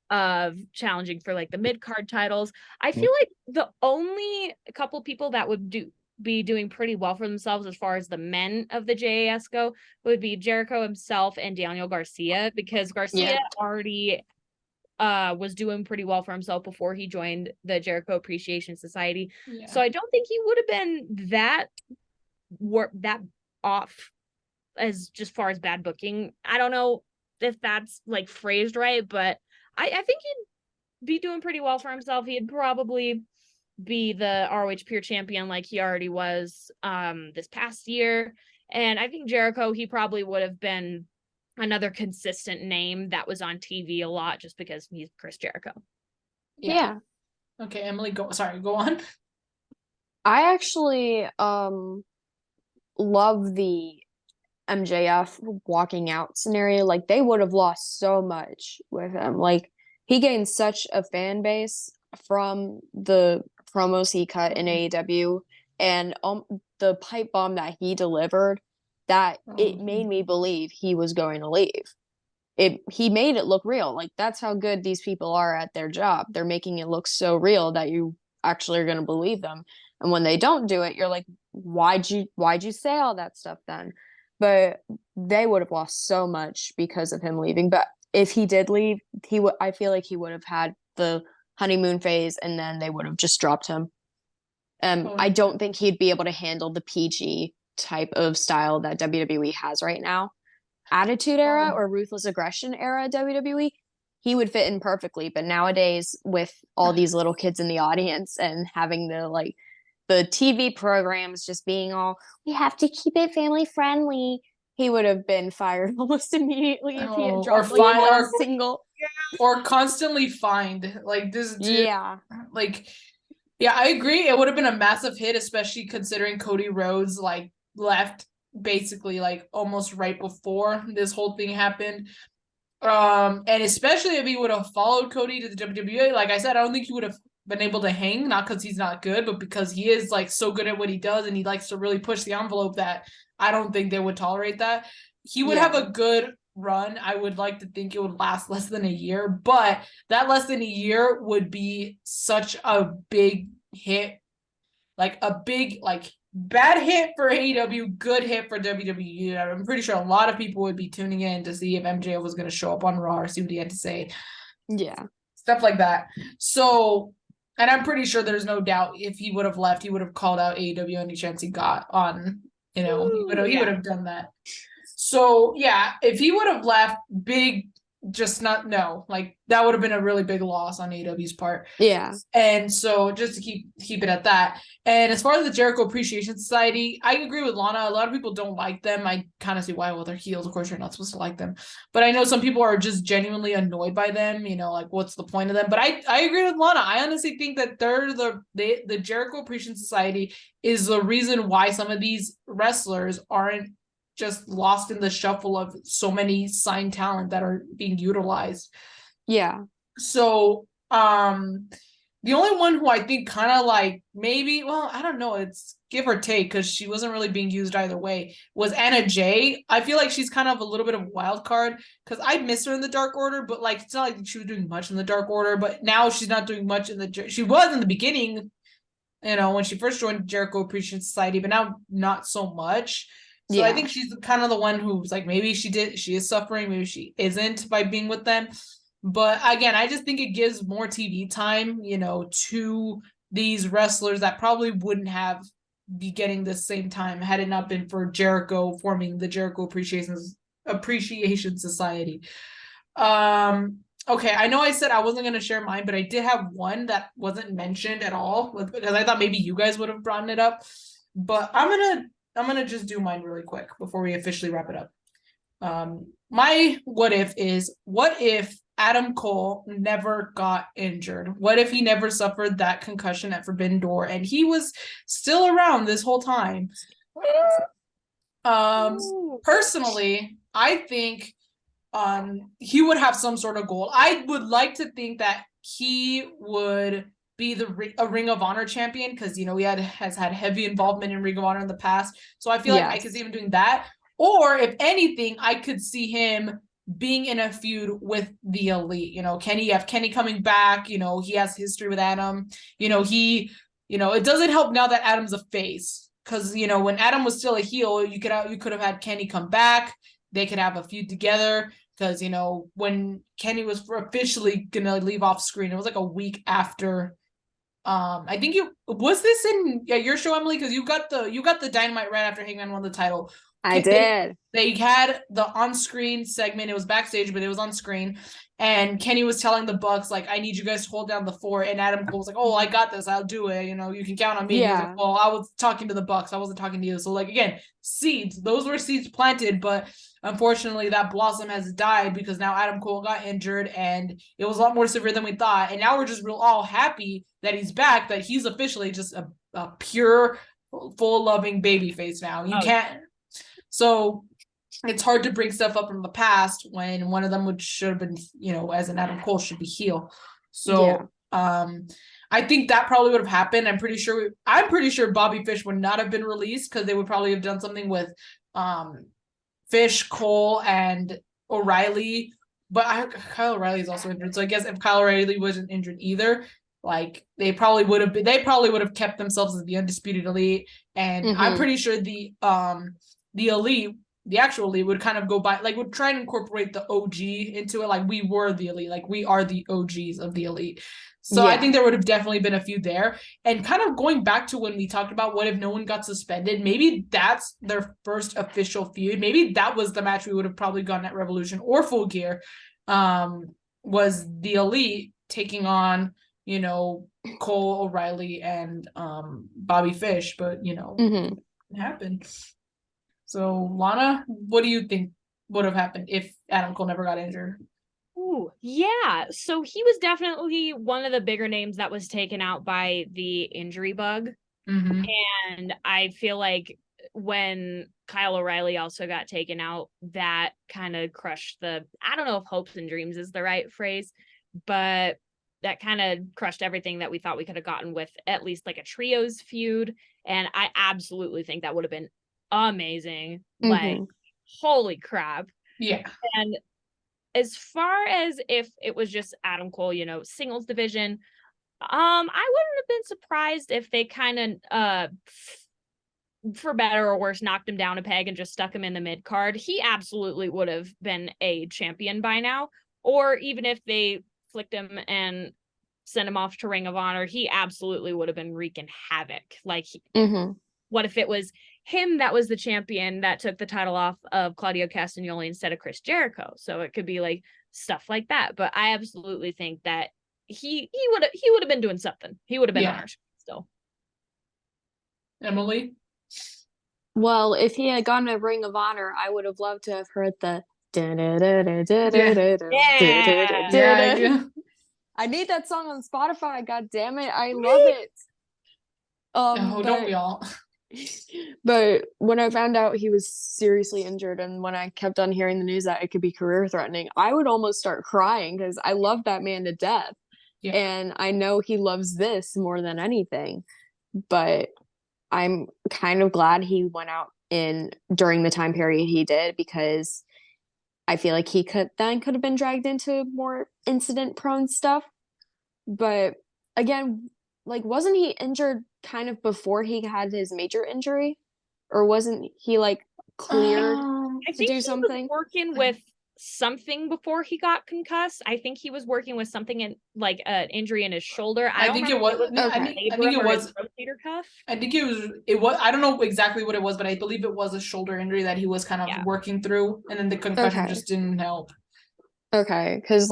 of challenging for like the mid-card titles. I feel like the only couple people that would be doing pretty well for themselves as far as the men of the JAS go would be Jericho himself and Daniel Garcia, because Garcia already was doing pretty well for himself before he joined the Jericho Appreciation Society. So I don't think he would have been that off as just far as bad booking. I don't know if that's like phrased right, but I think he'd be doing pretty well for himself. He'd probably be the ROH Pure Champion like he already was this past year. And I think Jericho, he probably would have been another consistent name that was on TV a lot just because he's Chris Jericho. Yeah. Okay, Emily, go on. I actually love the MJF walking out scenario. Like, they would have lost so much with him. Like, he gained such a fan base from the promos he cut in AEW, and the pipe bomb that he delivered, that it made me believe he was going to leave. He made it look real. Like, that's how good these people are at their job. They're making it look so real that you actually are going to believe them. And when they don't do it, you're like, why'd you say all that stuff then? But they would have lost so much because of him leaving. But if he did leave, I feel like he would have had the honeymoon phase, and then they would have just dropped him. I don't think he'd be able to handle the PG type of style that WWE has right now. Attitude Era or Ruthless Aggression era WWE, he would fit in perfectly. But nowadays, with all these little kids in the audience and having the TV programs just being all, we have to keep it family friendly, he would have been fired almost immediately if he had dropped one single. Or constantly fined. Like, this dude. Yeah. Like, yeah, I agree. It would have been a massive hit, especially considering Cody Rhodes, like, left basically, like, almost right before this whole thing happened. And especially if he would have followed Cody to the WWE, like I said, I don't think he would have been able to hang, not because he's not good, but because he is like so good at what he does and he likes to really push the envelope that I don't think they would tolerate that. He would have a good run, I would like to think it would last less than a year, but that less than a year would be such a big hit, like a big, like bad hit for AEW, good hit for WWE. I'm pretty sure a lot of people would be tuning in to see if MJF was going to show up on Raw or see what he had to say. Yeah. Stuff like that. So, and I'm pretty sure there's no doubt if he would have left, he would have called out AEW any chance he got on, you know, he would have done that. So yeah, if he would have left, big, just not, no, like that would have been a really big loss on AEW's part. Yeah. And so just to keep it at that. And as far as the Jericho Appreciation Society, I agree with Lana. A lot of people don't like them. I kind of see why. Well, they're heels. Of course, you're not supposed to like them. But I know some people are just genuinely annoyed by them. You know, like what's the point of them? But I agree with Lana. I honestly think that they're the Jericho Appreciation Society is the reason why some of these wrestlers aren't just lost in the shuffle of so many signed talent that are being utilized. Yeah. So, the only one who I think kind of like maybe, well, I don't know, it's give or take because she wasn't really being used either way, was Anna Jay. I feel like she's kind of a little bit of a wild card because I miss her in the Dark Order, but like it's not like she was doing much in the Dark Order, but now she's not doing much in the, she was in the beginning, you know, when she first joined Jericho Appreciation Society, but now not so much. So I think she's kind of the one who's like, maybe she is suffering, maybe she isn't by being with them. But again, I just think it gives more TV time, you know, to these wrestlers that probably wouldn't have be getting the same time had it not been for Jericho forming the Jericho Appreciation Society. Okay, I know I said I wasn't going to share mine, but I did have one that wasn't mentioned at all because I thought maybe you guys would have brought it up. But I'm gonna just do mine really quick before we officially wrap it up. My what if Adam Cole never got injured? What if he never suffered that concussion at Forbidden Door and he was still around this whole time? Personally, I think he would have some sort of goal. I would like to think that he would be a Ring of Honor champion because, you know, he has had heavy involvement in Ring of Honor in the past. So I feel like I could see him doing that. Or if anything, I could see him being in a feud with the Elite. You know, Kenny coming back. You know, he has history with Adam. You know, it doesn't help now that Adam's a face because, you know, when Adam was still a heel, you could have had Kenny come back. They could have a feud together. Because, you know, when Kenny was officially gonna leave off screen, it was like a week after. I think was this in your show, Emily? Because you got the Dynamite right after Hangman won the title. I did. They had the on-screen segment. It was backstage, but it was on screen. And Kenny was telling the Bucks, like, I need you guys to hold down the fort. And Adam Cole was like, oh, I got this. I'll do it. You know, you can count on me. Yeah. He was like, well, I was talking to the Bucks. I wasn't talking to you. So, like, again, seeds. Those were seeds planted. But unfortunately, that blossom has died because now Adam Cole got injured. And it was a lot more severe than we thought. And now we're just all happy that he's back, that he's officially just a pure, full-loving babyface now. You can't. So it's hard to bring stuff up from the past when one of them should have been, you know, as an Adam Cole should be heel. So I think that probably would have happened. I'm pretty sure Bobby Fish would not have been released because they would probably have done something with Fish, Cole, and O'Reilly. But Kyle O'Reilly is also injured. So I guess if Kyle O'Reilly wasn't injured either, like they probably would have kept themselves as the undisputed Elite. And I'm pretty sure the Elite, the actual Elite, would kind of go by, like, would try and incorporate the OG into it. Like, we were the Elite, like, we are the OGs of the Elite. So I think there would have definitely been a few there. And kind of going back to when we talked about what if no one got suspended, maybe that's their first official feud. Maybe that was the match we would have probably gotten at Revolution or Full Gear, was the Elite taking on, you know, Cole, O'Reilly, and Bobby Fish. But, you know, it happened. So, Lana, what do you think would have happened if Adam Cole never got injured? Ooh, yeah. So he was definitely one of the bigger names that was taken out by the injury bug. And I feel like when Kyle O'Reilly also got taken out, that kind of crushed I don't know if hopes and dreams is the right phrase, but that kind of crushed everything that we thought we could have gotten with at least like a trios feud. And I absolutely think that would have been amazing. Like, holy crap. Yeah. And as far as if it was just Adam Cole, singles division, I wouldn't have been surprised if they kind of for better or worse knocked him down a peg and just stuck him in the mid card. He absolutely would have been a champion by now. Or even if they flicked him and sent him off to Ring of Honor, he absolutely would have been wreaking havoc. Like, what if it was him that was the champion that took the title off of Claudio Castagnoli instead of Chris Jericho? So it could be like stuff like that. But I absolutely think that he would have been doing something. He would have been on our show still. Emily? Well, if he had gone to Ring of Honor, I would have loved to have heard the Yeah. I need that song on Spotify, god damn it. I love it. Don't we all? But when I found out he was seriously injured and when I kept on hearing the news that it could be career threatening, I would almost start crying because I love that man to death. Yeah. And I know he loves this more than anything. But I'm kind of glad he went out during the time period he did, because I feel like he could have been dragged into more incident prone stuff. But again, like, wasn't he injured kind of before he had his major injury? Or wasn't he like cleared I to think do he something? was working with something before he got concussed. I think he was working with something in like an injury in his shoulder. I think it was. I think it was. Rotator cuff. I think it was. I don't know exactly what it was, but I believe it was a shoulder injury that he was kind of working through, and then the concussion just didn't help. Okay, because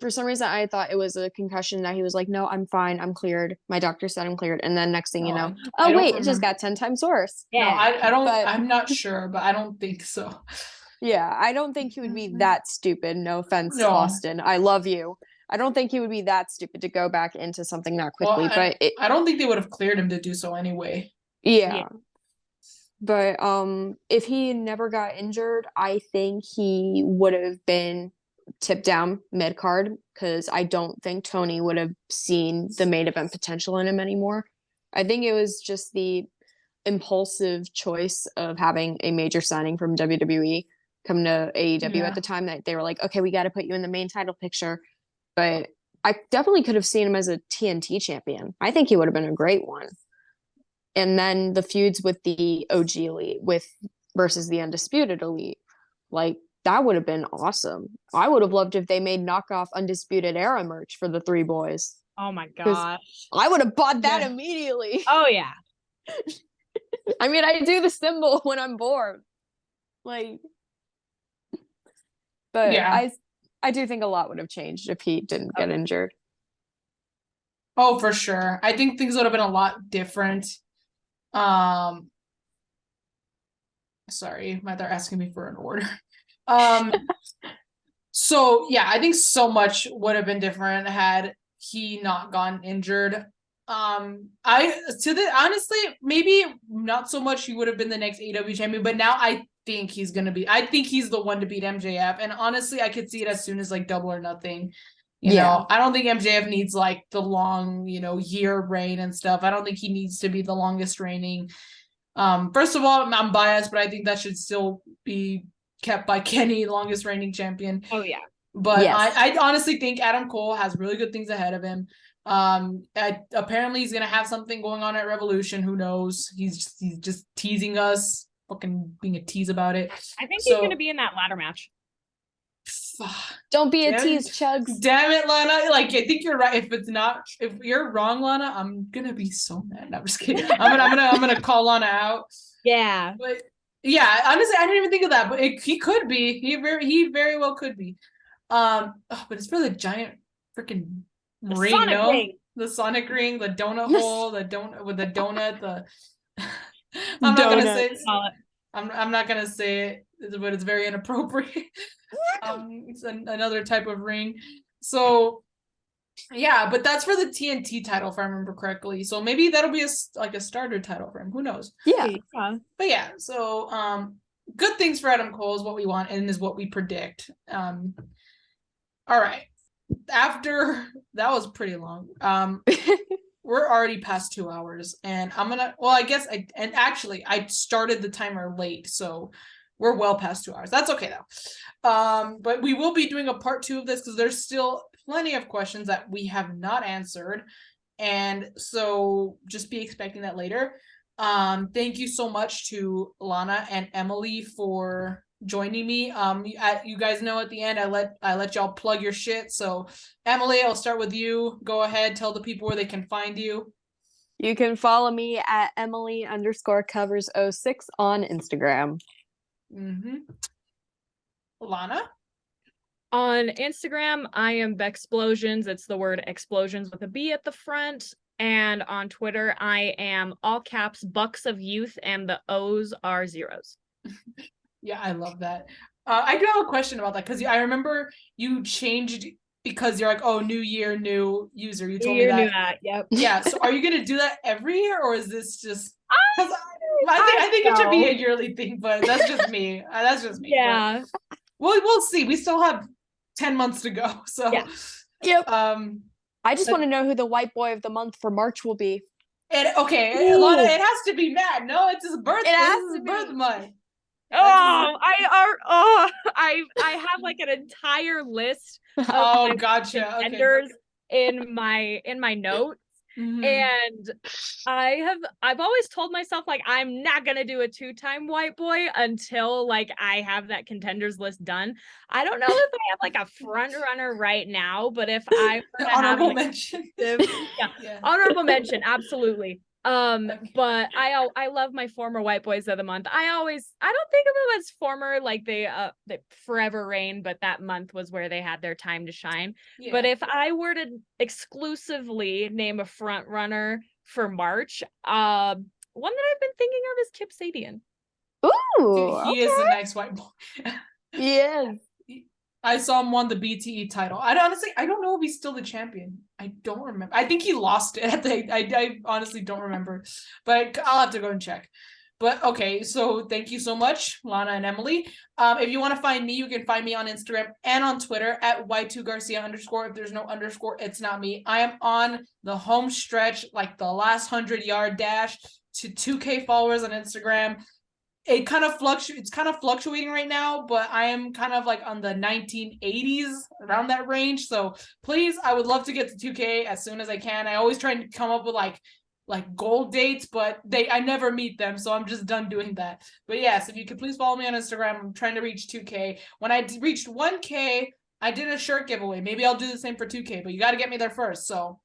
for some reason I thought it was a concussion that he was like, no, I'm fine, I'm cleared. My doctor said I'm cleared, and then next thing you know, it just got 10 times worse. Yeah, no, I don't. I'm not sure, but I don't think so. Yeah, I don't think he would be that stupid. No offense, Austin. I love you. I don't think he would be that stupid to go back into something that quickly. But I don't think they would have cleared him to do so anyway. Yeah. But if he never got injured, I think he would have been tipped down mid card, because I don't think Tony would have seen the main event potential in him anymore. I think it was just the impulsive choice of having a major signing from WWE come to AEW at the time that they were like, okay, we got to put you in the main title picture. But I definitely could have seen him as a TNT champion. I think he would have been a great one. And then the feuds with the OG Elite versus the Undisputed Elite, like, that would have been awesome. I would have loved if they made knockoff Undisputed Era merch for the three boys. Oh my gosh. I would have bought that immediately. Oh yeah. I mean, I do the symbol when I'm bored. Like, but I do think a lot would have changed if he didn't get injured. Oh, for sure. I think things would have been a lot different. Sorry, they're asking me for an order. So yeah, I think so much would have been different had he not gotten injured. Honestly, maybe not so much he would have been the next AEW champion, but now I think he's the one to beat MJF. And honestly, I could see it as soon as like Double or Nothing. You know, I don't think MJF needs like the long, year reign and stuff. I don't think he needs to be the longest reigning. First of all, I'm biased, but I think that should still be kept by Kenny, longest reigning champion. Oh yeah. But I honestly think Adam Cole has really good things ahead of him. Apparently he's gonna have something going on at Revolution. Who knows? He's just teasing us, fucking being a tease about it. I think he's gonna be in that ladder match. Don't be a tease, Chugs. Damn it, Lana. Like, I think you're right. If you're wrong, Lana, I'm gonna be so mad. No, I'm just kidding. I'm gonna call Lana out. Yeah. But yeah, honestly, I didn't even think of that. But he could be. He very well could be. But it's for the giant freaking ring, ring. The Sonic ring, the donut hole, the donut with the donut. I'm not gonna say it. I'm not gonna say it, but it's very inappropriate. It's another type of ring. So yeah, but that's for the TNT title, if I remember correctly. So maybe that'll be a starter title for him. Who knows? Yeah. But yeah, so good things for Adam Cole is what we want and is what we predict. All right. After that was pretty long. We're already past 2 hours, and I started the timer late, so We're well past 2 hours. That's okay though. But we will be doing a part 2 of this because there's still plenty of questions that we have not answered. And so just be expecting that later. Thank you so much to Lana and Emily for joining me. You guys know at the end I let y'all plug your shit. So Emily, I'll start with you. Go ahead, tell the people where they can find you. You can follow me at Emily_covers06 on Instagram. Lana? On Instagram, I am Bexplosions. It's the word explosions with a B at the front. And on Twitter, I am all caps Bucks of Youth, and the O's are zeros. Yeah, I love that. I do have a question about that because I remember you changed because you're like, oh, new year, new user. You told me that. Yep. Yeah. So are you gonna do that every year, or is this just? Because I think it should be a yearly thing, but that's just me. That's just me. Yeah. But we'll see. We still have 10 months to go. So. Yeah. Yep. I just want to know who the white boy of the month for March will be. Okay, Lana, it has to be Matt. No, it's his birthday. It's his birth month. I have like an entire list of gotcha. contenders in my notes. And I've always told myself like I'm not gonna do a 2-time white boy until like I have that contenders list done. I don't know if I have like a front runner right now, but if I were to honorable have mention, honorable mention, absolutely. But I love my former white boys of the month. I don't think of them as former, like they forever reign, but that month was where they had their time to shine. Yeah. But if I were to exclusively name a front runner for March, one that I've been thinking of is Kip Sabian. Ooh, he is a nice white boy. Yes. I saw him won the BTE title. I don't know if he's still the champion. I don't remember. I think he lost it. I honestly don't remember. But I'll have to go and check. But okay, so thank you so much, Lana and Emily. If you want to find me, you can find me on Instagram and on Twitter at Y2Garcia_. If there's no underscore, it's not me. I am on the home stretch, like the last 100-yard dash to 2K followers on Instagram. It kind of it's kind of fluctuating right now, but I am kind of like on the 1980s, around that range. So please, I would love to get to 2K as soon as I can. I always try to come up with like goal dates, but I never meet them, so I'm just done doing that. But yes, if you could please follow me on Instagram. I'm trying to reach 2K. When I reached 1K, I did a shirt giveaway. Maybe I'll do the same for 2K, but you got to get me there first. So,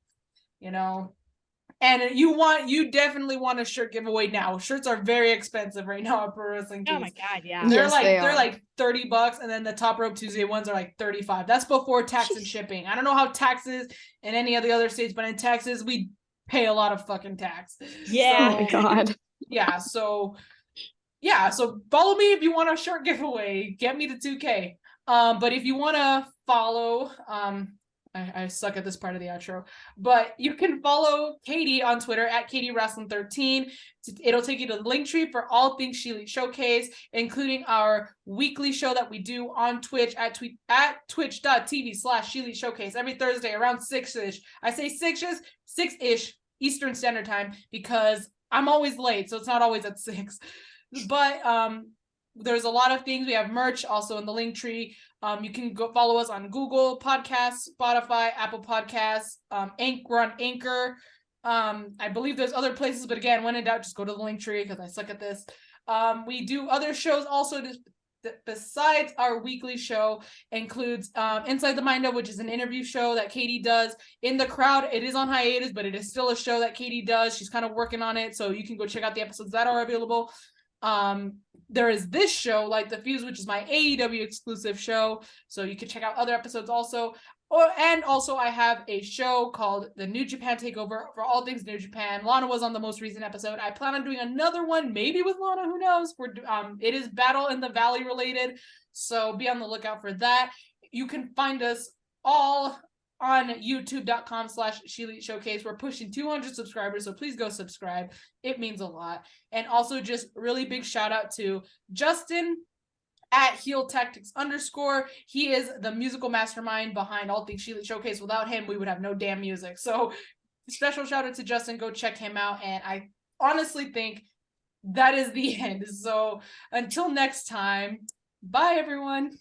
And you definitely want a shirt giveaway now. Shirts are very expensive right now at Pro Wrestling Tees. Oh my god, yeah. They're like $30, and then the Top Rope Tuesday ones are like $35. That's before tax and shipping. I don't know how taxes in any of the other states, but in Texas we pay a lot of fucking tax. Yeah. Oh my god. Yeah, so follow me if you want a shirt giveaway. Get me to 2K. But if you want to follow, I suck at this part of the outro, but you can follow Katie on Twitter at KatieWrestling13. It'll take you to the link tree for all things ShElite Showcase, including our weekly show that we do on Twitch at twitch.tv/ShElite Showcase every Thursday around 6-ish. I say 6-ish Eastern Standard Time because I'm always late, so it's not always at 6. But there's a lot of things. We have merch also in the link tree. You can go follow us on Google Podcasts, Spotify, Apple Podcasts, we're on Anchor. I believe there's other places, but again, when in doubt, just go to the link tree because I suck at this. We do other shows also besides our weekly show. Includes Inside the Mind of, which is an interview show that Katie does. In the Crowd, it is on hiatus, but it is still a show that Katie does. She's kind of working on it, so you can go check out the episodes that are available. There is this show, Like the Fuse, which is my AEW exclusive show, so you can check out other episodes also. And also I have a show called The New Japan Takeover for all things New Japan. Lana was on the most recent episode. I plan on doing another one, maybe with Lana, who knows. It is Battle in the Valley related, so be on the lookout for that. You can find us all on youtube.com/ShElite Showcase. We're pushing 200 subscribers, so please go subscribe. It means a lot. And also just really big shout out to Justin at Heel Tactics _. He is the musical mastermind behind all things ShElite Showcase. Without him, we would have no damn music. So special shout out to Justin. Go check him out. And I honestly think that is the end. So until next time, bye everyone.